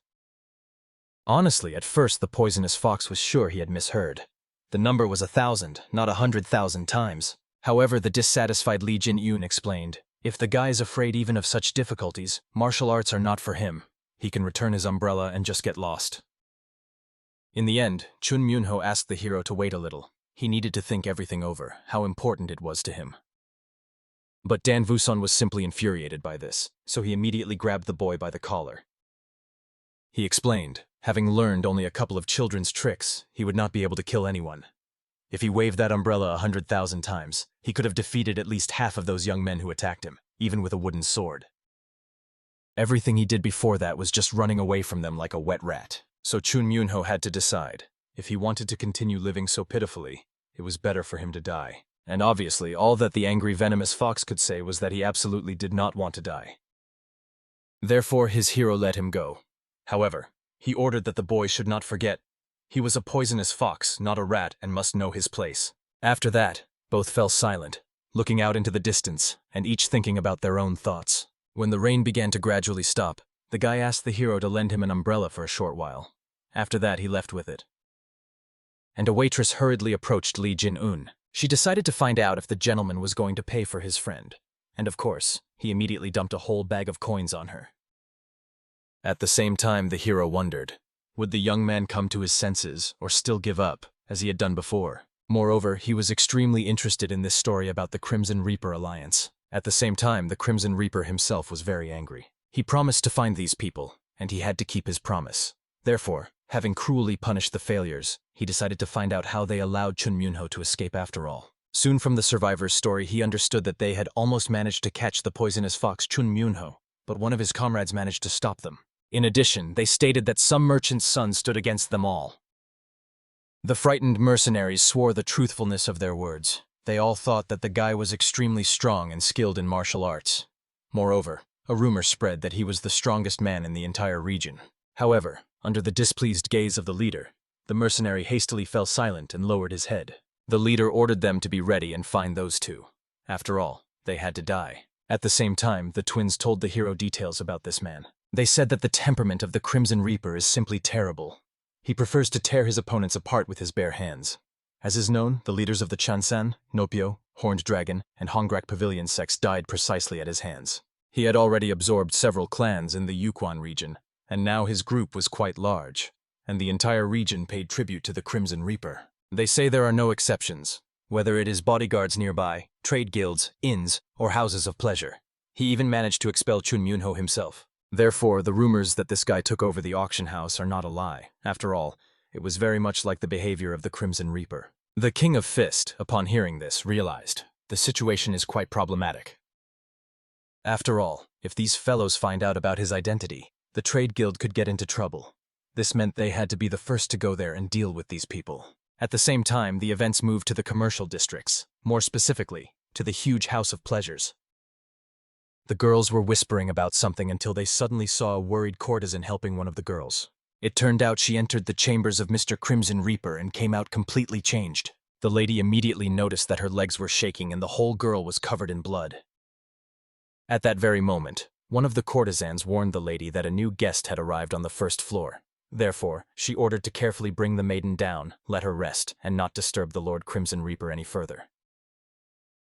Honestly, at first the poisonous fox was sure he had misheard. The number was 1,000, not 100,000 times. However, the dissatisfied Li Jin-eun explained, if the guy is afraid even of such difficulties, martial arts are not for him. He can return his umbrella and just get lost. In the end, Chun Myunho asked the hero to wait a little. He needed to think everything over, how important it was to him. But Dan Wooson was simply infuriated by this, so he immediately grabbed the boy by the collar. He explained, having learned only a couple of children's tricks, he would not be able to kill anyone. If he waved that umbrella 100,000 times, he could have defeated at least half of those young men who attacked him, even with a wooden sword. Everything he did before that was just running away from them like a wet rat. So Chun Myunho had to decide, if he wanted to continue living so pitifully, it was better for him to die. And obviously, all that the angry venomous fox could say was that he absolutely did not want to die. Therefore, his hero let him go. However, he ordered that the boy should not forget. He was a poisonous fox, not a rat, and must know his place. After that, both fell silent, looking out into the distance, and each thinking about their own thoughts. When the rain began to gradually stop, the guy asked the hero to lend him an umbrella for a short while. After that, he left with it. And a waitress hurriedly approached Li Jin-un. She decided to find out if the gentleman was going to pay for his friend. And of course, he immediately dumped a whole bag of coins on her. At the same time, the hero wondered, would the young man come to his senses or still give up, as he had done before? Moreover, he was extremely interested in this story about the Crimson Reaper alliance. At the same time, the Crimson Reaper himself was very angry. He promised to find these people, and he had to keep his promise. Therefore, having cruelly punished the failures, he decided to find out how they allowed Chun Myunho to escape after all. Soon from the survivor's story, he understood that they had almost managed to catch the poisonous fox Chun Myunho, but one of his comrades managed to stop them. In addition, they stated that some merchant's son stood against them all. The frightened mercenaries swore the truthfulness of their words. They all thought that the guy was extremely strong and skilled in martial arts. Moreover, a rumor spread that he was the strongest man in the entire region. However, under the displeased gaze of the leader, the mercenary hastily fell silent and lowered his head. The leader ordered them to be ready and find those two. After all, they had to die. At the same time, the twins told the hero details about this man. They said that the temperament of the Crimson Reaper is simply terrible. He prefers to tear his opponents apart with his bare hands. As is known, the leaders of the Chansan, Nopio, Horned Dragon, and Hongrak Pavilion sects died precisely at his hands. He had already absorbed several clans in the Yukon region, and now his group was quite large, and the entire region paid tribute to the Crimson Reaper. They say there are no exceptions, whether it is bodyguards nearby, trade guilds, inns, or houses of pleasure. He even managed to expel Chun Myunho himself. Therefore, the rumors that this guy took over the auction house are not a lie. After all, it was very much like the behavior of the Crimson Reaper. The King of Fist, upon hearing this, realized the situation is quite problematic. After all, if these fellows find out about his identity, the trade guild could get into trouble. This meant they had to be the first to go there and deal with these people. At the same time, the events moved to the commercial districts, more specifically, to the huge House of Pleasures. The girls were whispering about something until they suddenly saw a worried courtesan helping one of the girls. It turned out she entered the chambers of Mr. Crimson Reaper and came out completely changed. The lady immediately noticed that her legs were shaking and the whole girl was covered in blood. At that very moment, one of the courtesans warned the lady that a new guest had arrived on the first floor. Therefore, she ordered to carefully bring the maiden down, let her rest, and not disturb the Lord Crimson Reaper any further.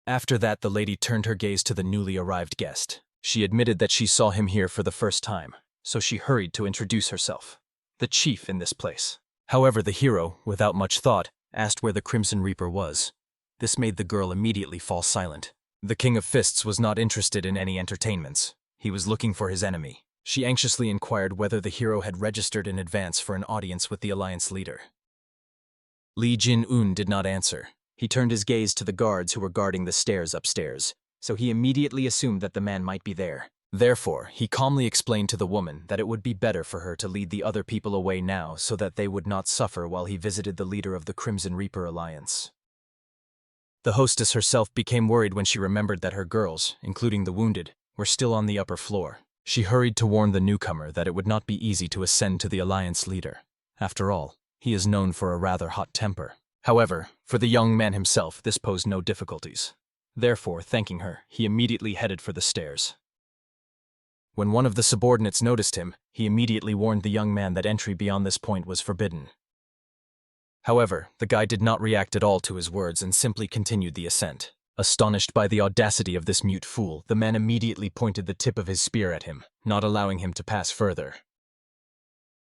After that, the lady turned her gaze to the newly arrived guest. She admitted that she saw him here for the first time, so she hurried to introduce herself. The chief in this place. However, the hero, without much thought, asked where the Crimson Reaper was. This made the girl immediately fall silent. The King of Fists was not interested in any entertainments. He was looking for his enemy. She anxiously inquired whether the hero had registered in advance for an audience with the alliance leader. Li Jin-un did not answer. He turned his gaze to the guards who were guarding the stairs upstairs, so he immediately assumed that the man might be there. Therefore, he calmly explained to the woman that it would be better for her to lead the other people away now so that they would not suffer while he visited the leader of the Crimson Reaper alliance. The hostess herself became worried when she remembered that her girls, including the wounded, were still on the upper floor. She hurried to warn the newcomer that it would not be easy to ascend to the alliance leader. After all, he is known for a rather hot temper. However, for the young man himself, this posed no difficulties. Therefore, thanking her, he immediately headed for the stairs. When one of the subordinates noticed him, he immediately warned the young man that entry beyond this point was forbidden. However, the guy did not react at all to his words and simply continued the ascent. Astonished by the audacity of this mute fool, the man immediately pointed the tip of his spear at him, not allowing him to pass further.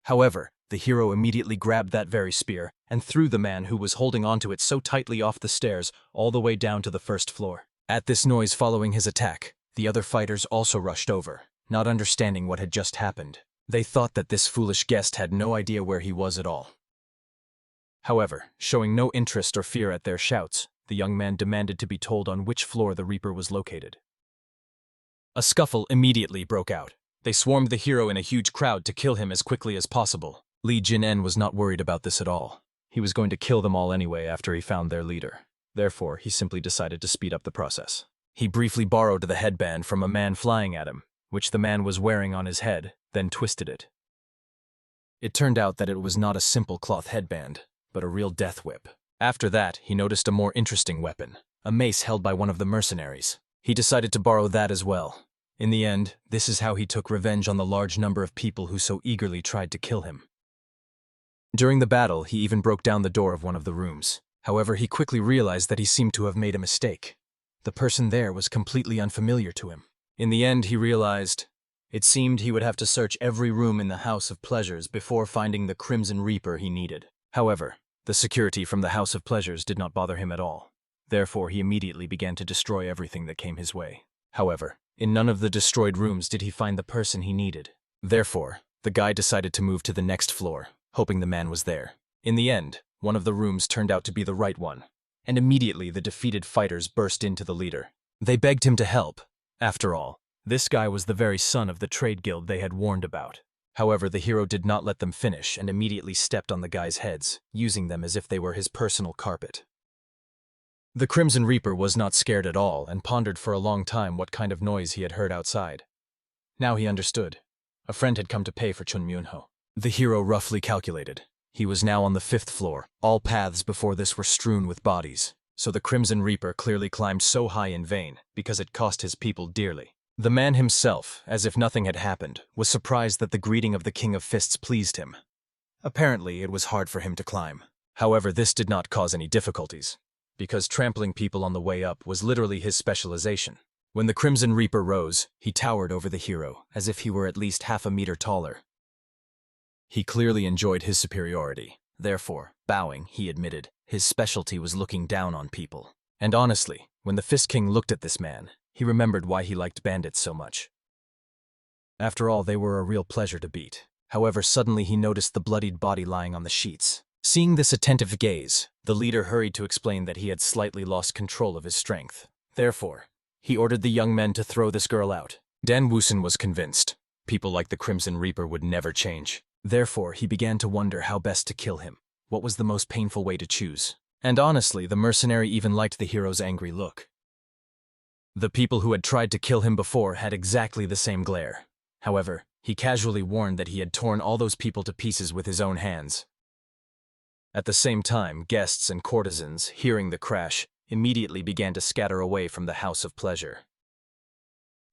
However, the hero immediately grabbed that very spear and threw the man who was holding onto it so tightly off the stairs all the way down to the first floor. At this noise following his attack, the other fighters also rushed over, not understanding what had just happened. They thought that this foolish guest had no idea where he was at all. However, showing no interest or fear at their shouts, the young man demanded to be told on which floor the Reaper was located. A scuffle immediately broke out. They swarmed the hero in a huge crowd to kill him as quickly as possible. Li Jin-en was not worried about this at all. He was going to kill them all anyway after he found their leader. Therefore, he simply decided to speed up the process. He briefly borrowed the headband from a man flying at him, which the man was wearing on his head, then twisted it. It turned out that it was not a simple cloth headband, but a real death whip. After that, he noticed a more interesting weapon, a mace held by one of the mercenaries. He decided to borrow that as well. In the end, this is how he took revenge on the large number of people who so eagerly tried to kill him. During the battle, he even broke down the door of one of the rooms. However, he quickly realized that he seemed to have made a mistake. The person there was completely unfamiliar to him. In the end, he realized it seemed he would have to search every room in the House of Pleasures before finding the Crimson Reaper he needed. However, the security from the House of Pleasures did not bother him at all. Therefore, he immediately began to destroy everything that came his way. However, in none of the destroyed rooms did he find the person he needed. Therefore, the guy decided to move to the next floor, hoping the man was there. In the end, one of the rooms turned out to be the right one, and immediately the defeated fighters burst into the leader. They begged him to help. After all, this guy was the very son of the trade guild they had warned about. However, the hero did not let them finish and immediately stepped on the guys' heads, using them as if they were his personal carpet. The Crimson Reaper was not scared at all and pondered for a long time what kind of noise he had heard outside. Now he understood. A friend had come to pay for Chun Myunho. The hero roughly calculated. He was now on the 5th floor. All paths before this were strewn with bodies, so the Crimson Reaper clearly climbed so high in vain because it cost his people dearly. The man himself, as if nothing had happened, was surprised that the greeting of the King of Fists pleased him. Apparently, it was hard for him to climb. However, this did not cause any difficulties, because trampling people on the way up was literally his specialization. When the Crimson Reaper rose, he towered over the hero, as if he were at least half a meter taller. He clearly enjoyed his superiority. Therefore, bowing, he admitted, his specialty was looking down on people. And honestly, when the Fist King looked at this man, he remembered why he liked bandits so much. After all, they were a real pleasure to beat. However, suddenly he noticed the bloodied body lying on the sheets. Seeing this attentive gaze, the leader hurried to explain that he had slightly lost control of his strength. Therefore, he ordered the young men to throw this girl out. Dan Woosen was convinced. People like the Crimson Reaper would never change. Therefore, he began to wonder how best to kill him. What was the most painful way to choose? And honestly, the mercenary even liked the hero's angry look. The people who had tried to kill him before had exactly the same glare. However, he casually warned that he had torn all those people to pieces with his own hands. At the same time, guests and courtesans, hearing the crash, immediately began to scatter away from the House of Pleasure.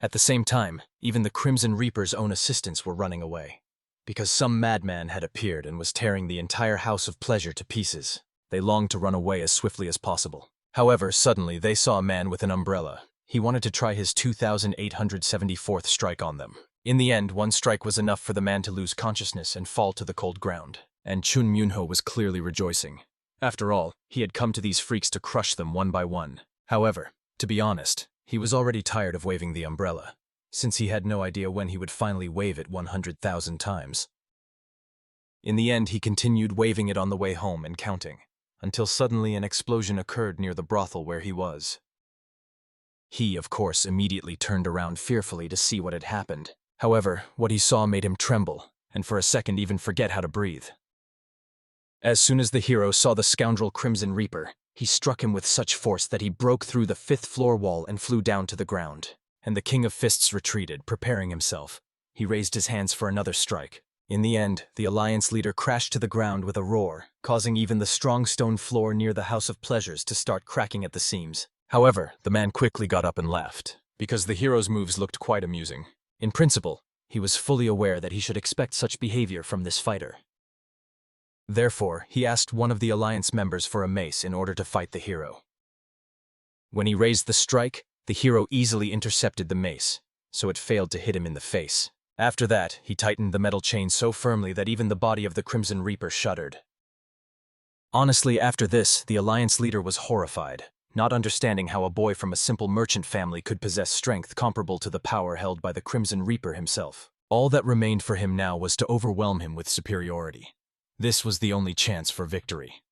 At the same time, even the Crimson Reaper's own assistants were running away, because some madman had appeared and was tearing the entire House of Pleasure to pieces. They longed to run away as swiftly as possible. However, suddenly they saw a man with an umbrella. He wanted to try his 2,874th strike on them. In the end, one strike was enough for the man to lose consciousness and fall to the cold ground, and Chun Myunho was clearly rejoicing. After all, he had come to these freaks to crush them one by one. However, to be honest, he was already tired of waving the umbrella, since he had no idea when he would finally wave it 100,000 times. In the end, he continued waving it on the way home and counting, until suddenly an explosion occurred near the brothel where he was. He, of course, immediately turned around fearfully to see what had happened. However, what he saw made him tremble, and for a second even forget how to breathe. As soon as the hero saw the scoundrel Crimson Reaper, he struck him with such force that he broke through the 5th floor wall and flew down to the ground. And the King of Fists retreated, preparing himself. He raised his hands for another strike. In the end, the alliance leader crashed to the ground with a roar, causing even the strong stone floor near the House of Pleasures to start cracking at the seams. However, the man quickly got up and laughed, because the hero's moves looked quite amusing. In principle, he was fully aware that he should expect such behavior from this fighter. Therefore, he asked one of the alliance members for a mace in order to fight the hero. When he raised the strike, the hero easily intercepted the mace, so it failed to hit him in the face. After that, he tightened the metal chain so firmly that even the body of the Crimson Reaper shuddered. Honestly, after this, the alliance leader was horrified, not understanding how a boy from a simple merchant family could possess strength comparable to the power held by the Crimson Reaper himself. All that remained for him now was to overwhelm him with superiority. This was the only chance for victory.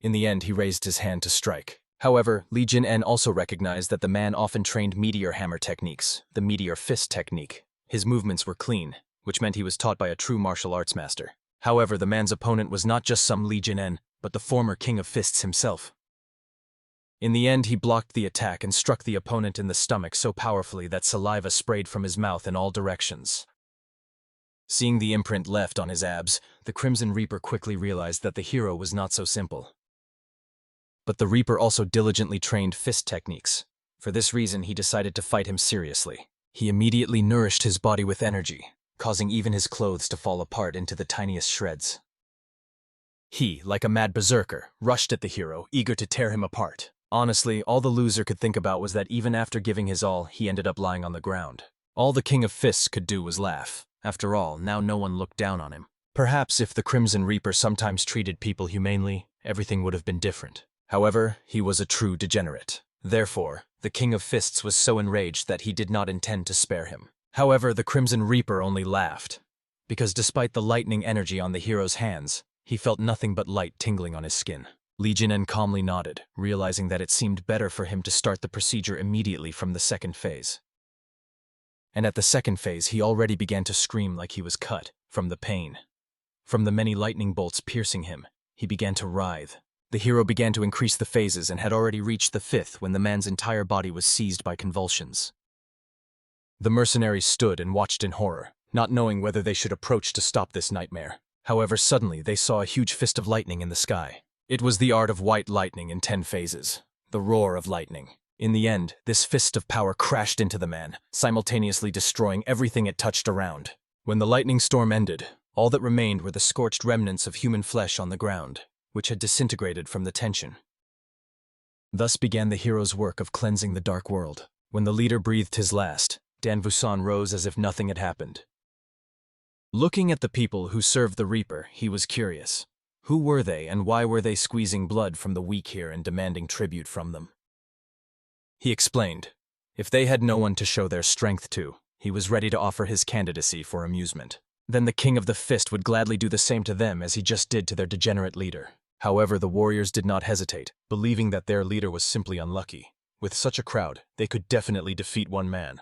In the end, he raised his hand to strike. However, Li Jin-en also recognized that the man often trained meteor hammer techniques, the meteor fist technique. His movements were clean, which meant he was taught by a true martial arts master. However, the man's opponent was not just some Li Jin-en, but the former King of Fists himself. In the end, he blocked the attack and struck the opponent in the stomach so powerfully that saliva sprayed from his mouth in all directions. Seeing the imprint left on his abs, the Crimson Reaper quickly realized that the hero was not so simple. But the Reaper also diligently trained fist techniques. For this reason, he decided to fight him seriously. He immediately nourished his body with energy, causing even his clothes to fall apart into the tiniest shreds. He, like a mad berserker, rushed at the hero, eager to tear him apart. Honestly, all the loser could think about was that even after giving his all, he ended up lying on the ground. All the King of Fists could do was laugh. After all, now no one looked down on him. Perhaps if the Crimson Reaper sometimes treated people humanely, everything would have been different. However, he was a true degenerate. Therefore, the King of Fists was so enraged that he did not intend to spare him. However, the Crimson Reaper only laughed, because despite the lightning energy on the hero's hands, he felt nothing but light tingling on his skin. Li Jinnen calmly nodded, realizing that it seemed better for him to start the procedure immediately from the second phase. And at the second phase, he already began to scream like he was cut from the pain. From the many lightning bolts piercing him, he began to writhe. The hero began to increase the phases and had already reached the fifth when the man's entire body was seized by convulsions. The mercenaries stood and watched in horror, not knowing whether they should approach to stop this nightmare. However, suddenly they saw a huge fist of lightning in the sky. It was the art of white lightning in 10 phases, the roar of lightning. In the end, this fist of power crashed into the man, simultaneously destroying everything it touched around. When the lightning storm ended, all that remained were the scorched remnants of human flesh on the ground, which had disintegrated from the tension. Thus began the hero's work of cleansing the dark world. When the leader breathed his last, Dan Vusan rose as if nothing had happened. Looking at the people who served the Reaper, he was curious. Who were they and why were they squeezing blood from the weak here and demanding tribute from them? He explained, if they had no one to show their strength to, he was ready to offer his candidacy for amusement. Then the King of the Fist would gladly do the same to them as he just did to their degenerate leader. However, the warriors did not hesitate, believing that their leader was simply unlucky. With such a crowd, they could definitely defeat one man.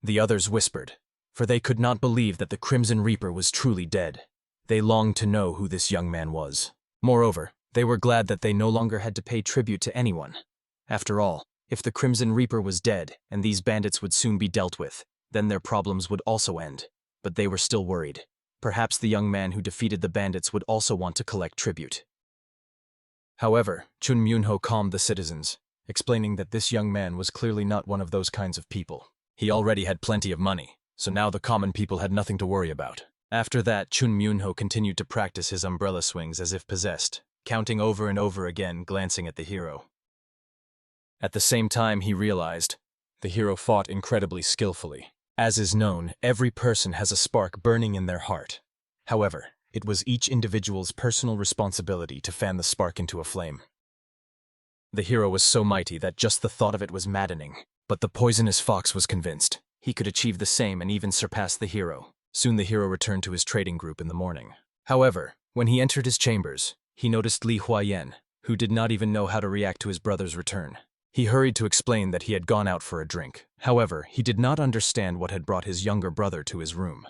The others whispered, for they could not believe that the Crimson Reaper was truly dead. They longed to know who this young man was. Moreover, they were glad that they no longer had to pay tribute to anyone. After all, if the Crimson Reaper was dead and these bandits would soon be dealt with, then their problems would also end. But they were still worried. Perhaps the young man who defeated the bandits would also want to collect tribute. However, Chun Myunho calmed the citizens, explaining that this young man was clearly not one of those kinds of people. He already had plenty of money, so now the common people had nothing to worry about. After that, Chun Myunho continued to practice his umbrella swings as if possessed, counting over and over again, glancing at the hero. At the same time, he realized the hero fought incredibly skillfully. As is known, every person has a spark burning in their heart. However, it was each individual's personal responsibility to fan the spark into a flame. The hero was so mighty that just the thought of it was maddening, but the poisonous fox was convinced he could achieve the same and even surpass the hero. Soon the hero returned to his trading group in the morning. However, when he entered his chambers, he noticed Li Huayan, who did not even know how to react to his brother's return. He hurried to explain that he had gone out for a drink. However, he did not understand what had brought his younger brother to his room.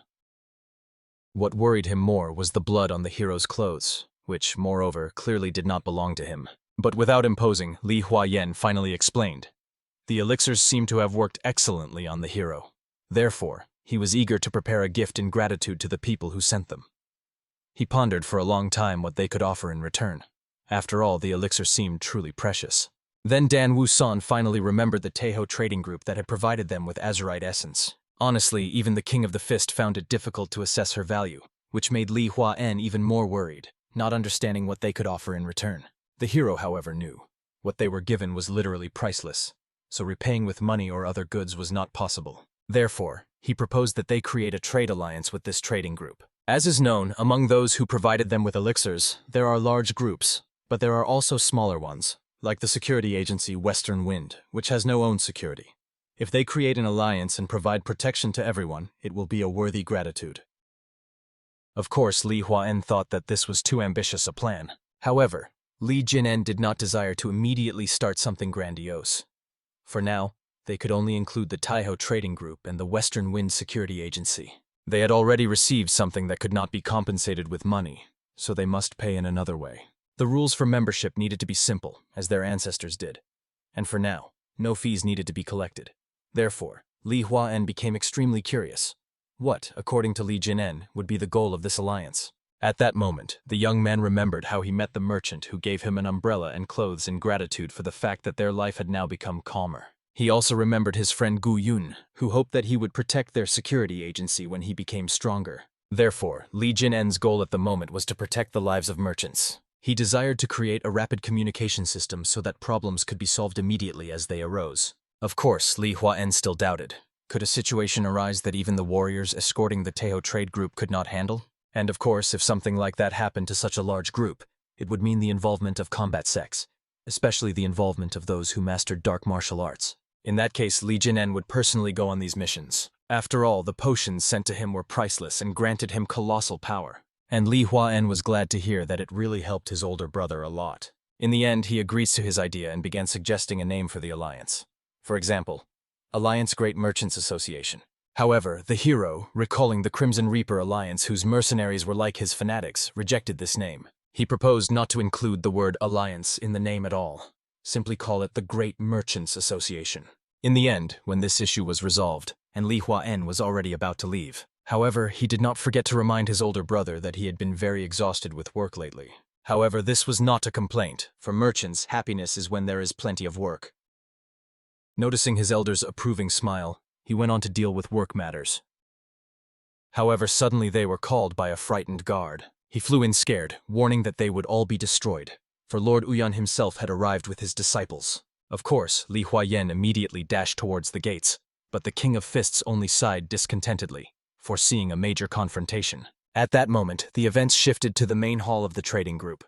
What worried him more was the blood on the hero's clothes, which, moreover, clearly did not belong to him. But without imposing, Li Huayan finally explained. The elixirs seemed to have worked excellently on the hero. Therefore, he was eager to prepare a gift in gratitude to the people who sent them. He pondered for a long time what they could offer in return. After all, the elixir seemed truly precious. Then Dan Wusan finally remembered the Taeho trading group that had provided them with azurite essence. Honestly, even the King of the Fist found it difficult to assess her value, which made Li Huayan even more worried, not understanding what they could offer in return. The hero, however, knew. What they were given was literally priceless, so repaying with money or other goods was not possible. Therefore, he proposed that they create a trade alliance with this trading group. As is known, among those who provided them with elixirs, there are large groups, but there are also smaller ones, like the security agency Western Wind, which has no own security. If they create an alliance and provide protection to everyone, it will be a worthy gratitude. Of course, Li Huayan thought that this was too ambitious a plan. However, Li Jinnen did not desire to immediately start something grandiose. For now, they could only include the Taeho Trading Group and the Western Wind Security Agency. They had already received something that could not be compensated with money, so they must pay in another way. The rules for membership needed to be simple, as their ancestors did. And for now, no fees needed to be collected. Therefore, Li Huayan became extremely curious. What, according to Li Jinnen, would be the goal of this alliance? At that moment, the young man remembered how he met the merchant who gave him an umbrella and clothes in gratitude for the fact that their life had now become calmer. He also remembered his friend Gu Yun, who hoped that he would protect their security agency when he became stronger. Therefore, Li Jinen's goal at the moment was to protect the lives of merchants. He desired to create a rapid communication system so that problems could be solved immediately as they arose. Of course, Li Huaen still doubted. Could a situation arise that even the warriors escorting the Tejo trade group could not handle? And of course, if something like that happened to such a large group, it would mean the involvement of combat sects, especially the involvement of those who mastered dark martial arts. In that case, Li Jinen would personally go on these missions. After all, the potions sent to him were priceless and granted him colossal power. And Li Huaen was glad to hear that it really helped his older brother a lot. In the end, he agrees to his idea and began suggesting a name for the alliance. For example, Alliance Great Merchants Association. However, the hero, recalling the Crimson Reaper Alliance whose mercenaries were like his fanatics, rejected this name. He proposed not to include the word alliance in the name at all. Simply call it the Great Merchants Association. In the end, when this issue was resolved, and Li Huaen was already about to leave. However, he did not forget to remind his older brother that he had been very exhausted with work lately. However, this was not a complaint. For merchants, happiness is when there is plenty of work. Noticing his elder's approving smile, he went on to deal with work matters. However, suddenly they were called by a frightened guard. He flew in scared, warning that they would all be destroyed, for Lord Uyan himself had arrived with his disciples. Of course, Li Huayen immediately dashed towards the gates, but the King of Fists only sighed discontentedly, foreseeing a major confrontation. At that moment, the events shifted to the main hall of the trading group.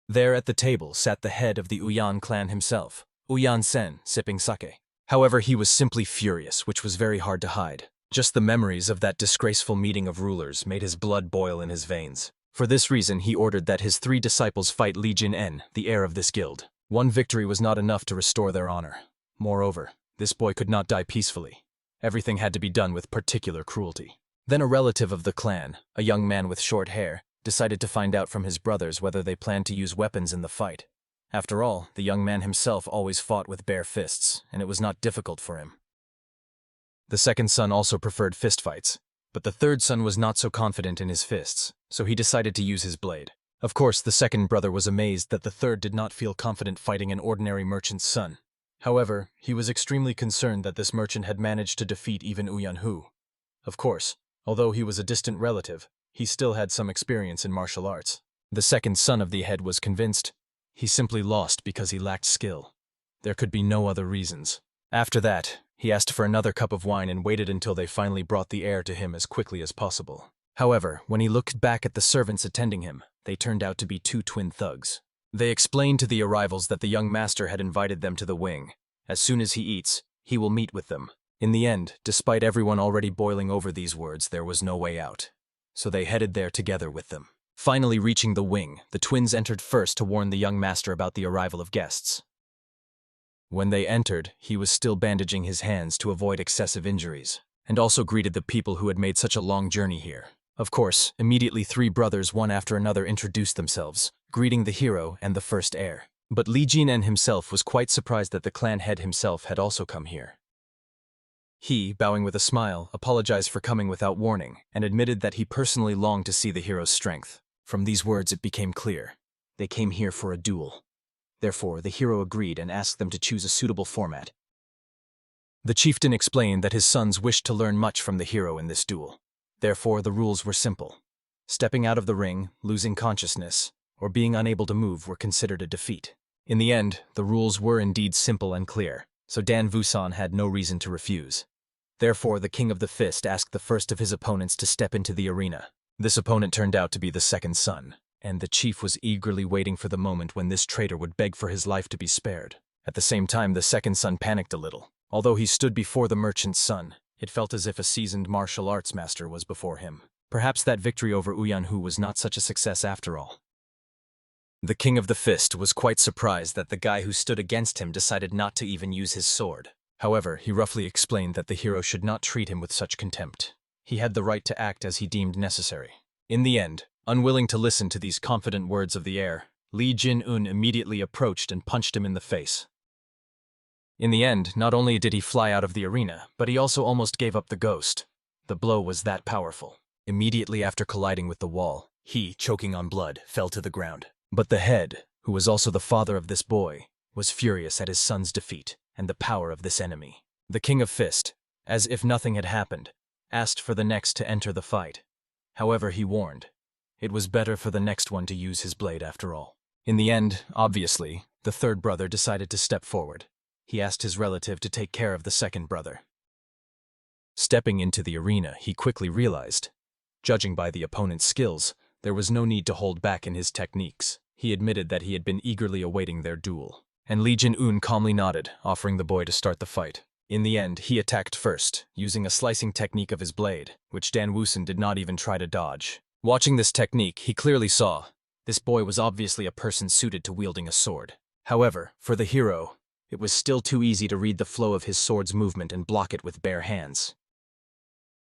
There at the table sat the head of the Uyan clan himself, Uyan Sen, sipping sake. However, he was simply furious, which was very hard to hide. Just the memories of that disgraceful meeting of rulers made his blood boil in his veins. For this reason, he ordered that his 3 disciples fight Li Jin-en, the heir of this guild. One victory was not enough to restore their honor. Moreover, this boy could not die peacefully. Everything had to be done with particular cruelty. Then a relative of the clan, a young man with short hair, decided to find out from his brothers whether they planned to use weapons in the fight. After all, the young man himself always fought with bare fists, and it was not difficult for him. The second son also preferred fistfights, but the third son was not so confident in his fists, so he decided to use his blade. Of course, the second brother was amazed that the third did not feel confident fighting an ordinary merchant's son. However, he was extremely concerned that this merchant had managed to defeat even Uang Hu. Of course, although he was a distant relative, he still had some experience in martial arts. The second son of the head was convinced he simply lost because he lacked skill. There could be no other reasons. After that, he asked for another cup of wine and waited until they finally brought the heir to him as quickly as possible. However, when he looked back at the servants attending him, they turned out to be 2 twin thugs. They explained to the arrivals that the young master had invited them to the wing. As soon as he eats, he will meet with them. In the end, despite everyone already boiling over these words, there was no way out. So they headed there together with them. Finally reaching the wing, the twins entered first to warn the young master about the arrival of guests. When they entered, he was still bandaging his hands to avoid excessive injuries, and also greeted the people who had made such a long journey here. Of course, immediately 3 brothers one after another introduced themselves, greeting the hero and the first heir. But Li Jinen himself was quite surprised that the clan head himself had also come here. He, bowing with a smile, apologized for coming without warning, and admitted that he personally longed to see the hero's strength. From these words it became clear. They came here for a duel. Therefore, the hero agreed and asked them to choose a suitable format. The chieftain explained that his sons wished to learn much from the hero in this duel. Therefore, the rules were simple. Stepping out of the ring, losing consciousness, or being unable to move were considered a defeat. In the end, the rules were indeed simple and clear, so Dan Vusan had no reason to refuse. Therefore, the King of the Fist asked the first of his opponents to step into the arena. This opponent turned out to be the second son, and the chief was eagerly waiting for the moment when this traitor would beg for his life to be spared. At the same time, the second son panicked a little. Although he stood before the merchant's son, it felt as if a seasoned martial arts master was before him. Perhaps that victory over Uyan Hu was not such a success after all. The King of the Fist was quite surprised that the guy who stood against him decided not to even use his sword. However, he roughly explained that the hero should not treat him with such contempt. He had the right to act as he deemed necessary. In the end, unwilling to listen to these confident words of the heir, Li Jin-un immediately approached and punched him in the face. In the end, not only did he fly out of the arena, but he also almost gave up the ghost. The blow was that powerful. Immediately after colliding with the wall, he, choking on blood, fell to the ground. But the head, who was also the father of this boy, was furious at his son's defeat and the power of this enemy. The King of Fist, as if nothing had happened, asked for the next to enter the fight. However, he warned, it was better for the next one to use his blade after all. In the end, obviously, the third brother decided to step forward. He asked his relative to take care of the second brother. Stepping into the arena, he quickly realized, judging by the opponent's skills, there was no need to hold back in his techniques. He admitted that he had been eagerly awaiting their duel, and Lee Jin-un calmly nodded, offering the boy to start the fight. In the end, he attacked first, using a slicing technique of his blade, which Dan Woosen did not even try to dodge. Watching this technique, he clearly saw, this boy was obviously a person suited to wielding a sword. However, for the hero, it was still too easy to read the flow of his sword's movement and block it with bare hands.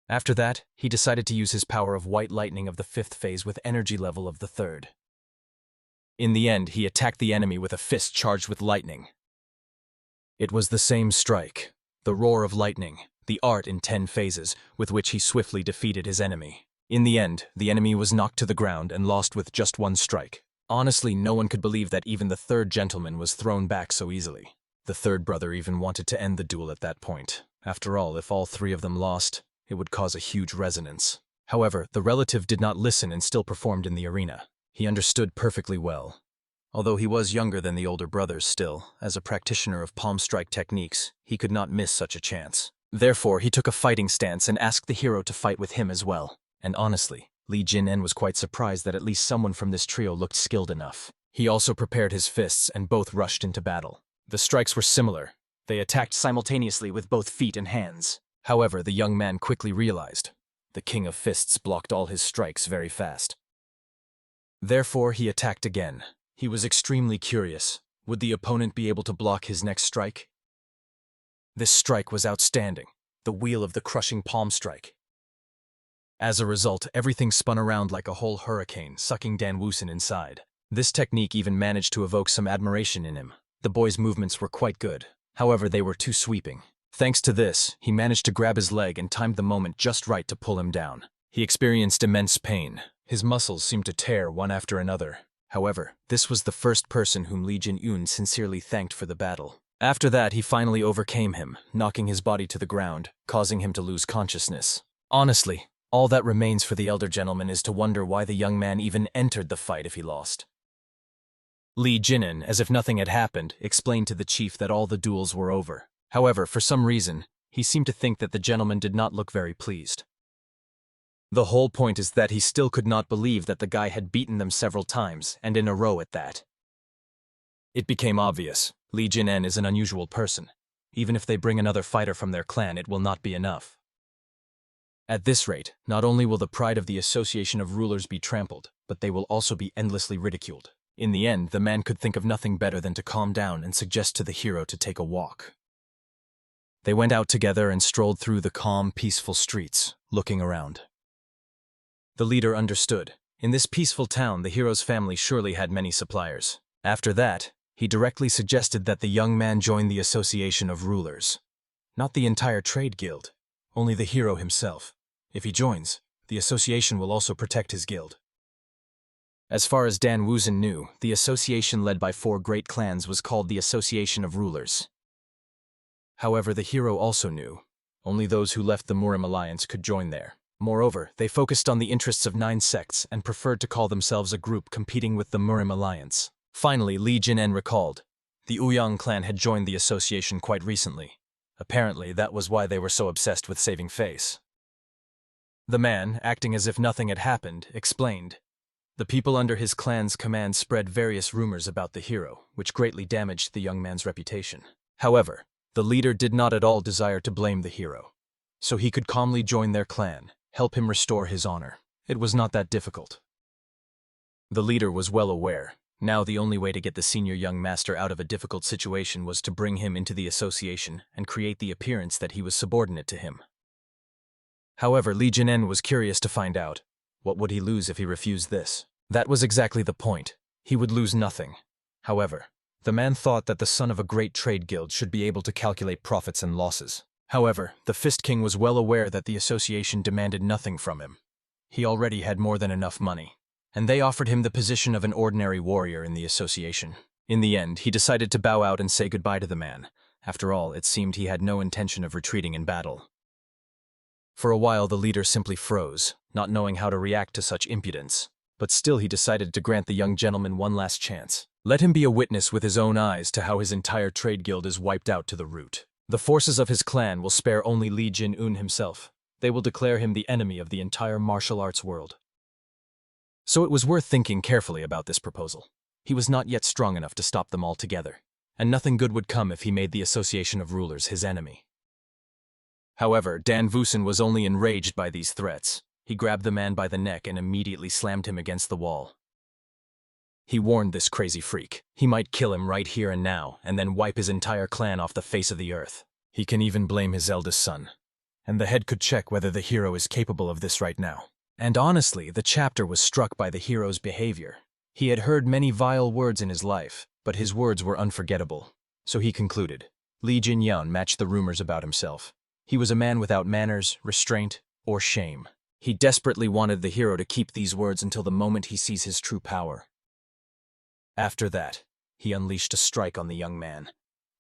After that, he decided to use his power of white lightning of the 5th phase with energy level of the 3rd. In the end, he attacked the enemy with a fist charged with lightning. It was the same strike, the roar of lightning, the art in 10 phases, with which he swiftly defeated his enemy. In the end, the enemy was knocked to the ground and lost with just one strike. Honestly, no one could believe that even the third gentleman was thrown back so easily. The third brother even wanted to end the duel at that point. After all, if all 3 of them lost, it would cause a huge resonance. However, the relative did not listen and still performed in the arena. He understood perfectly well. Although he was younger than the older brothers still, as a practitioner of palm strike techniques, he could not miss such a chance. Therefore, he took a fighting stance and asked the hero to fight with him as well. And honestly, Lee Jin-en was quite surprised that at least someone from this trio looked skilled enough. He also prepared his fists and both rushed into battle. The strikes were similar. They attacked simultaneously with both feet and hands. However, the young man quickly realized, the King of Fists blocked all his strikes very fast. Therefore, he attacked again. He was extremely curious. Would the opponent be able to block his next strike? This strike was outstanding, the wheel of the crushing palm strike. As a result, everything spun around like a whole hurricane, sucking Dan Woosen inside. This technique even managed to evoke some admiration in him. The boy's movements were quite good. However, they were too sweeping. Thanks to this, he managed to grab his leg and timed the moment just right to pull him down. He experienced immense pain. His muscles seemed to tear one after another. However, this was the first person whom Lee Jin-un sincerely thanked for the battle. After that, he finally overcame him, knocking his body to the ground, causing him to lose consciousness. Honestly, all that remains for the elder gentleman is to wonder why the young man even entered the fight if he lost. Lee Jin-en, as if nothing had happened, explained to the chief that all the duels were over. However, for some reason, he seemed to think that the gentleman did not look very pleased. The whole point is that he still could not believe that the guy had beaten them several times, and in a row at that. It became obvious, Lee Jin-en is an unusual person. Even if they bring another fighter from their clan, it will not be enough. At this rate, not only will the pride of the Association of Rulers be trampled, but they will also be endlessly ridiculed. In the end, the man could think of nothing better than to calm down and suggest to the hero to take a walk. They went out together and strolled through the calm, peaceful streets, looking around. The leader understood. In this peaceful town, the hero's family surely had many suppliers. After that, he directly suggested that the young man join the Association of Rulers. Not the entire trade guild, only the hero himself. If he joins, the association will also protect his guild. As far as Dan Woosen knew, the association led by 4 great clans was called the Association of Rulers. However, the hero also knew, only those who left the Murim Alliance could join there. Moreover, they focused on the interests of 9 sects and preferred to call themselves a group competing with the Murim Alliance. Finally, Lee Jin-en recalled, the Uyang clan had joined the association quite recently. Apparently, that was why they were so obsessed with saving face. The man, acting as if nothing had happened, explained, the people under his clan's command spread various rumors about the hero, which greatly damaged the young man's reputation. However, the leader did not at all desire to blame the hero, so he could calmly join their clan, help him restore his honor. It was not that difficult. The leader was well aware. Now the only way to get the senior young master out of a difficult situation was to bring him into the association and create the appearance that he was subordinate to him. However, Lee Jin-en was curious to find out, what would he lose if he refused this? That was exactly the point. He would lose nothing. However, the man thought that the son of a great trade guild should be able to calculate profits and losses. However, the Fist King was well aware that the association demanded nothing from him. He already had more than enough money, and they offered him the position of an ordinary warrior in the association. In the end, he decided to bow out and say goodbye to the man. After all, it seemed he had no intention of retreating in battle. For a while, the leader simply froze, not knowing how to react to such impudence. But still he decided to grant the young gentleman one last chance. Let him be a witness with his own eyes to how his entire trade guild is wiped out to the root. The forces of his clan will spare only Li Jin-un himself. They will declare him the enemy of the entire martial arts world. So it was worth thinking carefully about this proposal. He was not yet strong enough to stop them all together, and nothing good would come if he made the Association of Rulers his enemy. However, Dan Vusen was only enraged by these threats. He grabbed the man by the neck and immediately slammed him against the wall. He warned this crazy freak. He might kill him right here and now, and then wipe his entire clan off the face of the earth. He can even blame his eldest son. And the head could check whether the hero is capable of this right now. And honestly, the chapter was struck by the hero's behavior. He had heard many vile words in his life, but his words were unforgettable. So he concluded. Li Jin-yun matched the rumors about himself. He was a man without manners, restraint, or shame. He desperately wanted the hero to keep these words until the moment he sees his true power. After that, he unleashed a strike on the young man,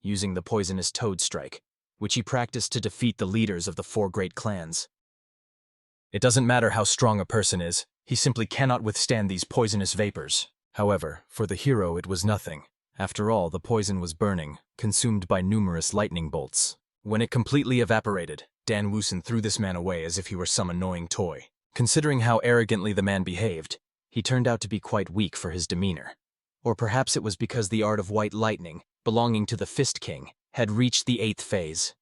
using the poisonous toad strike, which he practiced to defeat the leaders of the 4 great clans. It doesn't matter how strong a person is, he simply cannot withstand these poisonous vapors. However, for the hero it was nothing. After all, the poison was burning, consumed by numerous lightning bolts. When it completely evaporated, Dan Wusen threw this man away as if he were some annoying toy. Considering how arrogantly the man behaved, he turned out to be quite weak for his demeanor. Or perhaps it was because the art of white lightning, belonging to the Fist King, had reached the 8th phase.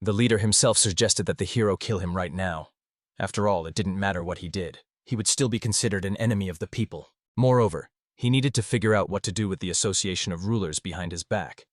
The leader himself suggested that the hero kill him right now. After all, it didn't matter what he did. He would still be considered an enemy of the people. Moreover, he needed to figure out what to do with the Association of Rulers behind his back.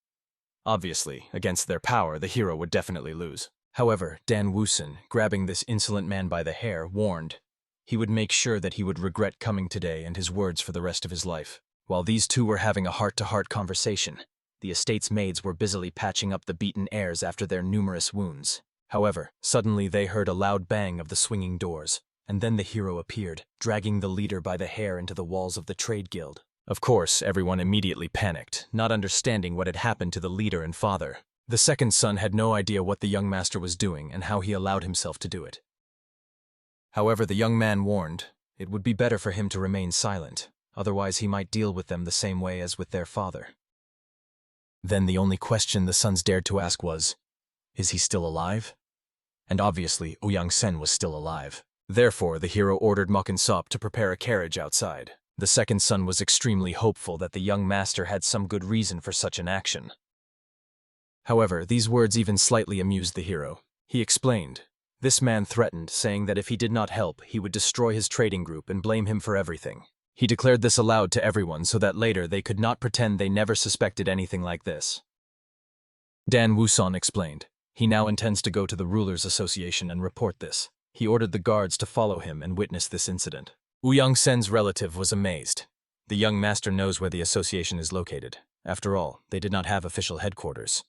Obviously, against their power, the hero would definitely lose. However, Dan Wusen, grabbing this insolent man by the hair, warned he would make sure that he would regret coming today and his words for the rest of his life. While these two were having a heart-to-heart conversation, the estate's maids were busily patching up the beaten heirs after their numerous wounds. However, suddenly they heard a loud bang of the swinging doors, and then the hero appeared, dragging the leader by the hair into the walls of the trade guild. Of course, everyone immediately panicked, not understanding what had happened to the leader and father. The second son had no idea what the young master was doing and how he allowed himself to do it. However, the young man warned, it would be better for him to remain silent, otherwise he might deal with them the same way as with their father. Then the only question the sons dared to ask was, is he still alive? And obviously, Ouyang Sen was still alive. Therefore, the hero ordered Mokken Sop to prepare a carriage outside. The second son was extremely hopeful that the young master had some good reason for such an action. However, these words even slightly amused the hero. He explained. This man threatened, saying that if he did not help, he would destroy his trading group and blame him for everything. He declared this aloud to everyone so that later they could not pretend they never suspected anything like this. Dan Wuson explained. He now intends to go to the Rulers Association and report this. He ordered the guards to follow him and witness this incident. Ouyang Sen's relative was amazed. The young master knows where the association is located. After all, they did not have official headquarters.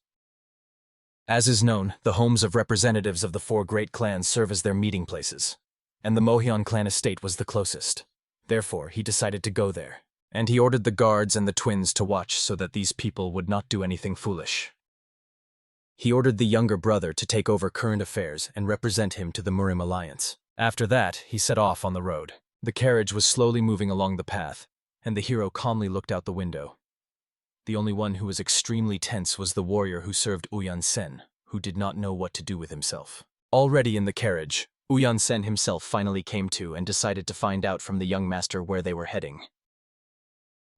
As is known, the homes of representatives of the 4 great clans serve as their meeting places, and the Mohyun clan estate was the closest. Therefore, he decided to go there, and he ordered the guards and the twins to watch so that these people would not do anything foolish. He ordered the younger brother to take over current affairs and represent him to the Murim Alliance. After that, he set off on the road. The carriage was slowly moving along the path, and the hero calmly looked out the window. The only one who was extremely tense was the warrior who served Ouyang Sen, who did not know what to do with himself. Already in the carriage, Ouyang Sen himself finally came to and decided to find out from the young master where they were heading.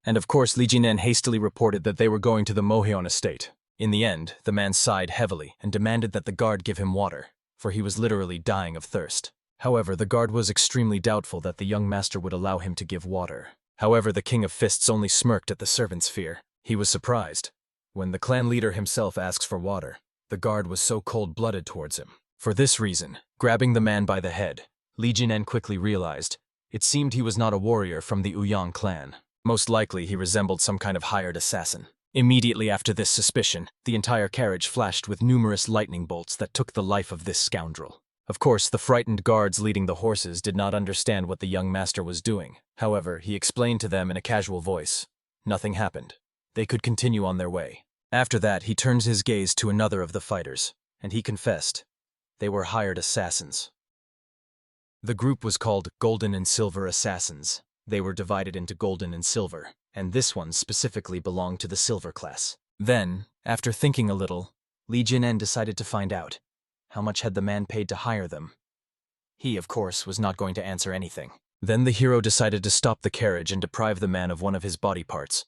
And of course, Li Jinen hastily reported that they were going to the Mohyun estate. In the end, the man sighed heavily and demanded that the guard give him water, for he was literally dying of thirst. However, the guard was extremely doubtful that the young master would allow him to give water. However, the King of Fists only smirked at the servant's fear. He was surprised. When the clan leader himself asks for water, the guard was so cold-blooded towards him. For this reason, grabbing the man by the head, Li Jinen quickly realized it seemed he was not a warrior from the Ouyang clan. Most likely he resembled some kind of hired assassin. Immediately after this suspicion, the entire carriage flashed with numerous lightning bolts that took the life of this scoundrel. Of course, the frightened guards leading the horses did not understand what the young master was doing. However, he explained to them in a casual voice. Nothing happened. They could continue on their way. After that, he turns his gaze to another of the fighters, and he confessed. They were hired assassins. The group was called Golden and Silver Assassins. They were divided into Golden and Silver, and this one specifically belonged to the Silver class. Then, after thinking a little, Li Jinen decided to find out. How much had the man paid to hire them? He, of course, was not going to answer anything. Then the hero decided to stop the carriage and deprive the man of one of his body parts.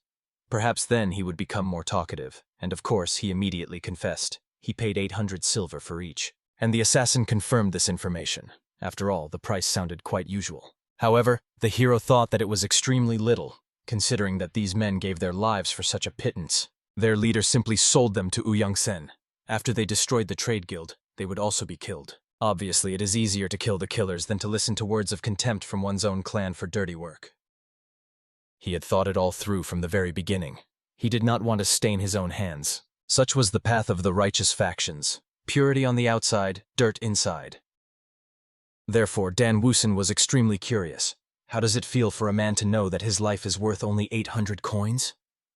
Perhaps then he would become more talkative, and of course he immediately confessed. He paid 800 silver for each. And the assassin confirmed this information. After all, the price sounded quite usual. However, the hero thought that it was extremely little, considering that these men gave their lives for such a pittance. Their leader simply sold them to Uyang Sen. After they destroyed the trade guild, they would also be killed. Obviously, it is easier to kill the killers than to listen to words of contempt from one's own clan for dirty work. He had thought it all through from the very beginning. He did not want to stain his own hands. Such was the path of the righteous factions. Purity on the outside, dirt inside. Therefore, Dan Woosen was extremely curious. How does it feel for a man to know that his life is worth only 800 coins?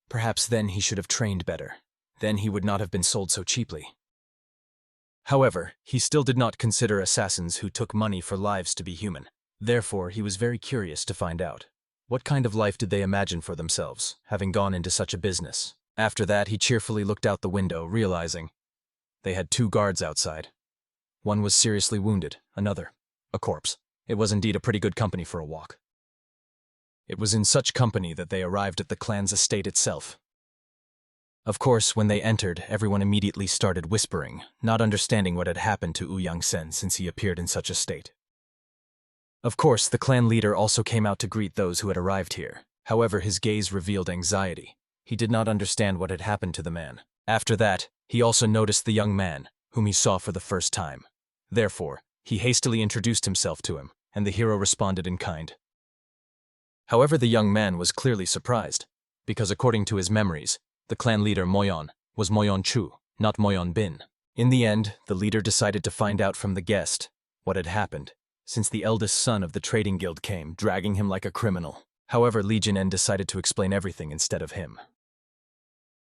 Perhaps then he should have trained better. Then he would not have been sold so cheaply. However, he still did not consider assassins who took money for lives to be human. Therefore, he was very curious to find out. What kind of life did they imagine for themselves, having gone into such a business? After that, he cheerfully looked out the window, realizing they had 2 guards outside. One was seriously wounded, another, a corpse. It was indeed a pretty good company for a walk. It was in such company that they arrived at the clan's estate itself. Of course, when they entered, everyone immediately started whispering, not understanding what had happened to Uyang Sen since he appeared in such a state. Of course, the clan leader also came out to greet those who had arrived here. However, his gaze revealed anxiety. He did not understand what had happened to the man. After that, he also noticed the young man, whom he saw for the first time. Therefore, he hastily introduced himself to him, and the hero responded in kind. However, the young man was clearly surprised, because according to his memories, the clan leader Moyon was Moyon Chu, not Moyon Bin. In the end, the leader decided to find out from the guest what had happened, since the eldest son of the trading guild came, dragging him like a criminal. However, Li Jinen decided to explain everything instead of him.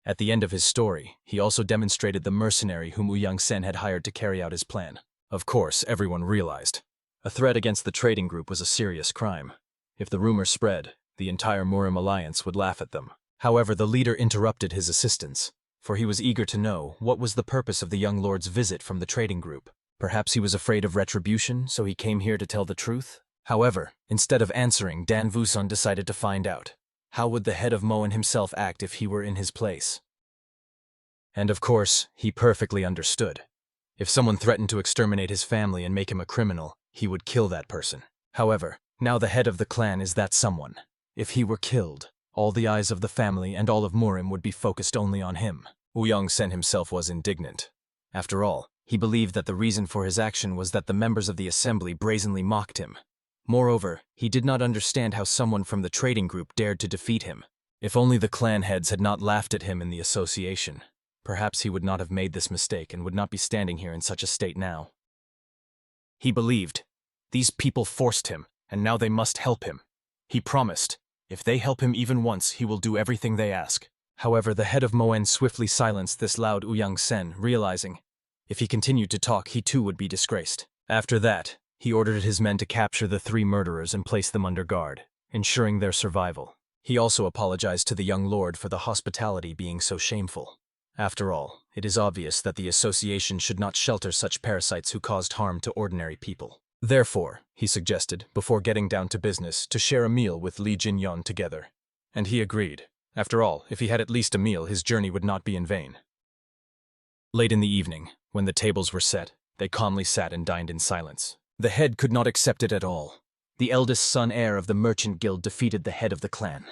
At the end of his story, he also demonstrated the mercenary whom Uyang Sen had hired to carry out his plan. Of course, everyone realized. A threat against the trading group was a serious crime. If the rumor spread, the entire Murim alliance would laugh at them. However, the leader interrupted his assistants, for he was eager to know what was the purpose of the young lord's visit from the trading group. Perhaps he was afraid of retribution, so he came here to tell the truth? However, instead of answering, Dan Woosen decided to find out. How would the head of Moen himself act if he were in his place? And of course, he perfectly understood. If someone threatened to exterminate his family and make him a criminal, he would kill that person. However, now the head of the clan is that someone. If he were killed, all the eyes of the family and all of Murim would be focused only on him. Uyang Sen himself was indignant. After all, he believed that the reason for his action was that the members of the assembly brazenly mocked him. Moreover, he did not understand how someone from the trading group dared to defeat him. If only the clan heads had not laughed at him in the association, perhaps he would not have made this mistake and would not be standing here in such a state now. He believed. These people forced him, and now they must help him. He promised. If they help him even once, he will do everything they ask. However, the head of Moen swiftly silenced this loud Uyang Sen, realizing, if he continued to talk, he too would be disgraced. After that, he ordered his men to capture the 3 murderers and place them under guard, ensuring their survival. He also apologized to the young lord for the hospitality being so shameful. After all, it is obvious that the association should not shelter such parasites who caused harm to ordinary people. Therefore, he suggested, before getting down to business, to share a meal with Li Jinyon together. And he agreed. After all, if he had at least a meal, his journey would not be in vain. Late in the evening, when the tables were set, they calmly sat and dined in silence. The head could not accept it at all. The eldest son heir of the merchant guild defeated the head of the clan.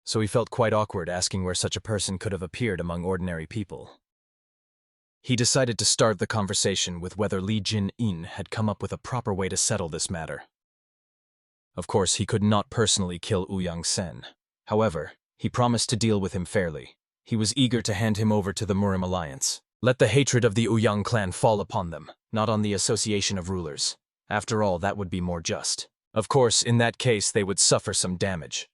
So he felt quite awkward asking where such a person could have appeared among ordinary people. He decided to start the conversation with whether Li Jin-in had come up with a proper way to settle this matter. Of course, he could not personally kill Uyang Sen. However, he promised to deal with him fairly. He was eager to hand him over to the Murim alliance. Let the hatred of the Uyang clan fall upon them, not on the association of rulers. After all, that would be more just. Of course, in that case, they would suffer some damage.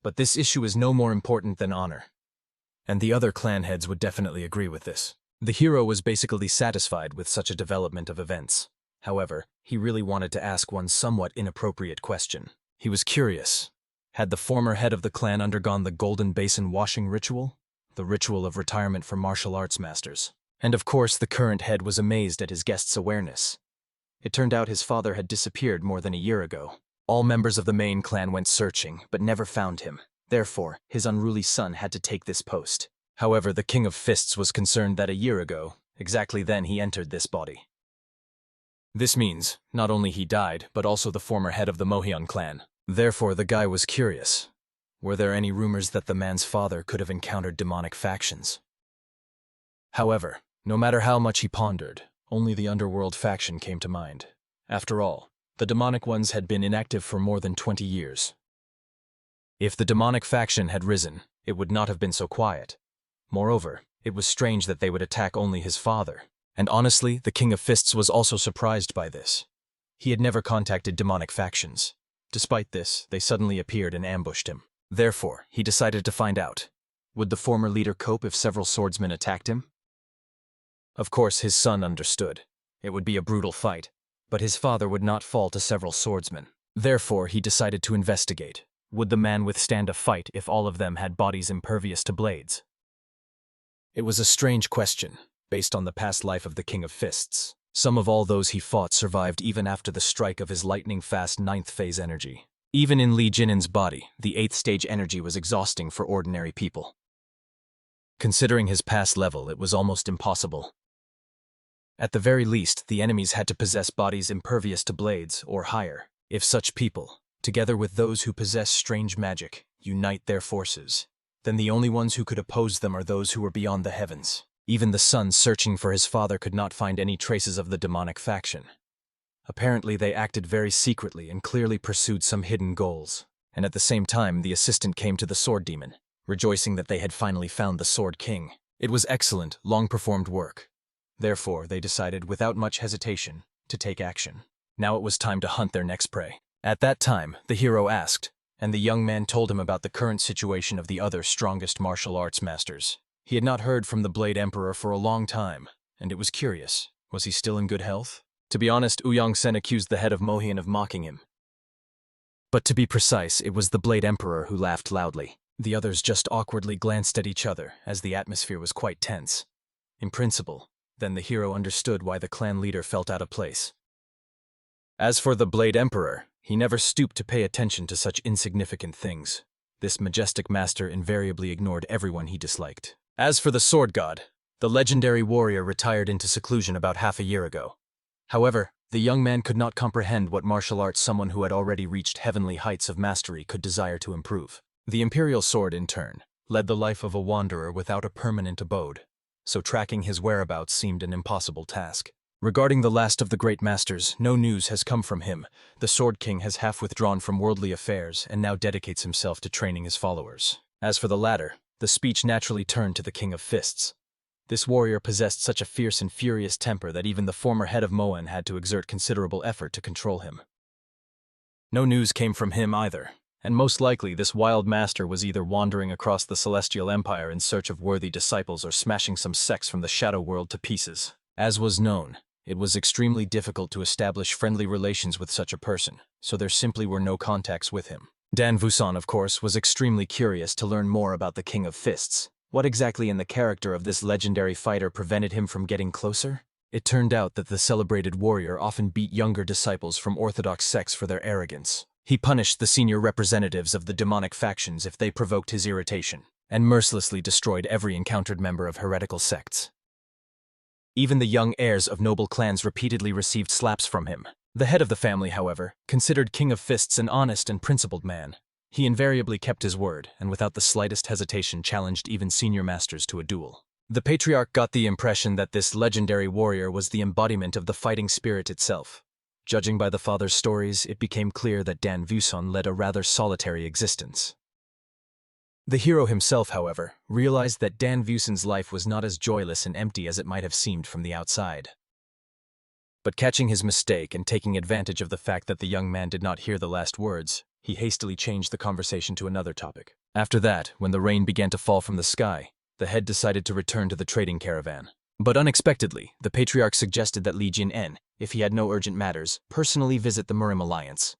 But this issue is no more important than honor. And the other clan heads would definitely agree with this. The hero was basically satisfied with such a development of events. However, he really wanted to ask one somewhat inappropriate question. He was curious. Had the former head of the clan undergone the Golden Basin washing ritual? The ritual of retirement for martial arts masters. And of course, the current head was amazed at his guest's awareness. It turned out his father had disappeared more than a year ago. All members of the main clan went searching, but never found him. Therefore, his unruly son had to take this post. However, the King of Fists was concerned that a year ago, exactly then he entered this body. This means, not only he died, but also the former head of the Mohyun clan. Therefore, the guy was curious. Were there any rumors that the man's father could have encountered demonic factions? However, no matter how much he pondered, only the underworld faction came to mind. After all, the demonic ones had been inactive for more than 20 years. If the demonic faction had risen, it would not have been so quiet. Moreover, it was strange that they would attack only his father. And honestly, the King of Fists was also surprised by this. He had never contacted demonic factions. Despite this, they suddenly appeared and ambushed him. Therefore, he decided to find out. Would the former leader cope if several swordsmen attacked him? Of course, his son understood. It would be a brutal fight, but his father would not fall to several swordsmen. Therefore, he decided to investigate. Would the man withstand a fight if all of them had bodies impervious to blades? It was a strange question, based on the past life of the King of Fists. Some of all those he fought survived even after the strike of his lightning-fast 9th phase energy. Even in Li Jinin's body, the 8th stage energy was exhausting for ordinary people. Considering his past level, it was almost impossible. At the very least, the enemies had to possess bodies impervious to blades or higher. If such people, together with those who possess strange magic, unite their forces, then the only ones who could oppose them are those who were beyond the heavens. Even the son searching for his father could not find any traces of the demonic faction. Apparently, they acted very secretly and clearly pursued some hidden goals. And at the same time, the assistant came to the Sword Demon, rejoicing that they had finally found the Sword King. It was excellent, long-performed work. Therefore, they decided, without much hesitation, to take action. Now it was time to hunt their next prey. At that time, the hero asked, and the young man told him about the current situation of the other strongest martial arts masters. He had not heard from the Blade Emperor for a long time, and it was curious. Was he still in good health? To be honest, Uyang Sen accused the head of Mohyun of mocking him. But to be precise, it was the Blade Emperor who laughed loudly. The others just awkwardly glanced at each other, as the atmosphere was quite tense. In principle, then the hero understood why the clan leader felt out of place. As for the Blade Emperor, he never stooped to pay attention to such insignificant things. This majestic master invariably ignored everyone he disliked. As for the Sword God, the legendary warrior retired into seclusion about half a year ago. However, the young man could not comprehend what martial arts someone who had already reached heavenly heights of mastery could desire to improve. The Imperial Sword, in turn, led the life of a wanderer without a permanent abode, so tracking his whereabouts seemed an impossible task. Regarding the last of the great masters, no news has come from him. The Sword King has half withdrawn from worldly affairs and now dedicates himself to training his followers. As for the latter, the speech naturally turned to the King of Fists. This warrior possessed such a fierce and furious temper that even the former head of Moan had to exert considerable effort to control him. No news came from him either, and most likely this wild master was either wandering across the Celestial Empire in search of worthy disciples or smashing some sects from the Shadow World to pieces. As was known, it was extremely difficult to establish friendly relations with such a person, so there simply were no contacts with him. Dan Vusan, of course, was extremely curious to learn more about the King of Fists. What exactly in the character of this legendary fighter prevented him from getting closer? It turned out that the celebrated warrior often beat younger disciples from orthodox sects for their arrogance. He punished the senior representatives of the demonic factions if they provoked his irritation, and mercilessly destroyed every encountered member of heretical sects. Even the young heirs of noble clans repeatedly received slaps from him. The head of the family, however, considered King of Fists an honest and principled man. He invariably kept his word, and without the slightest hesitation challenged even senior masters to a duel. The patriarch got the impression that this legendary warrior was the embodiment of the fighting spirit itself. Judging by the father's stories, it became clear that Dan Vusan led a rather solitary existence. The hero himself, however, realized that Dan Vusan's life was not as joyless and empty as it might have seemed from the outside. But catching his mistake and taking advantage of the fact that the young man did not hear the last words, he hastily changed the conversation to another topic. After that, when the rain began to fall from the sky, the head decided to return to the trading caravan. But unexpectedly, the Patriarch suggested that Li Jin-en, if he had no urgent matters, personally visit the Murim alliance.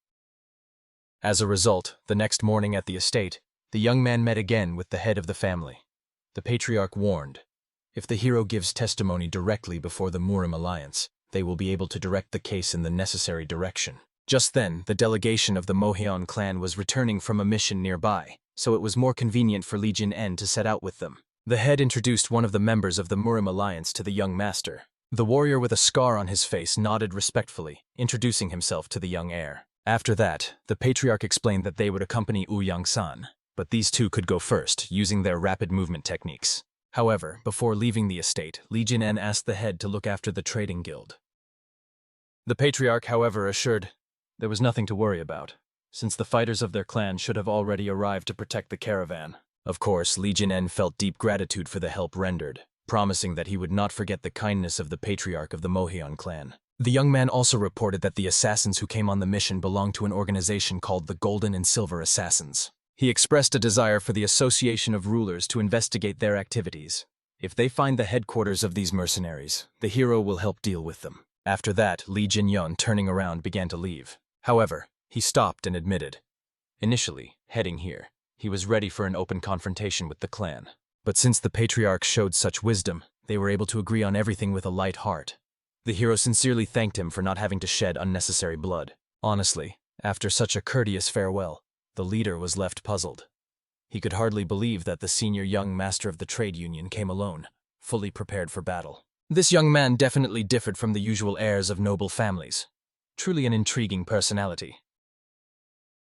As a result, the next morning at the estate, the young man met again with the head of the family. The Patriarch warned, if the hero gives testimony directly before the Murim alliance, they will be able to direct the case in the necessary direction. Just then, the delegation of the Moheon clan was returning from a mission nearby, so it was more convenient for Li Jin-en to set out with them. The head introduced one of the members of the Murim alliance to the young master. The warrior with a scar on his face nodded respectfully, introducing himself to the young heir. After that, the Patriarch explained that they would accompany Yang-san, but these two could go first, using their rapid movement techniques. However, before leaving the estate, Li Jin-en asked the head to look after the trading guild. The Patriarch, however, assured there was nothing to worry about, since the fighters of their clan should have already arrived to protect the caravan. Of course, Li Jin-en felt deep gratitude for the help rendered, promising that he would not forget the kindness of the Patriarch of the Moheon clan. The young man also reported that the assassins who came on the mission belonged to an organization called the Golden and Silver Assassins. He expressed a desire for the Association of Rulers to investigate their activities. If they find the headquarters of these mercenaries, the hero will help deal with them. After that, Li Jin-yun, turning around, began to leave. However, he stopped and admitted, initially, heading here, he was ready for an open confrontation with the clan. But since the Patriarch showed such wisdom, they were able to agree on everything with a light heart. The hero sincerely thanked him for not having to shed unnecessary blood. Honestly, after such a courteous farewell, the leader was left puzzled. He could hardly believe that the senior young master of the trade union came alone, fully prepared for battle. This young man definitely differed from the usual heirs of noble families. Truly an intriguing personality.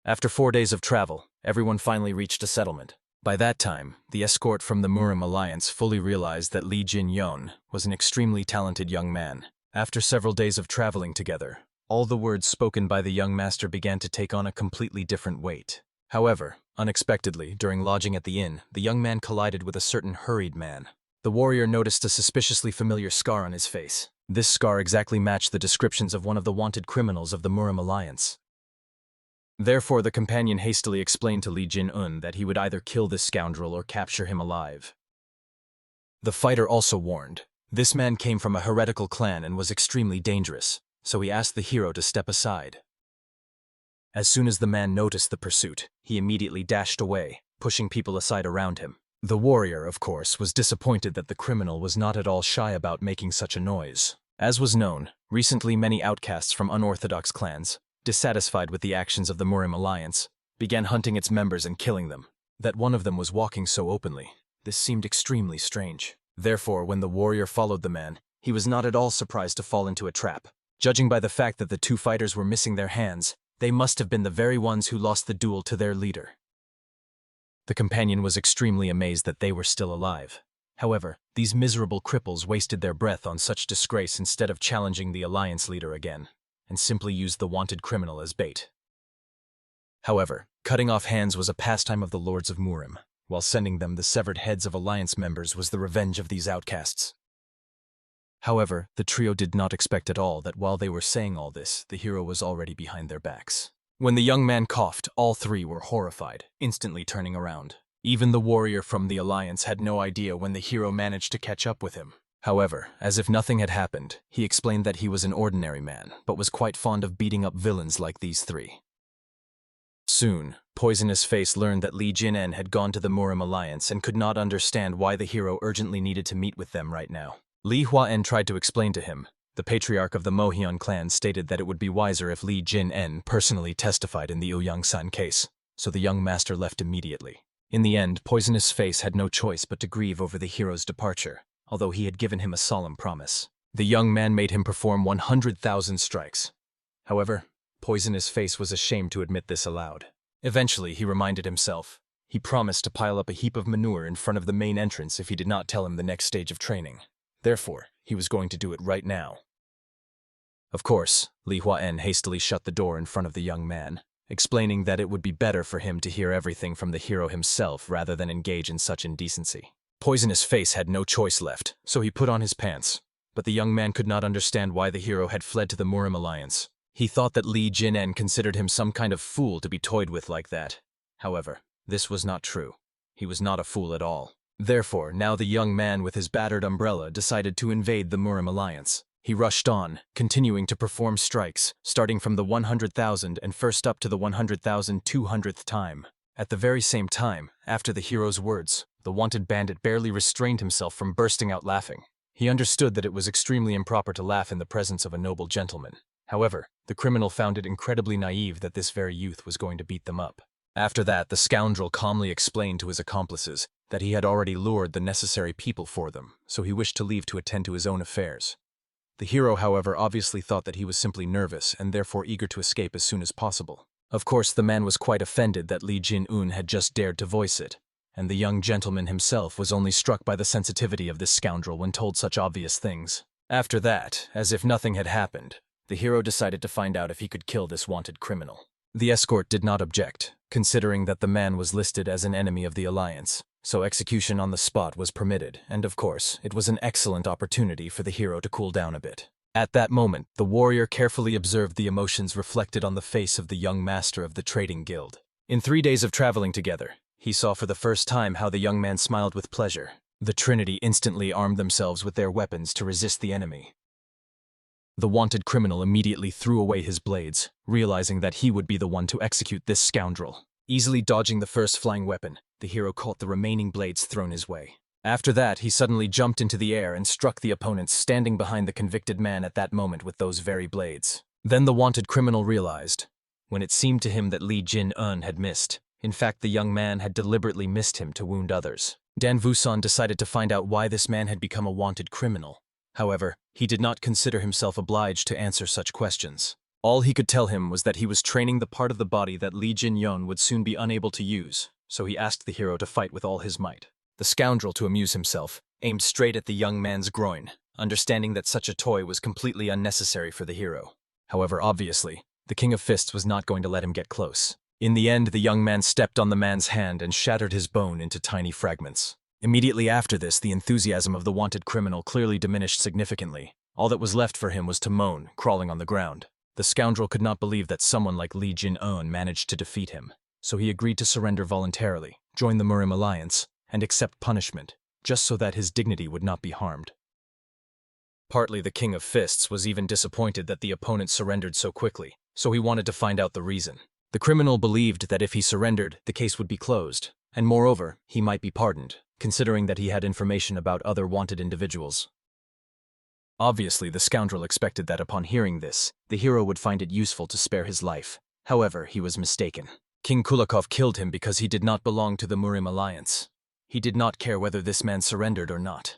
After 4 days of travel, everyone finally reached a settlement. By that time, the escort from the Murim alliance fully realized that Li Jin-yun was an extremely talented young man. After several days of traveling together, all the words spoken by the young master began to take on a completely different weight. However, unexpectedly, during lodging at the inn, the young man collided with a certain hurried man. The warrior noticed a suspiciously familiar scar on his face. This scar exactly matched the descriptions of one of the wanted criminals of the Murim alliance. Therefore, the companion hastily explained to Li Jin-un that he would either kill this scoundrel or capture him alive. The fighter also warned, this man came from a heretical clan and was extremely dangerous, so he asked the hero to step aside. As soon as the man noticed the pursuit, he immediately dashed away, pushing people aside around him. The warrior, of course, was disappointed that the criminal was not at all shy about making such a noise. As was known, recently many outcasts from unorthodox clans, dissatisfied with the actions of the Murim alliance, began hunting its members and killing them. That one of them was walking so openly, this seemed extremely strange. Therefore, when the warrior followed the man, he was not at all surprised to fall into a trap. Judging by the fact that the two fighters were missing their hands, they must have been the very ones who lost the duel to their leader. The companion was extremely amazed that they were still alive. However, these miserable cripples wasted their breath on such disgrace instead of challenging the alliance leader again, and simply used the wanted criminal as bait. However, cutting off hands was a pastime of the lords of Murim, while sending them the severed heads of alliance members was the revenge of these outcasts. However, the trio did not expect at all that while they were saying all this, the hero was already behind their backs. When the young man coughed, all three were horrified, instantly turning around. Even the warrior from the alliance had no idea when the hero managed to catch up with him. However, as if nothing had happened, he explained that he was an ordinary man, but was quite fond of beating up villains like these three. Soon, Poisonous Face learned that Li Jin-en had gone to the Murim alliance and could not understand why the hero urgently needed to meet with them right now. Li Hua-en tried to explain to him. The Patriarch of the Moheon clan stated that it would be wiser if Li Jin-en personally testified in the Yang-san case, so the young master left immediately. In the end, Poisonous Face had no choice but to grieve over the hero's departure, although he had given him a solemn promise. The young man made him perform 100,000 strikes. However, Poisonous Face was ashamed to admit this aloud. Eventually, he reminded himself. He promised to pile up a heap of manure in front of the main entrance if he did not tell him the next stage of training. Therefore, he was going to do it right now. Of course, Li Hua-en hastily shut the door in front of the young man, explaining that it would be better for him to hear everything from the hero himself rather than engage in such indecency. Poisonous Face had no choice left, so he put on his pants. But the young man could not understand why the hero had fled to the Murim alliance. He thought that Li Jin-en considered him some kind of fool to be toyed with like that. However, this was not true. He was not a fool at all. Therefore, now the young man with his battered umbrella decided to invade the Murim alliance. He rushed on, continuing to perform strikes, starting from the 100,000 and first up to the 100,200th time. At the very same time, after the hero's words, the wanted bandit barely restrained himself from bursting out laughing. He understood that it was extremely improper to laugh in the presence of a noble gentleman. However, the criminal found it incredibly naive that this very youth was going to beat them up. After that, the scoundrel calmly explained to his accomplices that he had already lured the necessary people for them, so he wished to leave to attend to his own affairs. The hero, however, obviously thought that he was simply nervous and therefore eager to escape as soon as possible. Of course, the man was quite offended that Li Jin-un had just dared to voice it, and the young gentleman himself was only struck by the sensitivity of this scoundrel when told such obvious things. After that, as if nothing had happened, the hero decided to find out if he could kill this wanted criminal. The escort did not object, considering that the man was listed as an enemy of the Alliance, so execution on the spot was permitted, and of course, it was an excellent opportunity for the hero to cool down a bit. At that moment, the warrior carefully observed the emotions reflected on the face of the young master of the trading guild. In 3 days of traveling together, he saw for the first time how the young man smiled with pleasure. The Trinity instantly armed themselves with their weapons to resist the enemy. The wanted criminal immediately threw away his blades, realizing that he would be the one to execute this scoundrel. Easily dodging the first flying weapon, the hero caught the remaining blades thrown his way. After that, he suddenly jumped into the air and struck the opponents standing behind the convicted man at that moment with those very blades. Then the wanted criminal realized, when it seemed to him that Li Jin-un had missed. In fact, the young man had deliberately missed him to wound others. Dan Vusan decided to find out why this man had become a wanted criminal. However, he did not consider himself obliged to answer such questions. All he could tell him was that he was training the part of the body that Li Jin-yun would soon be unable to use, so he asked the hero to fight with all his might. The scoundrel, to amuse himself, aimed straight at the young man's groin, understanding that such a toy was completely unnecessary for the hero. However, obviously, the King of Fists was not going to let him get close. In the end, the young man stepped on the man's hand and shattered his bone into tiny fragments. Immediately after this, the enthusiasm of the wanted criminal clearly diminished significantly. All that was left for him was to moan, crawling on the ground. The scoundrel could not believe that someone like Li Jin-un managed to defeat him, so he agreed to surrender voluntarily, join the Murim alliance, and accept punishment, just so that his dignity would not be harmed. Partly the King of Fists was even disappointed that the opponent surrendered so quickly, so he wanted to find out the reason. The criminal believed that if he surrendered, the case would be closed, and moreover, he might be pardoned, considering that he had information about other wanted individuals. Obviously, the scoundrel expected that upon hearing this, the hero would find it useful to spare his life. However, he was mistaken. King Kulakov killed him because he did not belong to the Murim alliance. He did not care whether this man surrendered or not.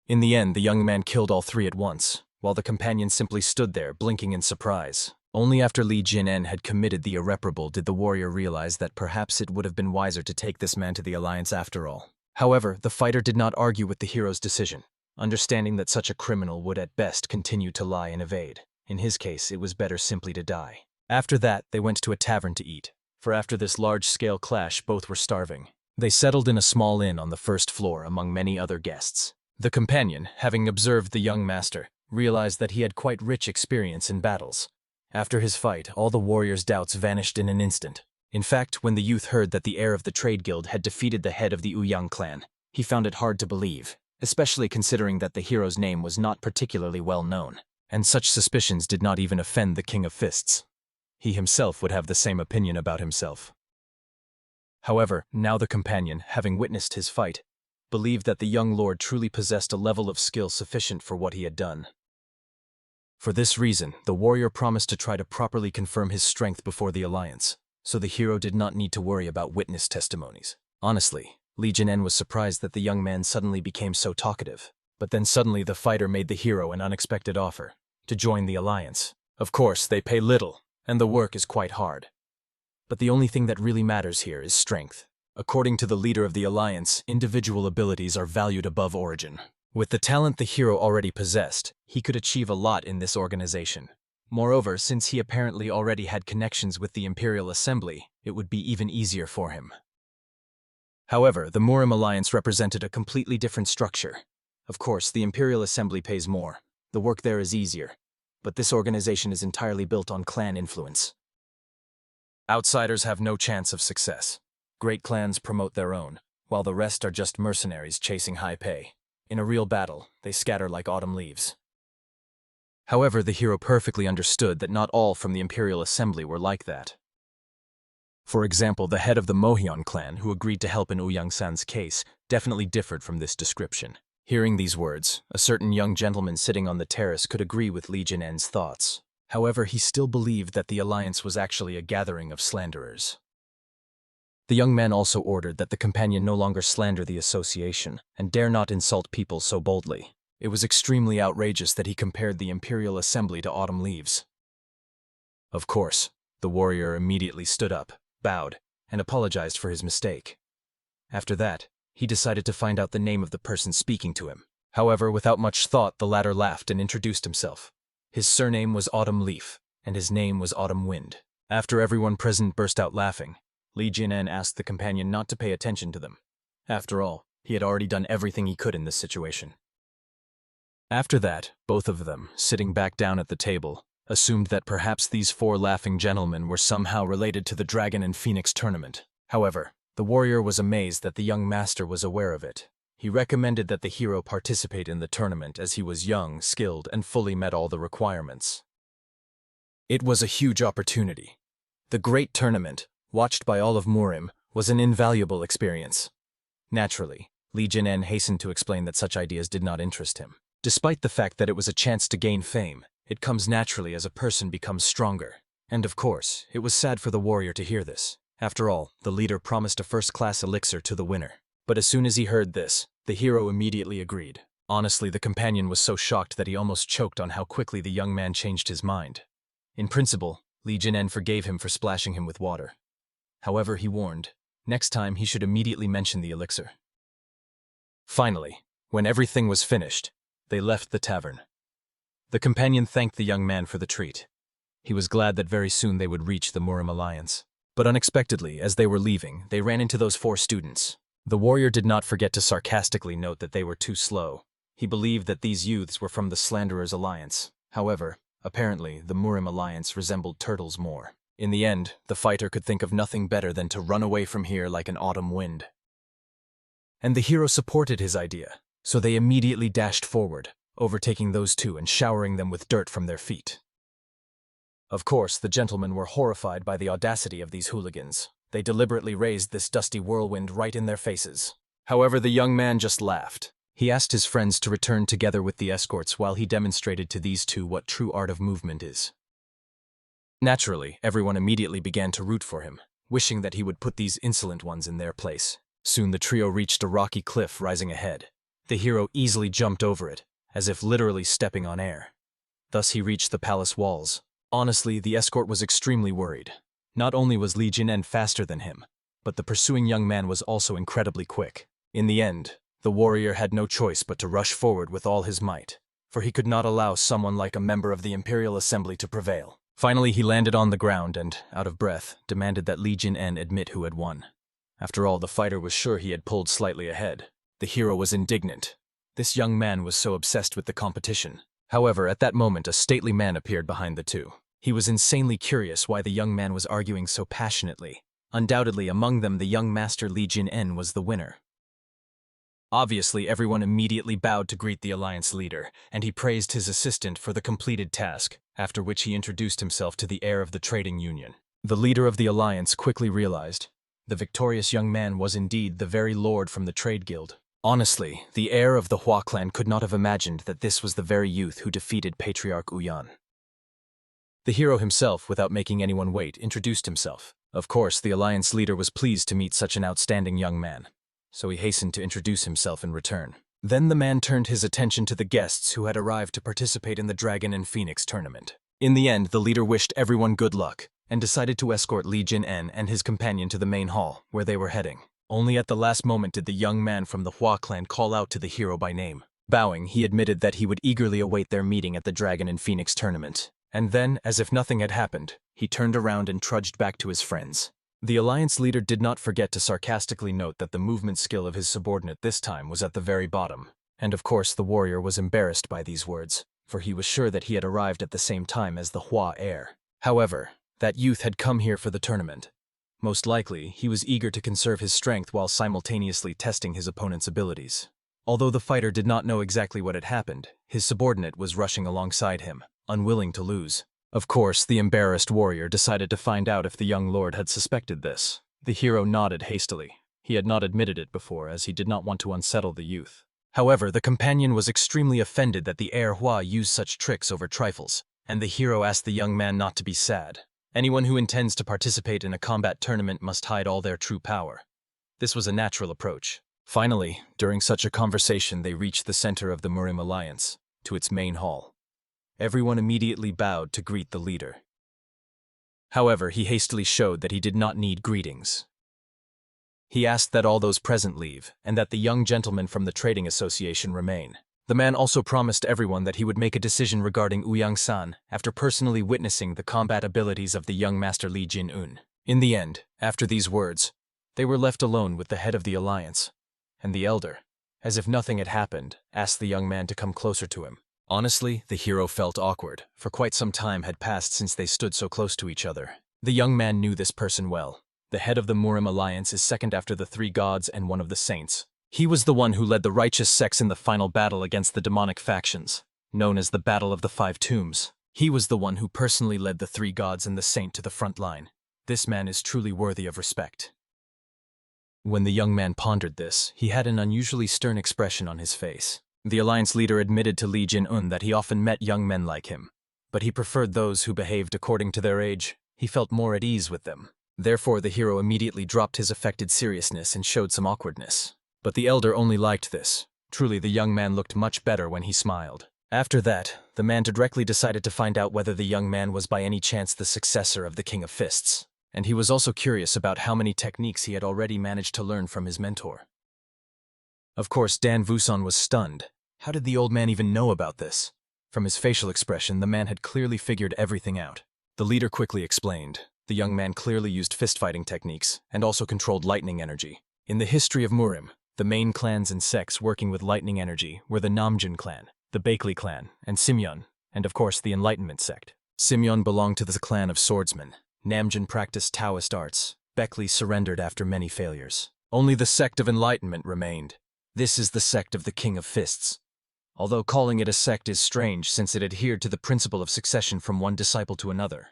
In the end, the young man killed all three at once, while the companion simply stood there, blinking in surprise. Only after Li Jin-en had committed the irreparable did the warrior realize that perhaps it would have been wiser to take this man to the alliance after all. However, the fighter did not argue with the hero's decision, understanding that such a criminal would at best continue to lie and evade. In his case, it was better simply to die. After that, they went to a tavern to eat, for after this large-scale clash, both were starving. They settled in a small inn on the first floor among many other guests. The companion, having observed the young master, realized that he had quite rich experience in battles. After his fight, all the warrior's doubts vanished in an instant. In fact, when the youth heard that the heir of the trade guild had defeated the head of the Uyang clan, he found it hard to believe, especially considering that the hero's name was not particularly well known, and such suspicions did not even offend the King of Fists. He himself would have the same opinion about himself. However, now the companion, having witnessed his fight, believed that the young lord truly possessed a level of skill sufficient for what he had done. For this reason, the warrior promised to try to properly confirm his strength before the alliance, so the hero did not need to worry about witness testimonies. Honestly, Li Jin-en was surprised that the young man suddenly became so talkative. But then suddenly the fighter made the hero an unexpected offer, to join the alliance. Of course, they pay little, and the work is quite hard. But the only thing that really matters here is strength. According to the leader of the alliance, individual abilities are valued above origin. With the talent the hero already possessed, he could achieve a lot in this organization. Moreover, since he apparently already had connections with the Imperial Assembly, it would be even easier for him. However, the Murim Alliance represented a completely different structure. Of course, the Imperial Assembly pays more. The work there is easier. But this organization is entirely built on clan influence. Outsiders have no chance of success. Great clans promote their own, while the rest are just mercenaries chasing high pay. In a real battle, they scatter like autumn leaves. However, the hero perfectly understood that not all from the Imperial Assembly were like that. For example, the head of the Mohion clan, who agreed to help in Ouyang San's case, definitely differed from this description. Hearing these words, a certain young gentleman sitting on the terrace could agree with Li Jinen's thoughts. However, he still believed that the alliance was actually a gathering of slanderers. The young man also ordered that the companion no longer slander the association and dare not insult people so boldly. It was extremely outrageous that he compared the Imperial Assembly to autumn leaves. Of course, the warrior immediately stood up, bowed, and apologized for his mistake. After that, he decided to find out the name of the person speaking to him. However, without much thought, the latter laughed and introduced himself. His surname was Autumn Leaf, and his name was Autumn Wind. After everyone present burst out laughing, Li Jinen asked the companion not to pay attention to them. After all, he had already done everything he could in this situation. After that, both of them, sitting back down at the table, assumed that perhaps these four laughing gentlemen were somehow related to the Dragon and Phoenix tournament. However, the warrior was amazed that the young master was aware of it. He recommended that the hero participate in the tournament as he was young, skilled, and fully met all the requirements. It was a huge opportunity. The great tournament, watched by all of Murim, was an invaluable experience. Naturally, Li Jinen hastened to explain that such ideas did not interest him. Despite the fact that it was a chance to gain fame, it comes naturally as a person becomes stronger. And of course, it was sad for the warrior to hear this. After all, the leader promised a first-class elixir to the winner. But as soon as he heard this, the hero immediately agreed. Honestly, the companion was so shocked that he almost choked on how quickly the young man changed his mind. In principle, Li Jinen forgave him for splashing him with water. However, he warned, next time he should immediately mention the elixir. Finally, when everything was finished, they left the tavern. The companion thanked the young man for the treat. He was glad that very soon they would reach the Murim Alliance. But unexpectedly, as they were leaving, they ran into those four students. The warrior did not forget to sarcastically note that they were too slow. He believed that these youths were from the Slanderers' Alliance. However, apparently, the Murim Alliance resembled turtles more. In the end, the fighter could think of nothing better than to run away from here like an autumn wind. And the hero supported his idea, so they immediately dashed forward, overtaking those two and showering them with dirt from their feet. Of course, the gentlemen were horrified by the audacity of these hooligans. They deliberately raised this dusty whirlwind right in their faces. However, the young man just laughed. He asked his friends to return together with the escorts while he demonstrated to these two what true art of movement is. Naturally, everyone immediately began to root for him, wishing that he would put these insolent ones in their place. Soon the trio reached a rocky cliff rising ahead. The hero easily jumped over it, as if literally stepping on air. Thus he reached the palace walls. Honestly, the escort was extremely worried. Not only was Li Jinen faster than him, but the pursuing young man was also incredibly quick. In the end, the warrior had no choice but to rush forward with all his might, for he could not allow someone like a member of the Imperial Assembly to prevail. Finally, he landed on the ground and, out of breath, demanded that Li Jinen admit who had won. After all, the fighter was sure he had pulled slightly ahead. The hero was indignant. This young man was so obsessed with the competition. However, at that moment, a stately man appeared behind the two. He was insanely curious why the young man was arguing so passionately. Undoubtedly, among them, the young master Li Jinen was the winner. Obviously, everyone immediately bowed to greet the alliance leader, and he praised his assistant for the completed task, after which he introduced himself to the heir of the trading union. The leader of the alliance quickly realized the victorious young man was indeed the very lord from the trade guild. Honestly, the heir of the Hua clan could not have imagined that this was the very youth who defeated Patriarch Uyan. The hero himself, without making anyone wait, introduced himself. Of course, the alliance leader was pleased to meet such an outstanding young man, so he hastened to introduce himself in return. Then the man turned his attention to the guests who had arrived to participate in the Dragon and Phoenix tournament. In the end, the leader wished everyone good luck, and decided to escort Li Jinen and his companion to the main hall, where they were heading. Only at the last moment did the young man from the Hua clan call out to the hero by name. Bowing, he admitted that he would eagerly await their meeting at the Dragon and Phoenix tournament. And then, as if nothing had happened, he turned around and trudged back to his friends. The alliance leader did not forget to sarcastically note that the movement skill of his subordinate this time was at the very bottom. And of course, the warrior was embarrassed by these words, for he was sure that he had arrived at the same time as the Hua heir. However, that youth had come here for the tournament. Most likely, he was eager to conserve his strength while simultaneously testing his opponent's abilities. Although the fighter did not know exactly what had happened, his subordinate was rushing alongside him, unwilling to lose. Of course, the embarrassed warrior decided to find out if the young lord had suspected this. The hero nodded hastily. He had not admitted it before, as he did not want to unsettle the youth. However, the companion was extremely offended that the heir Hua used such tricks over trifles, and the hero asked the young man not to be sad. Anyone who intends to participate in a combat tournament must hide all their true power. This was a natural approach. Finally, during such a conversation, they reached the center of the Murim Alliance, to its main hall. Everyone immediately bowed to greet the leader. However, he hastily showed that he did not need greetings. He asked that all those present leave, and that the young gentleman from the trading association remain. The man also promised everyone that he would make a decision regarding Ouyang-san after personally witnessing the combat abilities of the young master Li Jin-un. In the end, after these words, they were left alone with the head of the alliance, and the elder, as if nothing had happened, asked the young man to come closer to him. Honestly, the hero felt awkward, for quite some time had passed since they stood so close to each other. The young man knew this person well. The head of the Murim Alliance is second after the three gods and one of the saints. He was the one who led the righteous sects in the final battle against the demonic factions, known as the Battle of the Five Tombs. He was the one who personally led the three gods and the saint to the front line. This man is truly worthy of respect. When the young man pondered this, he had an unusually stern expression on his face. The alliance leader admitted to Li Jin-un that he often met young men like him, but he preferred those who behaved according to their age. He felt more at ease with them. Therefore, the hero immediately dropped his affected seriousness and showed some awkwardness. But the elder only liked this. Truly, the young man looked much better when he smiled. After that, the man directly decided to find out whether the young man was by any chance the successor of the King of Fists. And he was also curious about how many techniques he had already managed to learn from his mentor. Of course, Dan Vuson was stunned. How did the old man even know about this? From his facial expression, the man had clearly figured everything out. The leader quickly explained. The young man clearly used fist-fighting techniques and also controlled lightning energy. In the history of Murim, the main clans and sects working with lightning energy were the Namjun clan, the Bakley clan, and Simyeon, and of course the Enlightenment sect. Simyeon belonged to the clan of swordsmen. Namjun practiced Taoist arts. Bakley surrendered after many failures. Only the sect of Enlightenment remained. This is the sect of the King of Fists. Although calling it a sect is strange since it adhered to the principle of succession from one disciple to another.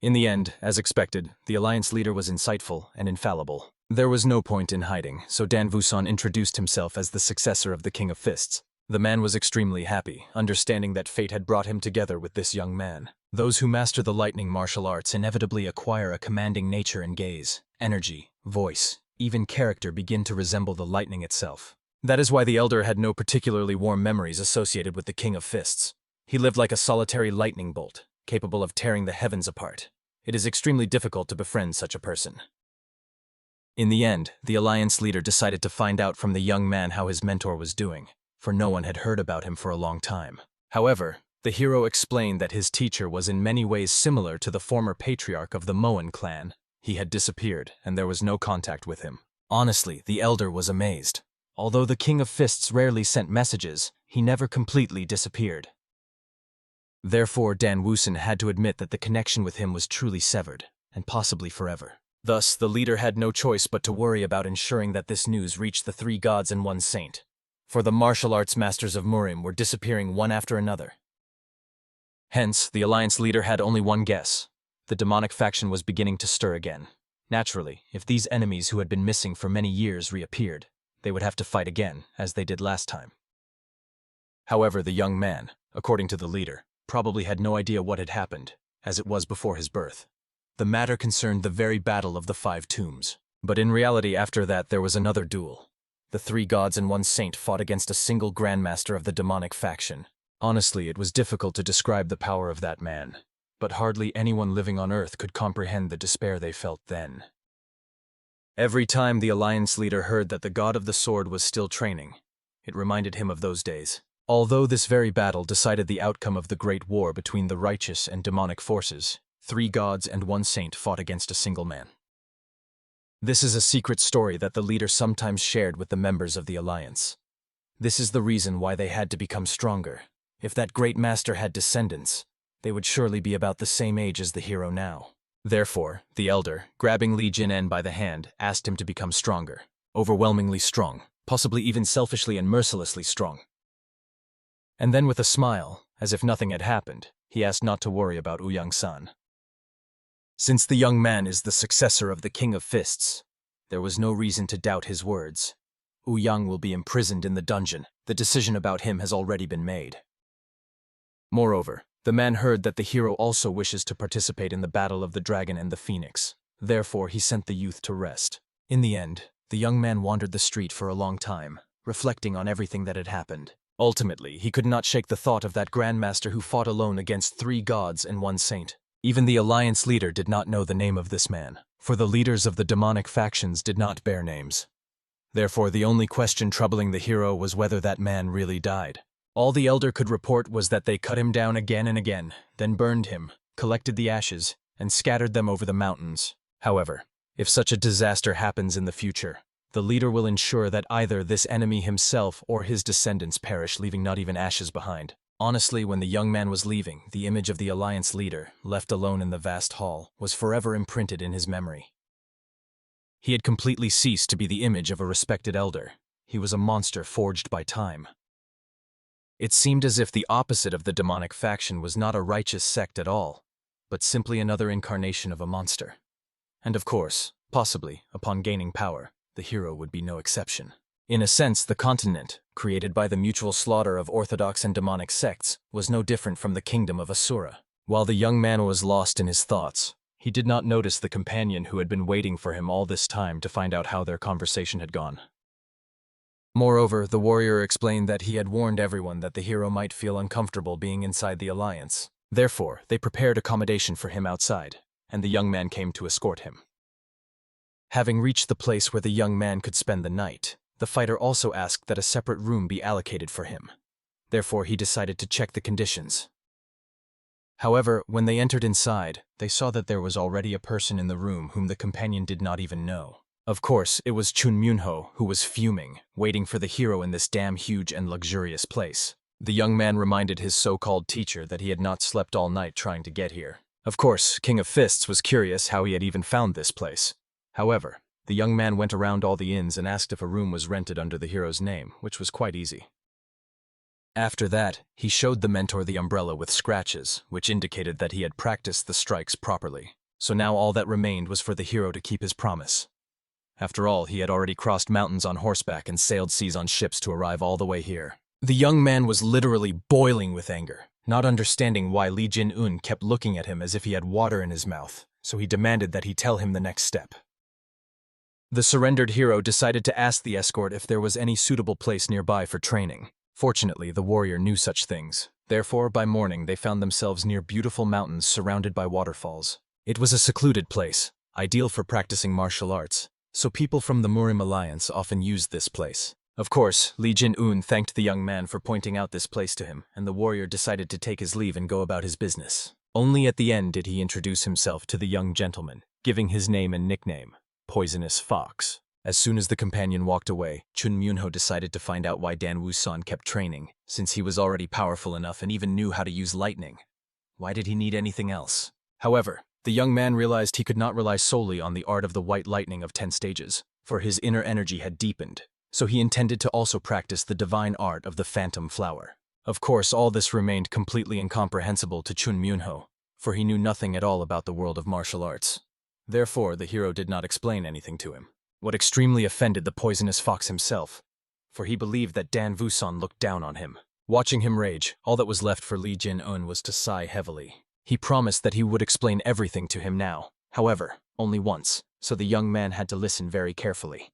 In the end, as expected, the alliance leader was insightful and infallible. There was no point in hiding, so Dan Vuson introduced himself as the successor of the King of Fists. The man was extremely happy, understanding that fate had brought him together with this young man. Those who master the lightning martial arts inevitably acquire a commanding nature and gaze. Energy, voice, even character begin to resemble the lightning itself. That is why the elder had no particularly warm memories associated with the King of Fists. He lived like a solitary lightning bolt, capable of tearing the heavens apart. It is extremely difficult to befriend such a person. In the end, the alliance leader decided to find out from the young man how his mentor was doing, for no one had heard about him for a long time. However, the hero explained that his teacher was in many ways similar to the former patriarch of the Moen clan. He had disappeared, and there was no contact with him. Honestly, the elder was amazed. Although the King of Fists rarely sent messages, he never completely disappeared. Therefore, Dan Wusun had to admit that the connection with him was truly severed, and possibly forever. Thus, the leader had no choice but to worry about ensuring that this news reached the three gods and one saint. For the martial arts masters of Murim were disappearing one after another. Hence, the alliance leader had only one guess. The demonic faction was beginning to stir again. Naturally, if these enemies who had been missing for many years reappeared, they would have to fight again, as they did last time. However, the young man, according to the leader, probably had no idea what had happened, as it was before his birth. The matter concerned the very battle of the Five Tombs. But in reality, after that, there was another duel. The three gods and one saint fought against a single grandmaster of the demonic faction. Honestly, it was difficult to describe the power of that man, but hardly anyone living on Earth could comprehend the despair they felt then. Every time the alliance leader heard that the god of the sword was still training, it reminded him of those days. Although this very battle decided the outcome of the great war between the righteous and demonic forces, three gods and one saint fought against a single man. This is a secret story that the leader sometimes shared with the members of the alliance. This is the reason why they had to become stronger. If that great master had descendants, they would surely be about the same age as the hero now. Therefore, the elder, grabbing Li Jin by the hand, asked him to become stronger. Overwhelmingly strong, possibly even selfishly and mercilessly strong. And then with a smile, as if nothing had happened, he asked not to worry about Ouyang-san. Since the young man is the successor of the King of Fists, there was no reason to doubt his words. Ouyang will be imprisoned in the dungeon. The decision about him has already been made. Moreover, the man heard that the hero also wishes to participate in the battle of the dragon and the phoenix. Therefore, he sent the youth to rest. In the end, the young man wandered the street for a long time, reflecting on everything that had happened. Ultimately, he could not shake the thought of that grandmaster who fought alone against 3 gods and 1 saint. Even the alliance leader did not know the name of this man, for the leaders of the demonic factions did not bear names. Therefore, the only question troubling the hero was whether that man really died. All the elder could report was that they cut him down again and again, then burned him, collected the ashes, and scattered them over the mountains. However, if such a disaster happens in the future, the leader will ensure that either this enemy himself or his descendants perish, leaving not even ashes behind. Honestly, when the young man was leaving, the image of the alliance leader, left alone in the vast hall, was forever imprinted in his memory. He had completely ceased to be the image of a respected elder. He was a monster forged by time. It seemed as if the opposite of the demonic faction was not a righteous sect at all, but simply another incarnation of a monster. And of course, possibly, upon gaining power, the hero would be no exception. In a sense, the continent, created by the mutual slaughter of orthodox and demonic sects, was no different from the kingdom of Asura. While the young man was lost in his thoughts, he did not notice the companion who had been waiting for him all this time to find out how their conversation had gone. Moreover, the warrior explained that he had warned everyone that the hero might feel uncomfortable being inside the alliance. Therefore, they prepared accommodation for him outside, and the young man came to escort him. Having reached the place where the young man could spend the night, the fighter also asked that a separate room be allocated for him. Therefore, he decided to check the conditions. However, when they entered inside, they saw that there was already a person in the room whom the companion did not even know. Of course, it was Chun Myunho, who was fuming, waiting for the hero in this damn huge and luxurious place. The young man reminded his so-called teacher that he had not slept all night trying to get here. Of course, King of Fists was curious how he had even found this place. However, the young man went around all the inns and asked if a room was rented under the hero's name, which was quite easy. After that, he showed the mentor the umbrella with scratches, which indicated that he had practiced the strikes properly. So now all that remained was for the hero to keep his promise. After all, he had already crossed mountains on horseback and sailed seas on ships to arrive all the way here. The young man was literally boiling with anger, not understanding why Li Jin kept looking at him as if he had water in his mouth, so he demanded that he tell him the next step. The surrendered hero decided to ask the escort if there was any suitable place nearby for training. Fortunately, the warrior knew such things. Therefore, by morning, they found themselves near beautiful mountains surrounded by waterfalls. It was a secluded place, ideal for practicing martial arts, so people from the Murim Alliance often used this place. Of course, Li Jin thanked the young man for pointing out this place to him, and the warrior decided to take his leave and go about his business. Only at the end did he introduce himself to the young gentleman, giving his name and nickname, Poisonous Fox. As soon as the companion walked away, Chun Myunho decided to find out why Dan Woo-san kept training, since he was already powerful enough and even knew how to use lightning. Why did he need anything else? However, the young man realized he could not rely solely on the art of the white lightning of 10 stages, for his inner energy had deepened, so he intended to also practice the divine art of the phantom flower. Of course, all this remained completely incomprehensible to Chun Myunho, for he knew nothing at all about the world of martial arts. Therefore, the hero did not explain anything to him, what extremely offended the poisonous fox himself, for he believed that Dan Woo-san looked down on him. Watching him rage, all that was left for Li Jin was to sigh heavily. He promised that he would explain everything to him now, however, only once, so the young man had to listen very carefully.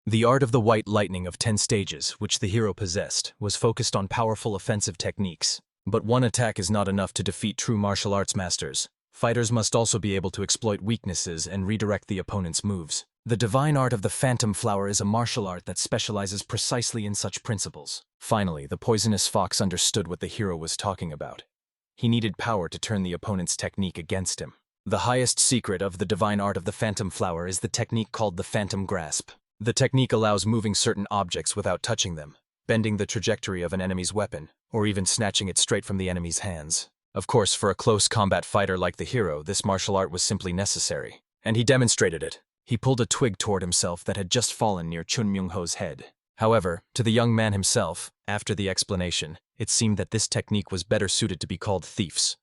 The art of the white lightning of 10 stages, which the hero possessed, was focused on powerful offensive techniques. But one attack is not enough to defeat true martial arts masters. Fighters must also be able to exploit weaknesses and redirect the opponent's moves. The divine art of the phantom flower is a martial art that specializes precisely in such principles. Finally, the poisonous fox understood what the hero was talking about. He needed power to turn the opponent's technique against him. The highest secret of the divine art of the phantom flower is the technique called the phantom grasp. The technique allows moving certain objects without touching them, bending the trajectory of an enemy's weapon, or even snatching it straight from the enemy's hands. Of course, for a close combat fighter like the hero, this martial art was simply necessary. And he demonstrated it. He pulled a twig toward himself that had just fallen near Chun Myung-ho's head. However, to the young man himself, after the explanation, it seemed that this technique was better suited to be called thieves.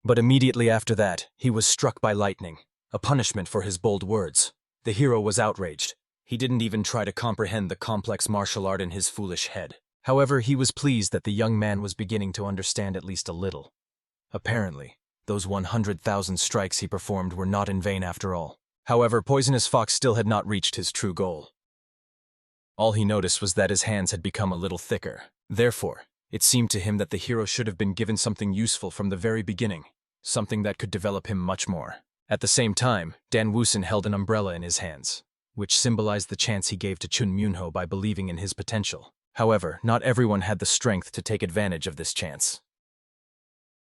But immediately after that, he was struck by lightning, a punishment for his bold words. The hero was outraged. He didn't even try to comprehend the complex martial art in his foolish head. However, he was pleased that the young man was beginning to understand at least a little. Apparently, those 100,000 strikes he performed were not in vain after all. However, Poisonous Fox still had not reached his true goal. All he noticed was that his hands had become a little thicker. Therefore, it seemed to him that the hero should have been given something useful from the very beginning, something that could develop him much more. At the same time, Dan Woosen held an umbrella in his hands, which symbolized the chance he gave to Chun Myung-ho by believing in his potential. However, not everyone had the strength to take advantage of this chance.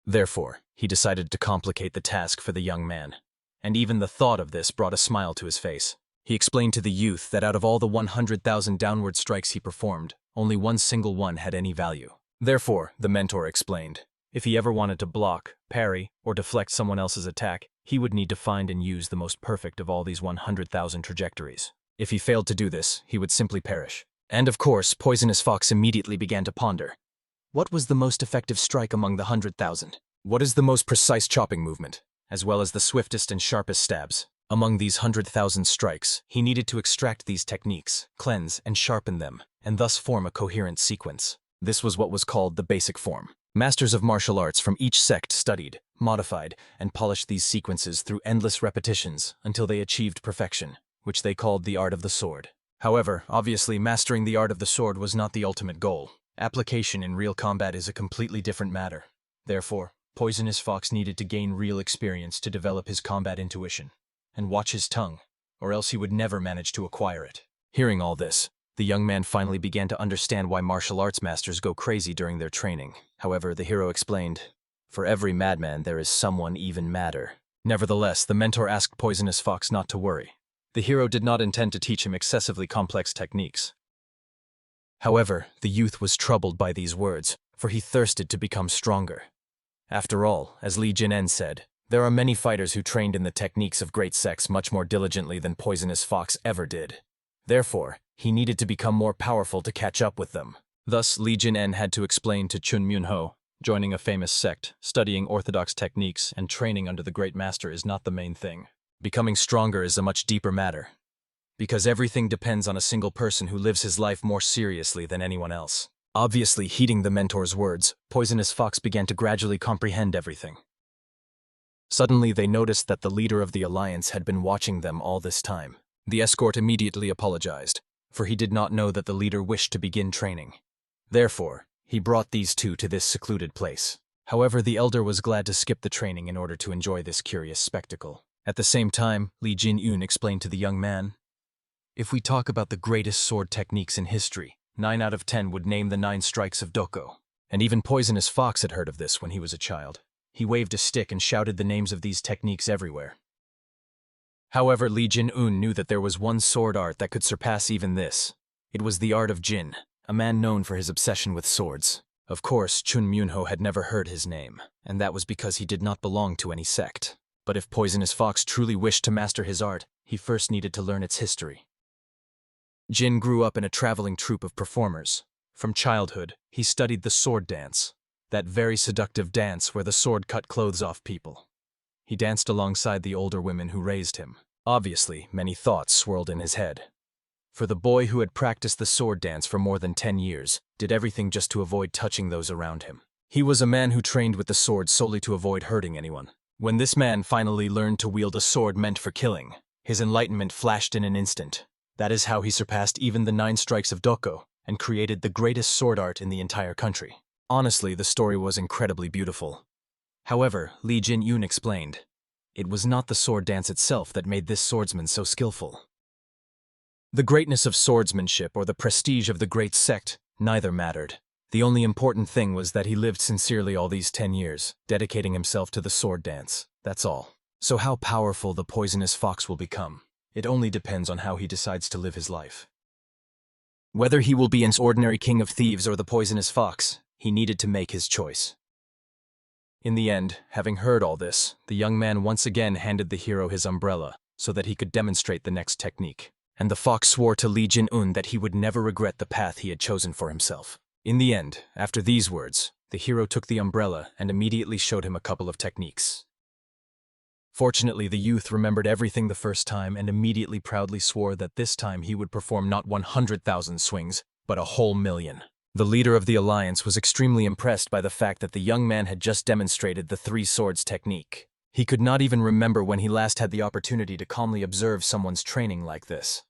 Therefore, he decided to complicate the task for the young man. And even the thought of this brought a smile to his face. He explained to the youth that out of all the 100,000 downward strikes he performed, only one single one had any value. Therefore, the mentor explained, if he ever wanted to block, parry, or deflect someone else's attack, he would need to find and use the most perfect of all these 100,000 trajectories. If he failed to do this, he would simply perish. And of course, Poisonous Fox immediately began to ponder. What was the most effective strike among the 100,000? What is the most precise chopping movement, as well as the swiftest and sharpest stabs? Among these 100,000 strikes, he needed to extract these techniques, cleanse and sharpen them, and thus form a coherent sequence. This was what was called the basic form. Masters of martial arts from each sect studied, modified, and polished these sequences through endless repetitions until they achieved perfection, which they called the art of the sword. However, obviously, mastering the art of the sword was not the ultimate goal. Application in real combat is a completely different matter. Therefore, Poisonous Fox needed to gain real experience to develop his combat intuition, and watch his tongue, or else he would never manage to acquire it. Hearing all this, the young man finally began to understand why martial arts masters go crazy during their training. However, the hero explained, for every madman there is someone even madder. Nevertheless, the mentor asked Poisonous Fox not to worry. The hero did not intend to teach him excessively complex techniques. However, the youth was troubled by these words, for he thirsted to become stronger. After all, as Li Jin-en said, there are many fighters who trained in the techniques of great sects much more diligently than Poisonous Fox ever did. Therefore, he needed to become more powerful to catch up with them. Thus, Li Jin-en had to explain to Chun Myung-ho, joining a famous sect, studying orthodox techniques, and training under the great master is not the main thing. Becoming stronger is a much deeper matter. Because everything depends on a single person who lives his life more seriously than anyone else. Obviously, heeding the mentor's words, Poisonous Fox began to gradually comprehend everything. Suddenly, they noticed that the leader of the alliance had been watching them all this time. The escort immediately apologized, for he did not know that the leader wished to begin training. Therefore, he brought these two to this secluded place. However, the elder was glad to skip the training in order to enjoy this curious spectacle. At the same time, Li Jin-eun explained to the young man, if we talk about the greatest sword techniques in history, 9 out of 10 would name the 9 strikes of Doko. And even Poisonous Fox had heard of this when he was a child. He waved a stick and shouted the names of these techniques everywhere. However, Li Jin-eun knew that there was one sword art that could surpass even this. It was the art of Jin, a man known for his obsession with swords. Of course, Chun Myung-ho had never heard his name, and that was because he did not belong to any sect. But if Poisonous Fox truly wished to master his art, he first needed to learn its history. Jin grew up in a traveling troupe of performers. From childhood, he studied the sword dance, that very seductive dance where the sword cut clothes off people. He danced alongside the older women who raised him. Obviously, many thoughts swirled in his head. For the boy who had practiced the sword dance for more than 10 years, did everything just to avoid touching those around him. He was a man who trained with the sword solely to avoid hurting anyone. When this man finally learned to wield a sword meant for killing, his enlightenment flashed in an instant. That is how he surpassed even the 9 strikes of Doko and created the greatest sword art in the entire country. Honestly, the story was incredibly beautiful. However, Li Jin-eun explained, it was not the sword dance itself that made this swordsman so skillful. The greatness of swordsmanship or the prestige of the great sect, neither mattered. The only important thing was that he lived sincerely all these 10 years, dedicating himself to the sword dance. That's all. So how powerful the Poisonous Fox will become, it only depends on how he decides to live his life. Whether he will be an ordinary king of thieves or the Poisonous Fox, he needed to make his choice. In the end, having heard all this, the young man once again handed the hero his umbrella so that he could demonstrate the next technique. And the fox swore to Li Jin-un that he would never regret the path he had chosen for himself. In the end, after these words, the hero took the umbrella and immediately showed him a couple of techniques. Fortunately, the youth remembered everything the first time and immediately proudly swore that this time he would perform not 100,000 swings, but a whole million. The leader of the alliance was extremely impressed by the fact that the young man had just demonstrated the three swords technique. He could not even remember when he last had the opportunity to calmly observe someone's training like this.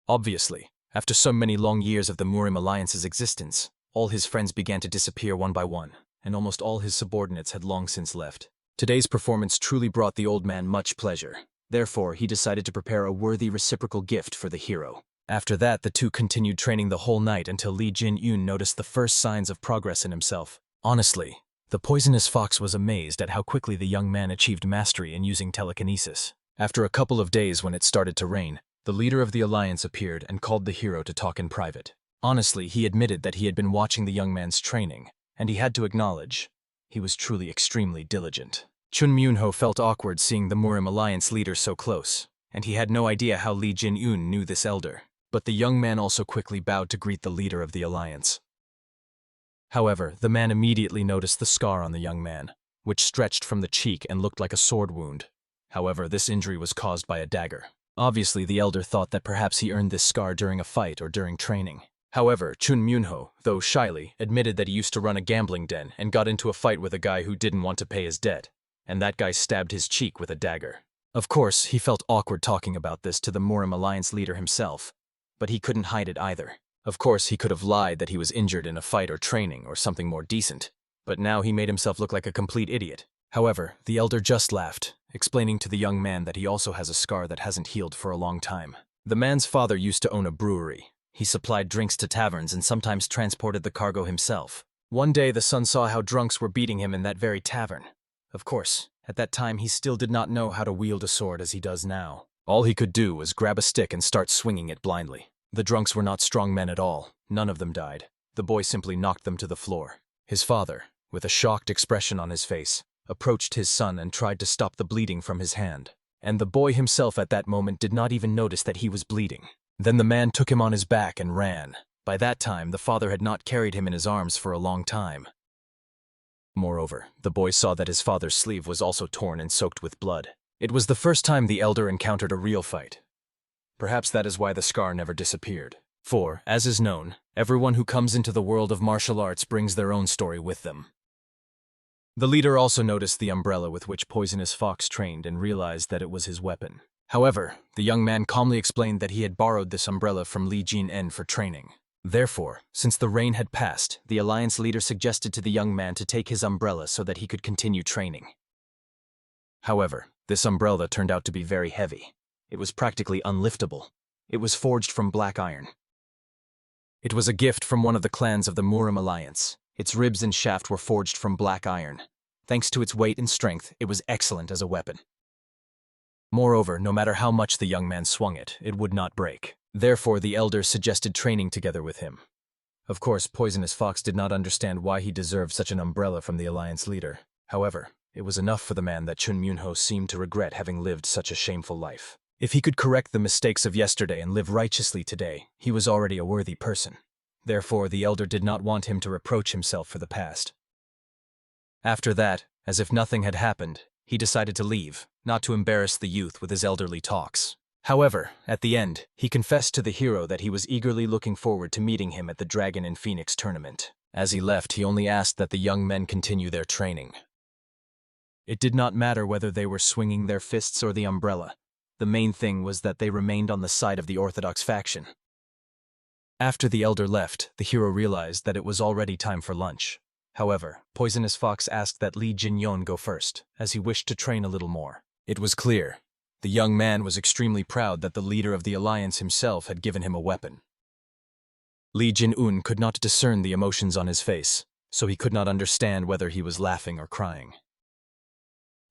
Obviously, after so many long years of the Murim Alliance's existence, all his friends began to disappear one by one, and almost all his subordinates had long since left. Today's performance truly brought the old man much pleasure. Therefore, he decided to prepare a worthy reciprocal gift for the hero. After that, the two continued training the whole night until Li Jin-un noticed the first signs of progress in himself. Honestly, the poisonous fox was amazed at how quickly the young man achieved mastery in using telekinesis. After a couple of days when it started to rain, the leader of the alliance appeared and called the hero to talk in private. Honestly, he admitted that he had been watching the young man's training, and he had to acknowledge he was truly extremely diligent. Chun Myunho felt awkward seeing the Murim Alliance leader so close, and he had no idea how Li Jin-un knew this elder. But the young man also quickly bowed to greet the leader of the alliance. However, the man immediately noticed the scar on the young man, which stretched from the cheek and looked like a sword wound. However, this injury was caused by a dagger. Obviously, the elder thought that perhaps he earned this scar during a fight or during training. However, Chun Myunho, though shyly, admitted that he used to run a gambling den and got into a fight with a guy who didn't want to pay his debt, and that guy stabbed his cheek with a dagger. Of course, he felt awkward talking about this to the Murim Alliance leader himself, but he couldn't hide it either. Of course, he could have lied that he was injured in a fight or training or something more decent, but now he made himself look like a complete idiot. However, the elder just laughed, explaining to the young man that he also has a scar that hasn't healed for a long time. The man's father used to own a brewery. He supplied drinks to taverns and sometimes transported the cargo himself. One day, the son saw how drunks were beating him in that very tavern. Of course, at that time he still did not know how to wield a sword as he does now. All he could do was grab a stick and start swinging it blindly. The drunks were not strong men at all. None of them died. The boy simply knocked them to the floor. His father, with a shocked expression on his face, approached his son and tried to stop the bleeding from his hand. And the boy himself at that moment did not even notice that he was bleeding. Then the man took him on his back and ran. By that time, the father had not carried him in his arms for a long time. Moreover, the boy saw that his father's sleeve was also torn and soaked with blood. It was the first time the elder encountered a real fight. Perhaps that is why the scar never disappeared. For, as is known, everyone who comes into the world of martial arts brings their own story with them. The leader also noticed the umbrella with which Poisonous Fox trained and realized that it was his weapon. However, the young man calmly explained that he had borrowed this umbrella from Li Jin-en for training. Therefore, since the rain had passed, the alliance leader suggested to the young man to take his umbrella so that he could continue training. However, this umbrella turned out to be very heavy. It was practically unliftable. It was forged from black iron. It was a gift from one of the clans of the Murim Alliance. Its ribs and shaft were forged from black iron. Thanks to its weight and strength, it was excellent as a weapon. Moreover, no matter how much the young man swung it, it would not break. Therefore, the elder suggested training together with him. Of course, Poisonous Fox did not understand why he deserved such an umbrella from the alliance leader. However, it was enough for the man that Chun Myunho seemed to regret having lived such a shameful life. If he could correct the mistakes of yesterday and live righteously today, he was already a worthy person. Therefore, the elder did not want him to reproach himself for the past. After that, as if nothing had happened, he decided to leave, not to embarrass the youth with his elderly talks. However, at the end, he confessed to the hero that he was eagerly looking forward to meeting him at the Dragon and Phoenix tournament. As he left, he only asked that the young men continue their training. It did not matter whether they were swinging their fists or the umbrella. The main thing was that they remained on the side of the orthodox faction. After the elder left, the hero realized that it was already time for lunch. However, Poisonous Fox asked that Li Jin-yon go first, as he wished to train a little more. It was clear. The young man was extremely proud that the leader of the alliance himself had given him a weapon. Li Jin-un could not discern the emotions on his face, so he could not understand whether he was laughing or crying.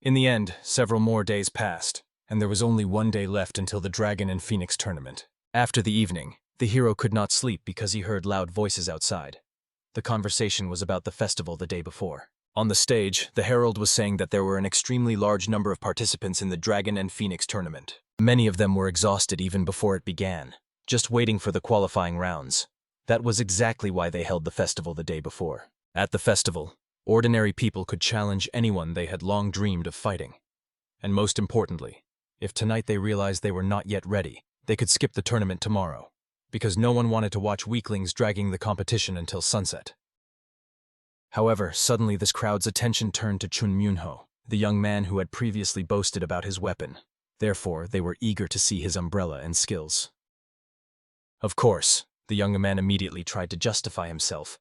In the end, several more days passed, and there was only one day left until the Dragon and Phoenix tournament. After the evening, the hero could not sleep because he heard loud voices outside. The conversation was about the festival the day before. On the stage, the herald was saying that there were an extremely large number of participants in the Dragon and Phoenix tournament. Many of them were exhausted even before it began, just waiting for the qualifying rounds. That was exactly why they held the festival the day before. At the festival, ordinary people could challenge anyone they had long dreamed of fighting. And most importantly, if tonight they realized they were not yet ready, they could skip the tournament tomorrow, because no one wanted to watch weaklings dragging the competition until sunset. However, suddenly this crowd's attention turned to Chun Myunho, the young man who had previously boasted about his weapon. Therefore, they were eager to see his umbrella and skills. Of course, the young man immediately tried to justify himself,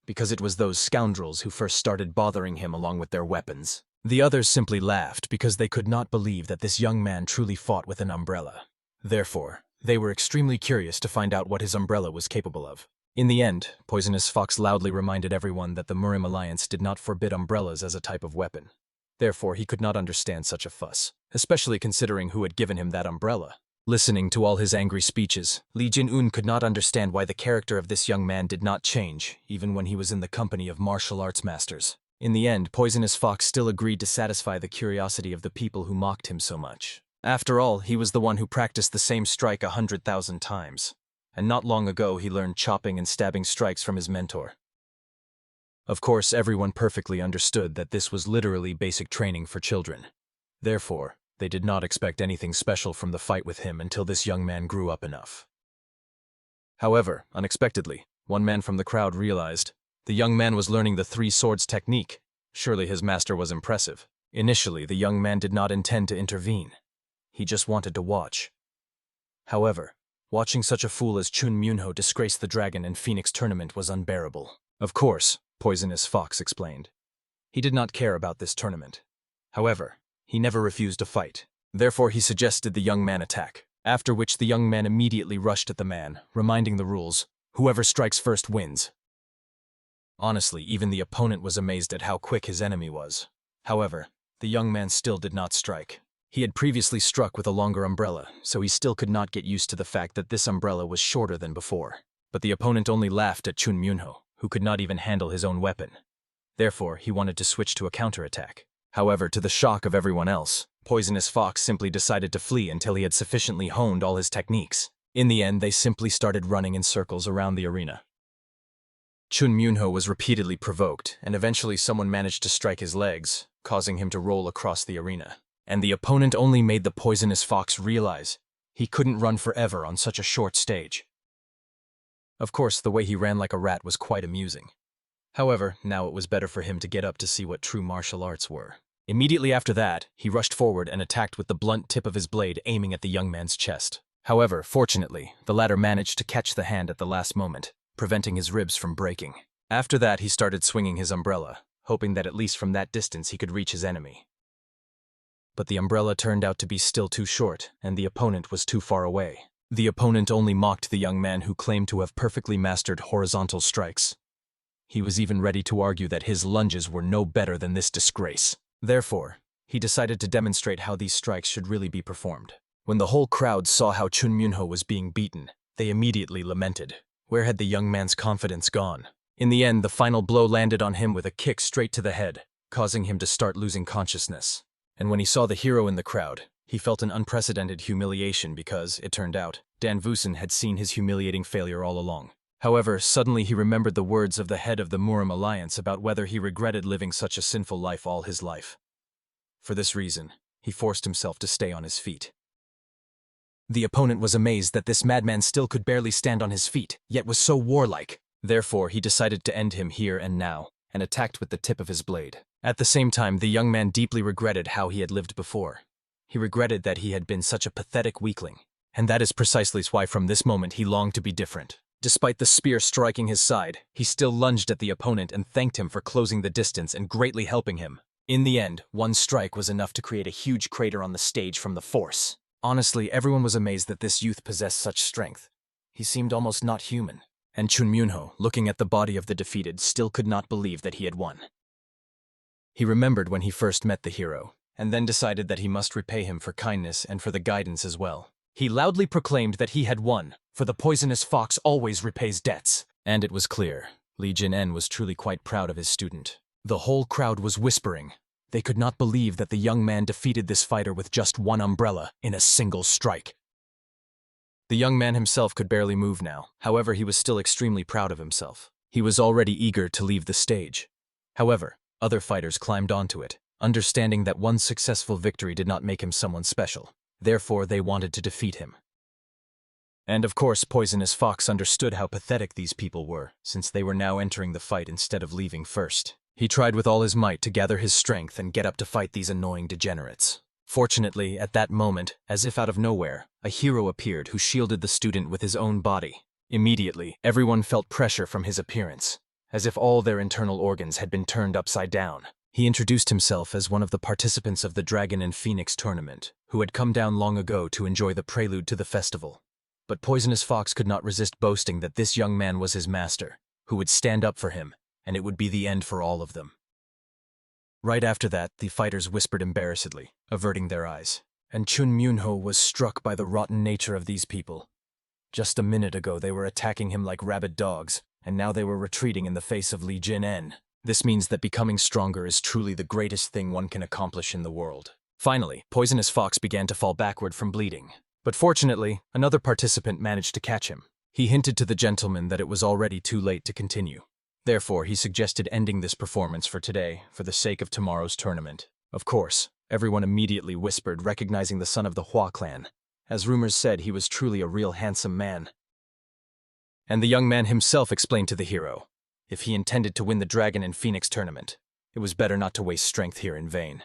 because it was those scoundrels who first started bothering him along with their weapons. The others simply laughed because they could not believe that this young man truly fought with an umbrella. Therefore, they were extremely curious to find out what his umbrella was capable of. In the end, Poisonous Fox loudly reminded everyone that the Murim Alliance did not forbid umbrellas as a type of weapon. Therefore, he could not understand such a fuss, especially considering who had given him that umbrella. Listening to all his angry speeches, Lee Jin-un could not understand why the character of this young man did not change, even when he was in the company of martial arts masters. In the end, Poisonous Fox still agreed to satisfy the curiosity of the people who mocked him so much. After all, he was the one who practiced the same strike 100,000 times. And not long ago he learned chopping and stabbing strikes from his mentor. Of course, everyone perfectly understood that this was literally basic training for children. Therefore, they did not expect anything special from the fight with him until this young man grew up enough. However, unexpectedly, one man from the crowd realized the young man was learning the three swords technique. Surely his master was impressive. Initially, the young man did not intend to intervene. He just wanted to watch. However, watching such a fool as Chun Myunho disgrace the Dragon and Phoenix tournament was unbearable. Of course, Poisonous Fox explained. He did not care about this tournament. However, he never refused to fight. Therefore, he suggested the young man attack, after which the young man immediately rushed at the man, reminding the rules, whoever strikes first wins. Honestly, even the opponent was amazed at how quick his enemy was. However, the young man still did not strike. He had previously struck with a longer umbrella, so he still could not get used to the fact that this umbrella was shorter than before. But the opponent only laughed at Chun Myunho, who could not even handle his own weapon. Therefore, he wanted to switch to a counterattack. However, to the shock of everyone else, Poisonous Fox simply decided to flee until he had sufficiently honed all his techniques. In the end, they simply started running in circles around the arena. Chun Myunho was repeatedly provoked, and eventually someone managed to strike his legs, causing him to roll across the arena. And the opponent only made the Poisonous Fox realize he couldn't run forever on such a short stage. Of course, the way he ran like a rat was quite amusing. However, now it was better for him to get up to see what true martial arts were. Immediately after that, he rushed forward and attacked with the blunt tip of his blade aiming at the young man's chest. However, fortunately, the latter managed to catch the hand at the last moment, preventing his ribs from breaking. After that, he started swinging his umbrella, hoping that at least from that distance he could reach his enemy. But the umbrella turned out to be still too short, and the opponent was too far away. The opponent only mocked the young man who claimed to have perfectly mastered horizontal strikes. He was even ready to argue that his lunges were no better than this disgrace. Therefore, he decided to demonstrate how these strikes should really be performed. When the whole crowd saw how Chun Myunho was being beaten, they immediately lamented. Where had the young man's confidence gone? In the end, the final blow landed on him with a kick straight to the head, causing him to start losing consciousness. And when he saw the hero in the crowd, he felt an unprecedented humiliation because, it turned out, Dan Vusen had seen his humiliating failure all along. However, suddenly he remembered the words of the head of the Murim Alliance about whether he regretted living such a sinful life all his life. For this reason, he forced himself to stay on his feet. The opponent was amazed that this madman still could barely stand on his feet, yet was so warlike. Therefore, he decided to end him here and now, and attacked with the tip of his blade. At the same time, the young man deeply regretted how he had lived before. He regretted that he had been such a pathetic weakling, and that is precisely why from this moment he longed to be different. Despite the spear striking his side, he still lunged at the opponent and thanked him for closing the distance and greatly helping him. In the end, one strike was enough to create a huge crater on the stage from the force. Honestly, everyone was amazed that this youth possessed such strength. He seemed almost not human. And Chun Myunho, looking at the body of the defeated, still could not believe that he had won. He remembered when he first met the hero, and then decided that he must repay him for kindness and for the guidance as well. He loudly proclaimed that he had won, for the Poisonous Fox always repays debts. And it was clear, Li Jin-en was truly quite proud of his student. The whole crowd was whispering. They could not believe that the young man defeated this fighter with just one umbrella in a single strike. The young man himself could barely move now, however he was still extremely proud of himself. He was already eager to leave the stage. However, other fighters climbed onto it, understanding that one successful victory did not make him someone special. Therefore, they wanted to defeat him. And of course, Poisonous Fox understood how pathetic these people were, since they were now entering the fight instead of leaving first. He tried with all his might to gather his strength and get up to fight these annoying degenerates. Fortunately, at that moment, as if out of nowhere, a hero appeared who shielded the student with his own body. Immediately, everyone felt pressure from his appearance, as if all their internal organs had been turned upside down. He introduced himself as one of the participants of the Dragon and Phoenix tournament, who had come down long ago to enjoy the prelude to the festival. But Poisonous Fox could not resist boasting that this young man was his master, who would stand up for him, and it would be the end for all of them. Right after that, the fighters whispered embarrassedly, averting their eyes. And Chun Myunho was struck by the rotten nature of these people. Just a minute ago they were attacking him like rabid dogs, and now they were retreating in the face of Li Jin-en. This means that becoming stronger is truly the greatest thing one can accomplish in the world. Finally, Poisonous Fox began to fall backward from bleeding. But fortunately, another participant managed to catch him. He hinted to the gentleman that it was already too late to continue. Therefore, he suggested ending this performance for today, for the sake of tomorrow's tournament. Of course, everyone immediately whispered, recognizing the son of the Hua clan. As rumors said, he was truly a real handsome man. And the young man himself explained to the hero, if he intended to win the Dragon and Phoenix tournament, it was better not to waste strength here in vain.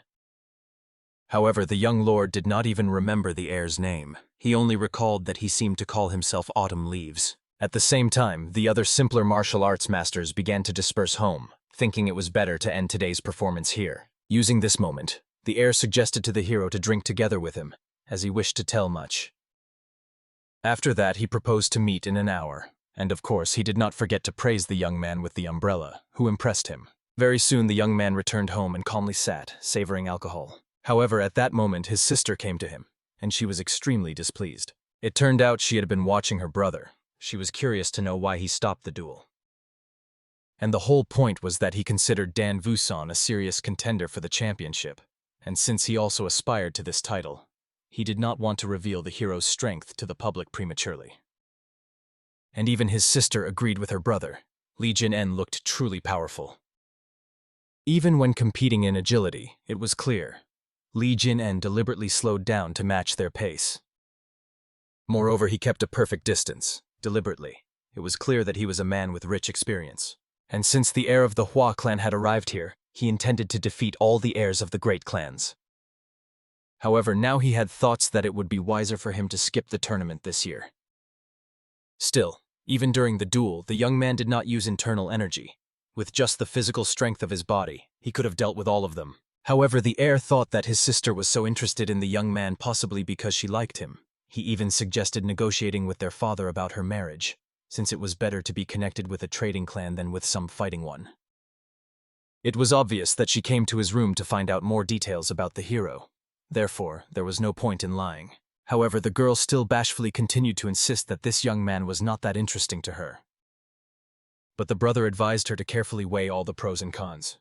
However, the young lord did not even remember the heir's name. He only recalled that he seemed to call himself Autumn Leaves. At the same time, the other simpler martial arts masters began to disperse home, thinking it was better to end today's performance here. Using this moment, the heir suggested to the hero to drink together with him, as he wished to tell much. After that, he proposed to meet in an hour, and of course he did not forget to praise the young man with the umbrella, who impressed him. Very soon the young man returned home and calmly sat, savoring alcohol. However, at that moment his sister came to him, and she was extremely displeased. It turned out she had been watching her brother. She was curious to know why he stopped the duel. And the whole point was that he considered Dan Vuson a serious contender for the championship, and since he also aspired to this title, he did not want to reveal the hero's strength to the public prematurely. And even his sister agreed with her brother. Li Jin-en looked truly powerful. Even when competing in agility, it was clear. Li Jin-en deliberately slowed down to match their pace. Moreover, he kept a perfect distance. Deliberately. It was clear that he was a man with rich experience. And since the heir of the Hua clan had arrived here, he intended to defeat all the heirs of the great clans. However, now he had thoughts that it would be wiser for him to skip the tournament this year. Still, even during the duel, the young man did not use internal energy. With just the physical strength of his body, he could have dealt with all of them. However, the heir thought that his sister was so interested in the young man possibly because she liked him. He even suggested negotiating with their father about her marriage, since it was better to be connected with a trading clan than with some fighting one. It was obvious that she came to his room to find out more details about the hero. Therefore, there was no point in lying. However, the girl still bashfully continued to insist that this young man was not that interesting to her. But the brother advised her to carefully weigh all the pros and cons.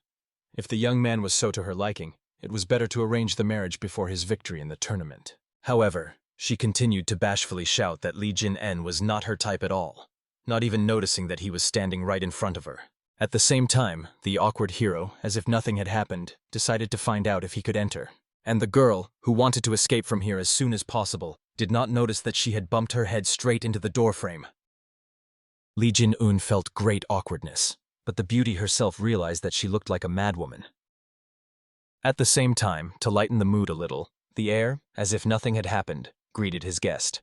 If the young man was so to her liking, it was better to arrange the marriage before his victory in the tournament. However, she continued to bashfully shout that Li Jin-en was not her type at all, not even noticing that he was standing right in front of her. At the same time, the awkward hero, as if nothing had happened, decided to find out if he could enter. And the girl, who wanted to escape from here as soon as possible, did not notice that she had bumped her head straight into the doorframe. Li Jin-un felt great awkwardness, but the beauty herself realized that she looked like a madwoman. At the same time, to lighten the mood a little, the heir, as if nothing had happened, greeted his guest.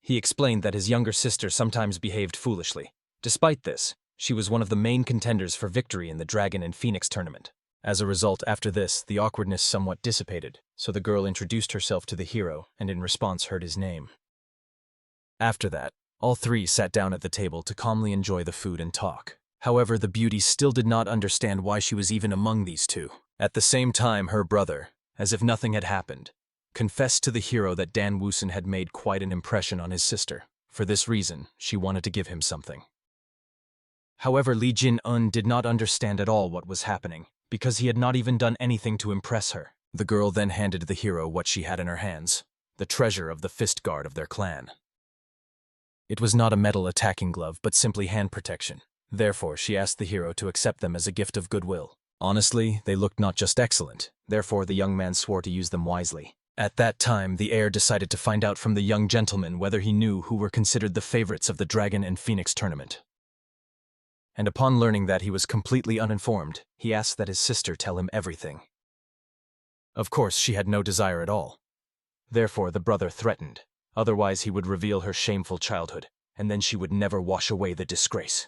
He explained that his younger sister sometimes behaved foolishly. Despite this, she was one of the main contenders for victory in the Dragon and Phoenix tournament. As a result, after this, the awkwardness somewhat dissipated, so the girl introduced herself to the hero and in response heard his name. After that, all three sat down at the table to calmly enjoy the food and talk. However, the beauty still did not understand why she was even among these two. At the same time, her brother, as if nothing had happened, confessed to the hero that Dan Woosen had made quite an impression on his sister. For this reason, she wanted to give him something. However, Li Jin-un did not understand at all what was happening, because he had not even done anything to impress her. The girl then handed the hero what she had in her hands, the treasure of the fist guard of their clan. It was not a metal attacking glove, but simply hand protection. Therefore, she asked the hero to accept them as a gift of goodwill. Honestly, they looked not just excellent, therefore the young man swore to use them wisely. At that time, the heir decided to find out from the young gentleman whether he knew who were considered the favorites of the Dragon and Phoenix tournament. And upon learning that he was completely uninformed, he asked that his sister tell him everything. Of course, she had no desire at all. Therefore, the brother threatened. Otherwise, he would reveal her shameful childhood, and then she would never wash away the disgrace.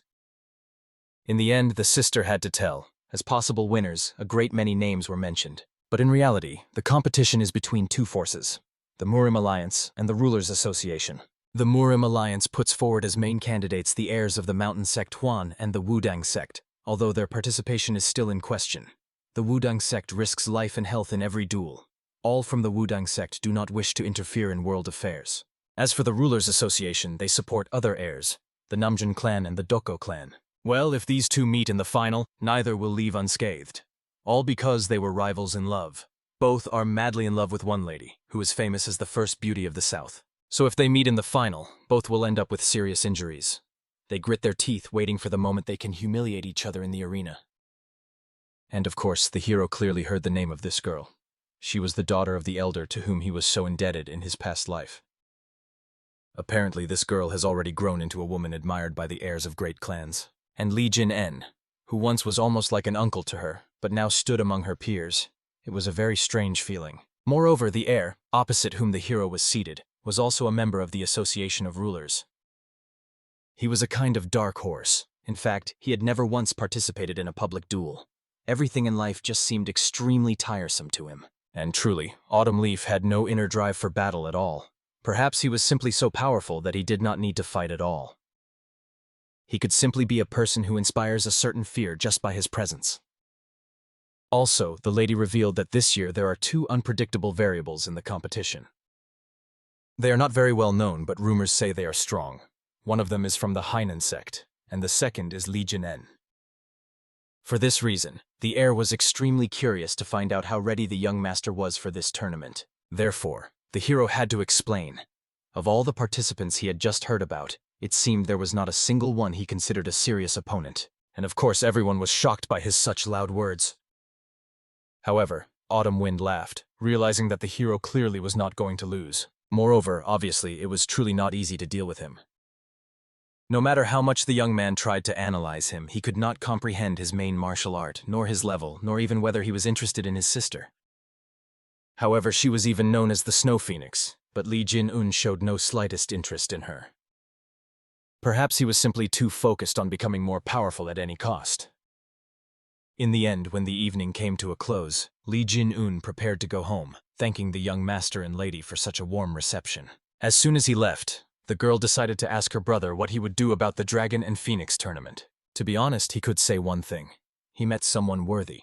In the end, the sister had to tell. As possible winners, a great many names were mentioned. But in reality, the competition is between two forces, the Murim Alliance and the Rulers Association. The Murim Alliance puts forward as main candidates the heirs of the Mountain Sect Huan and the Wudang Sect, although their participation is still in question. The Wudang Sect risks life and health in every duel. All from the Wudang Sect do not wish to interfere in world affairs. As for the Rulers Association, they support other heirs, the Namjoon clan and the Doko clan. Well, if these two meet in the final, neither will leave unscathed. All because they were rivals in love. Both are madly in love with one lady, who is famous as the first beauty of the South. So if they meet in the final, both will end up with serious injuries. They grit their teeth waiting for the moment they can humiliate each other in the arena. And of course, the hero clearly heard the name of this girl. She was the daughter of the elder to whom he was so indebted in his past life. Apparently, this girl has already grown into a woman admired by the heirs of great clans. And Li Jin-en, who once was almost like an uncle to her, but now stood among her peers. It was a very strange feeling. Moreover, the heir, opposite whom the hero was seated, was also a member of the Association of Rulers. He was a kind of dark horse. In fact, he had never once participated in a public duel. Everything in life just seemed extremely tiresome to him. And truly, Autumn Leaf had no inner drive for battle at all. Perhaps he was simply so powerful that he did not need to fight at all. He could simply be a person who inspires a certain fear just by his presence. Also, the lady revealed that this year there are two unpredictable variables in the competition. They are not very well known, but rumors say they are strong. One of them is from the Hainan sect, and the second is Li Jin-en. For this reason, the heir was extremely curious to find out how ready the young master was for this tournament. Therefore, the hero had to explain. Of all the participants he had just heard about, it seemed there was not a single one he considered a serious opponent. And of course everyone was shocked by his such loud words. However, Autumn Wind laughed, realizing that the hero clearly was not going to lose. Moreover, obviously, it was truly not easy to deal with him. No matter how much the young man tried to analyze him, he could not comprehend his main martial art, nor his level, nor even whether he was interested in his sister. However, she was even known as the Snow Phoenix, but Li Jin-un showed no slightest interest in her. Perhaps he was simply too focused on becoming more powerful at any cost. In the end, when the evening came to a close, Li Jin-un prepared to go home, thanking the young master and lady for such a warm reception. As soon as he left, the girl decided to ask her brother what he would do about the Dragon and Phoenix tournament. To be honest, he could say one thing. He met someone worthy.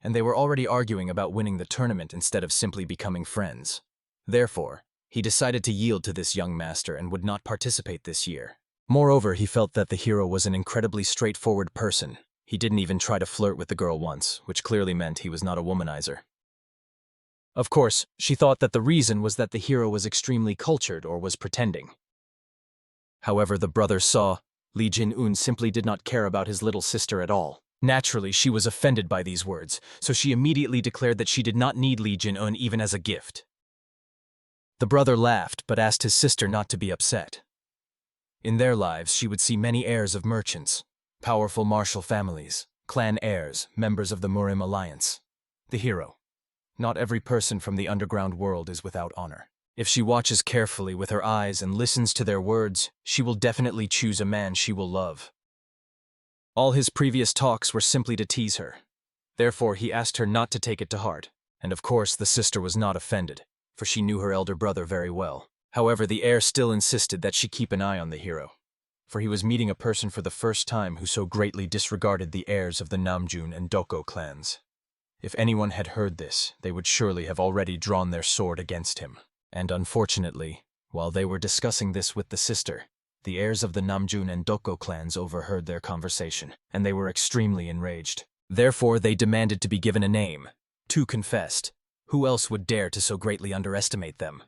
And they were already arguing about winning the tournament instead of simply becoming friends. Therefore, he decided to yield to this young master and would not participate this year. Moreover, he felt that the hero was an incredibly straightforward person. He didn't even try to flirt with the girl once, which clearly meant he was not a womanizer. Of course, she thought that the reason was that the hero was extremely cultured or was pretending. However, the brother saw Li Jin-un simply did not care about his little sister at all. Naturally, she was offended by these words, so she immediately declared that she did not need Li Jin-un even as a gift. The brother laughed, but asked his sister not to be upset. In their lives, she would see many heirs of merchants, powerful martial families, clan heirs, members of the Murim Alliance. The hero. Not every person from the underground world is without honor. If she watches carefully with her eyes and listens to their words, she will definitely choose a man she will love. All his previous talks were simply to tease her. Therefore, he asked her not to take it to heart. And of course, the sister was not offended, for she knew her elder brother very well. However, the heir still insisted that she keep an eye on the hero, for he was meeting a person for the first time who so greatly disregarded the heirs of the Namjoon and Doko clans. If anyone had heard this, they would surely have already drawn their sword against him. And unfortunately, while they were discussing this with the sister, the heirs of the Namjoon and Doko clans overheard their conversation, and they were extremely enraged. Therefore, they demanded to be given a name. Two confessed. Who else would dare to so greatly underestimate them?